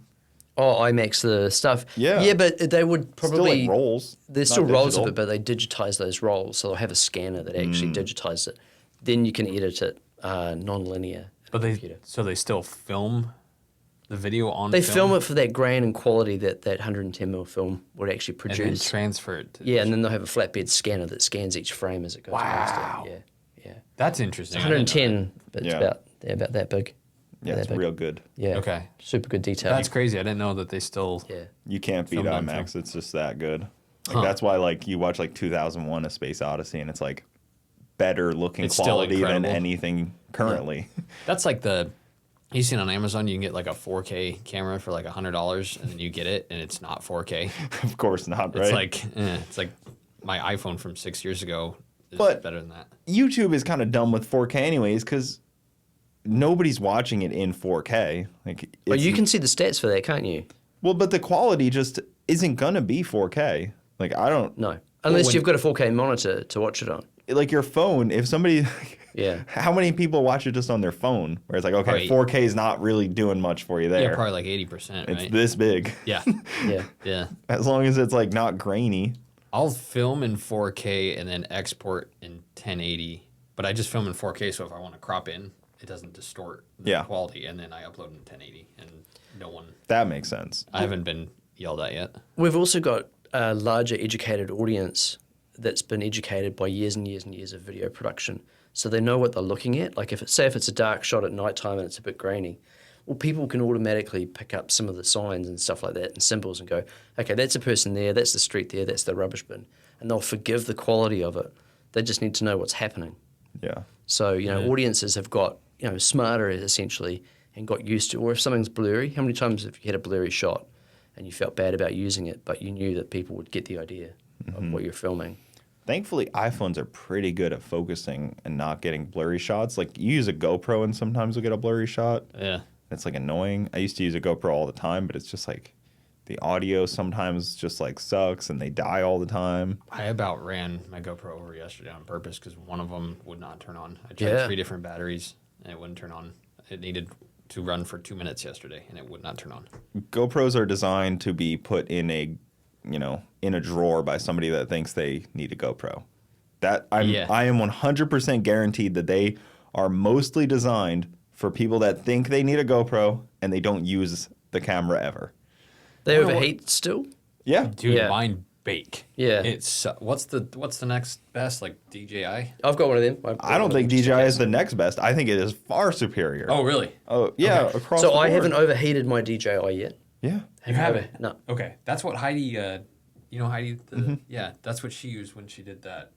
Oh, IMAX the stuff. Yeah. Yeah, but they would probably Still like rolls. There's not still rolls of digital. it, but they digitize those rolls. So they'll have a scanner that actually digitizes it. Then you can edit it non-linear. But computer. they still film the video on They film it for that grain and quality that 110mm film would actually and then produce. transfer it to Yeah, and then they'll have a flatbed scanner that scans each frame as it goes past Wow. it. Yeah, yeah. That's interesting. I didn't know 110, but it's Yeah. about that big. Yeah, that it's big. real good. Yeah. Okay. Super good detail. That's crazy. I didn't know that they still. yeah. You can't beat Filmed on IMAX. film. It's just that good. Like, that's why like you watch like 2001: A Space Odyssey, and it's like better looking It's still quality than incredible. anything currently. That's like you seen on Amazon, you can get like a 4K camera for like $100, and then you get it, and it's not 4K. Of course not, right? It's like my iPhone from 6 years ago is But- better than that. YouTube is kind of dumb with 4K anyways, because nobody's watching it in 4K. Like, Well, it's- you can see the stats for that, can't you? well, but the quality just isn't gonna be 4K. Like, I don't No, unless when- you've got a 4K monitor to watch it on. like your phone. If somebody, Yeah. how many people watch it just on their phone? Where it's like, okay, Right. 4K is not really doing much for you there. Yeah, probably like 80%, it's right? this big. Yeah, Yeah. yeah. As long as it's like not grainy. I'll film in 4K and then export in 1080, but I just film in 4K, so if I want to crop in, it doesn't distort the Yeah. quality, and then I upload in 1080, and no one, That makes sense. I haven't been yelled at yet. We've also got a larger educated audience that's been educated by years and years and years of video production. So they know what they're looking at. Like if it's a dark shot at nighttime and it's a bit grainy, well, people can automatically pick up some of the signs and stuff like that and symbols and go, okay, that's a person there, that's the street there, that's the rubbish bin. And they'll forgive the quality of it. They just need to know what's happening. Yeah. So, audiences have got, smarter essentially and got used to, or if something's blurry, how many times have you had a blurry shot and you felt bad about using it, but you knew that people would get the idea of what you're filming? Thankfully, iPhones are pretty good at focusing and not getting blurry shots. Like, you use a GoPro and sometimes you'll get a blurry shot. Yeah. It's like annoying. I used to use a GoPro all the time, but it's just like the audio sometimes just like sucks and they die all the time. I about ran my GoPro over yesterday on purpose because one of them would not turn on. I tried Yeah. 3 different batteries and it wouldn't turn on. It needed to run for 2 minutes yesterday and it would not turn on. GoPros are designed to be put in a drawer by somebody that thinks they need a GoPro. I am 100% guaranteed that they are mostly designed for people that think they need a GoPro and they don't use the camera ever. They Wonder what- overheat still? Yeah. Dude, Yeah. mine bake. Yeah. It's what's the next best, like DJI? I've got one of them. I don't think DJI is the next best. I think it is far superior. Oh, really? Oh, yeah. Okay. Across So the I board. haven't overheated my DJI yet. Yeah. You haven't? No. Okay, that's what Heidi. Heidi. Yeah, that's what she used when she did that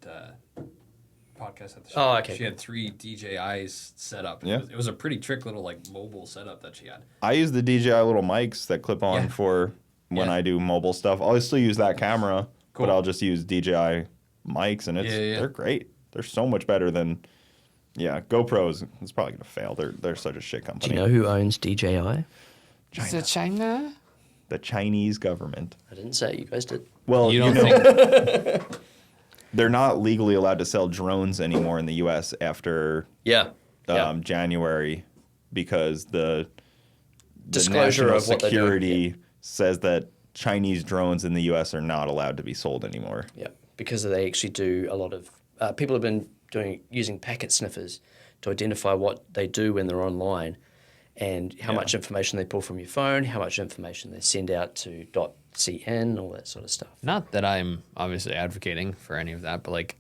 podcast at the show. Oh, okay. She had 3 DJIs set up. Yeah. It was a pretty trick little like mobile setup that she had. I use the DJI little mics that clip on Yeah. for when Yeah. I do mobile stuff. I'll still use that camera, Cool. but I'll just use DJI mics, and they're great. They're so much better than GoPros. It's probably gonna fail. They're such a shit Do company. you know who owns DJI? Is it China? The Chinese government. I didn't say it, you guys did. Well, You don't think they're not legally allowed to sell drones anymore in the U.S. after Yeah. January because the Disclosure national of what they're doing, security says that Chinese drones in the U.S. are not allowed to be sold anymore. Yeah, because they actually do a lot of people have been using packet sniffers to identify what they do when they're online, and how much information they pull from your phone, how much information they send out to .cn, all that sort of stuff. Not that I'm obviously advocating for any of that, but like,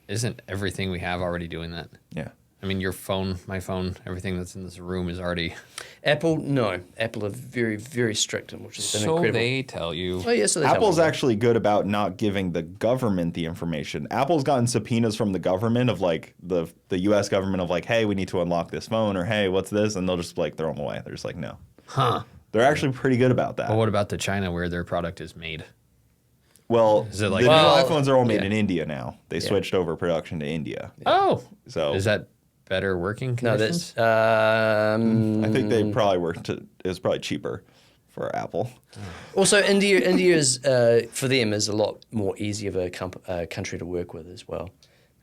isn't everything we have already doing that? Yeah. I mean, your phone, my phone, everything that's in this room is already. Apple, no. Apple are very, very strict, which has been So incredible. they tell you. Oh, yeah, so they tell Apple's me. actually good about not giving the government the information. Apple's gotten subpoenas from the government of like the U.S. government of like, hey, we need to unlock this phone, or hey, what's this? And they'll just like throw them away. They're just like, no. Huh. They're actually pretty good about that. But what about the China where their product is made? Well, Is it like- the Well, new iPhones are all made yeah. in India now. They switched over production to India. Oh. So Is that better working No, conditions? that's I think they probably it was probably cheaper for Apple. also India is for them is a lot more easy of a country to work with as well.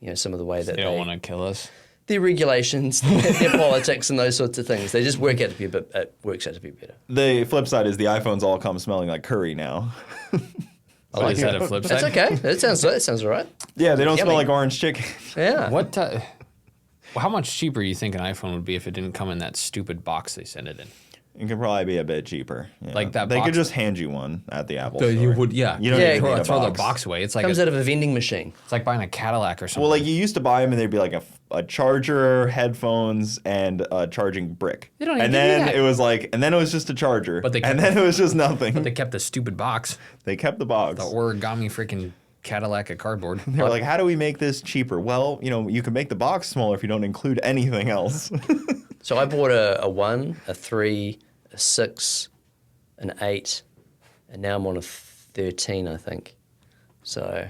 You know, some of the way that They don't want to kill us. their regulations, their politics, and those sorts of things. They just work out to be it works out to be better. The flip side is the iPhones all come smelling like curry now. Oh, is that a flip side? That's okay. That sounds all right. Yeah, they don't smell Yummy. like orange chicken. Yeah. What? Well, how much cheaper do you think an iPhone would be if it didn't come in that stupid box they send it in? It could probably be a bit cheaper. Yeah. Like that They box- could just hand you one at the Apple So store. you would, yeah. You don't Yeah, even need a throw the box. box away. It's like Comes out of a vending machine. it's like buying a Cadillac or something. Well, like you used to buy them and they'd be like a charger, headphones, and a charging brick. They don't even and give you then that. it was like, and then it was just a charger. But they and kept- then it was just nothing. they kept the stupid box, They kept the box. the origami freaking Cadillac of cardboard. They were like, how do we make this cheaper? Well, you can make the box smaller if you don't include anything else. So I bought a 1, a 3, a 6, an 8, and now I'm on a 13, I think. So,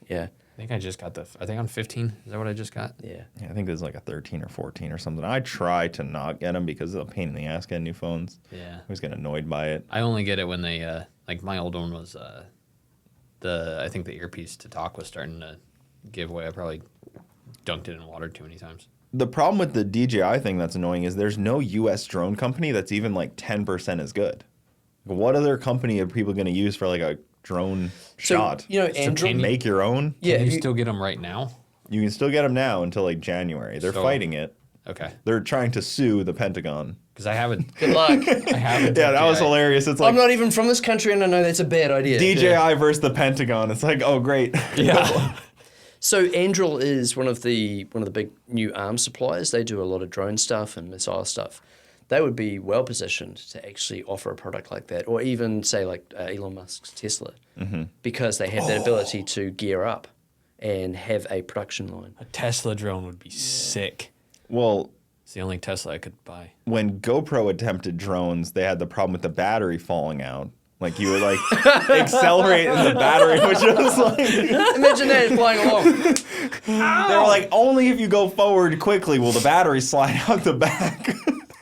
yeah. I think I just got I think I'm 15. Is that what I just got? Yeah. Yeah, I think there's like a 13 or 14 or something. I try to not get them because it's a pain in the ass getting new phones. Yeah. I always get annoyed by it. I only get it when they like my old one was I think the earpiece to talk was starting to give way. I probably dunked it in water too many times. The problem with the DJI thing that's annoying is there's no U.S. drone company that's even like 10% as good. What other company are people going to use for like a drone shot? You know, So Android. can Make your own? Yeah, Can if you you- still get them right now? You can still get them now until like January. They're So- fighting it. Okay, They're trying to sue the Pentagon. because I have a Good luck. I have a Yeah, that was DJI. hilarious. It's like I'm not even from this country, and I know that's a bad idea. DJI versus the Pentagon. It's like, oh, great. Yeah. So Anduril is one of the big new arms suppliers. They do a lot of drone stuff and missile stuff. They would be well positioned to actually offer a product like that, or even say like Elon Musk's Tesla, because they have that ability to gear up and have a production line. A Tesla drone would be sick. Well, It's the only Tesla I could buy. when GoPro attempted drones, they had the problem with the battery falling out. Like you would like accelerate and the battery was just like Imagine that flying along. they were like only if you go forward quickly will the battery slide out the back.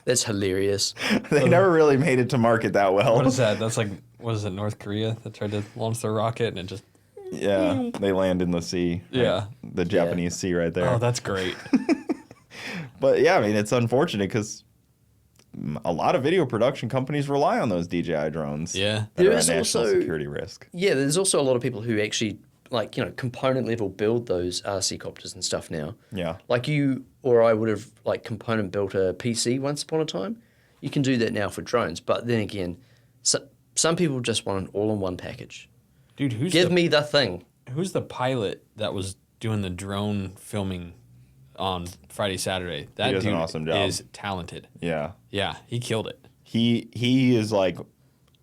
That's hilarious. They never really made it to market that well. What is that? That's like, what is it, North Korea that tried to launch their rocket and it just, Yeah, they land in the sea. right? Yeah. The Japanese sea right there. oh, that's great. But yeah, I mean, it's unfortunate because a lot of video production companies rely on those DJI drones. Yeah. That There are a is national also- security risk. Yeah, there's also a lot of people who actually component level build those RC copters and stuff now. Yeah. Like you or I would have like component built a PC once upon a time. You can do that now for drones, but then again, some people just want an all-in-one package. Dude, Give me the thing. who's the pilot that was doing the drone filming on Friday, Saturday? That does an dude awesome job. is talented. Yeah. Yeah, he killed it. He is like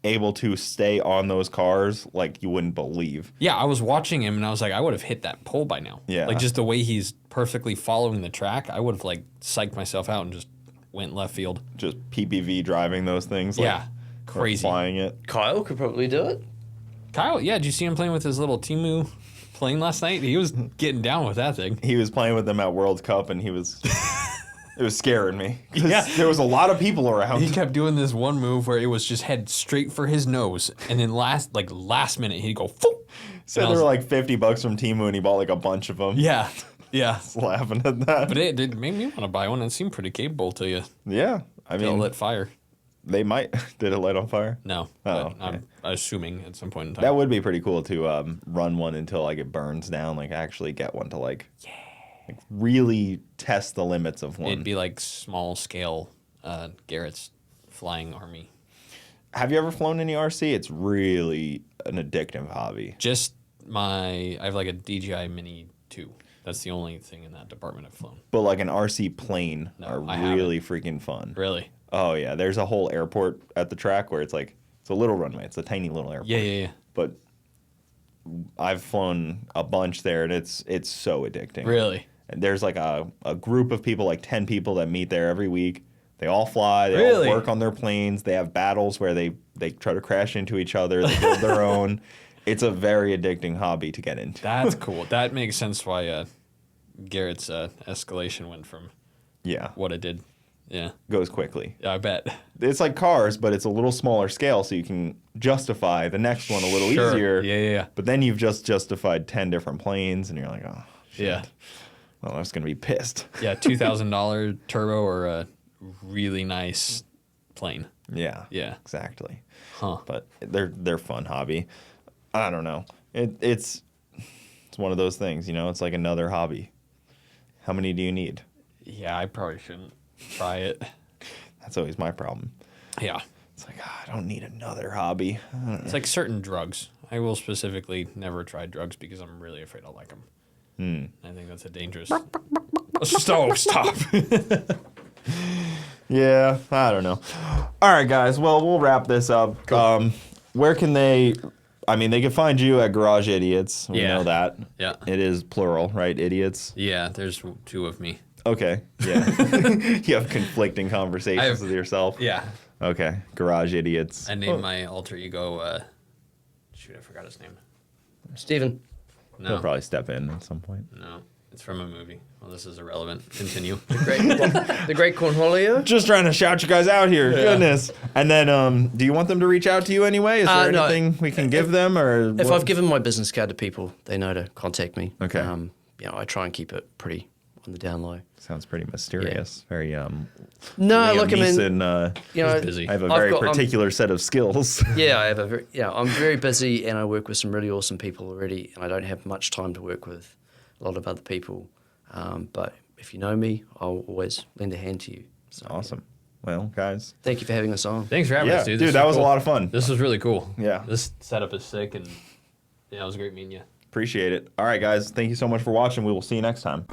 able to stay on those cars like you wouldn't believe. Yeah, I was watching him and I was like, I would have hit that pole by now. Yeah. Like just the way he's perfectly following the track, I would have like psyched myself out and just went left field. Just PPV driving those things. Like, Yeah, or crazy. Flying it. Kyle could probably do it. Kyle, yeah, did you see him playing with his little Timu plane last night? He was getting down with that thing. He was playing with them at World Cup and he was it was scaring me. 'Cause Yeah. There was a lot of people around. He kept doing this one move where it was just head straight for his nose, and then last minute he'd go. Foop! Said And I they were was- like $50 from Temu and he bought like a bunch of them. Yeah, yeah. Laughing at that. But it made me want to buy one. It seemed pretty capable to you. Yeah. I It'll mean, lit fire. they might. Did it light on fire? No, Oh, but I'm assuming at some point in time. That would be pretty cool to run one until like it burns down. Like actually get one to like really test the limits of one. It'd be like small scale Garrett's flying army. Have you ever flown any RC? It's really an addictive hobby. Just I have like a DJI Mini 2. That's the only thing in that department I've flown. But like an RC plane No, are I haven't. really freaking fun. Really? Oh yeah, there's a whole airport at the track where it's like it's a little runway. It's a tiny little airport. Yeah. But I've flown a bunch there, and it's so addicting. Really? And there's like a group of people, like 10 people that meet there every week. They all fly. They Really? all work on their planes. They have battles where they try to crash into each other. They build their own. It's a very addicting hobby to get into. That's cool. That makes sense why Garrett's escalation went from Yeah, what it did. Yeah. goes quickly. Yeah, I bet. It's like cars, but it's a little smaller scale, so you can justify the next one a little Sure. easier. Yeah. But then you've just justified 10 different planes, and you're like, oh, shit. Yeah. Well, I was going to be pissed. Yeah, $2,000 turbo or a really nice plane. Yeah. Yeah. Exactly. Huh. But they're fun hobby. I don't know. It's one of those things, you know. It's like another hobby. How many do you need? Yeah, I probably shouldn't try it. That's always my problem. Yeah. It's like, I don't need another hobby. It's like certain drugs. I will specifically never try drugs because I'm really afraid I'll like them. I think that's a dangerous. Stop. Yeah, I don't know. All right, guys. Well, we'll wrap this up. Cool. Where can they? I mean, they can find you at Garage Idiots. We know that. Yeah. It is plural, right? Idiots. Yeah, there's 2 of me. Okay. Yeah. You have conflicting conversations with yourself. Yeah. Okay. Garage Idiots. I named my alter ego. Shoot, I forgot his name. Steven. No. He'll probably step in at some point. No, it's from a movie. Well, this is irrelevant. Continue. The Great Cornholio. Just trying to shout you guys out here. Yeah. Goodness. And then, do you want them to reach out to you anyway? Is there No. anything we can give them, or If I've given my business card to people, they know to contact me. Okay. I try and keep it pretty on the down low. Sounds pretty mysterious. Very No, Liam look, I mean, Neeson, He's busy. I have a I've very got- particular set of skills. I'm very busy and I work with some really awesome people already, and I don't have much time to work with a lot of other people. But if you know me, I'll always lend a hand to you. So, Awesome. Well, guys. Thank you for having us on. Thanks for having Yeah, us, dude. dude, This that was cool. a lot of fun. This was really cool. Yeah. This setup is sick, and yeah, it was great meeting you. Appreciate it. All right, guys. Thank you so much for watching. We will see you next time.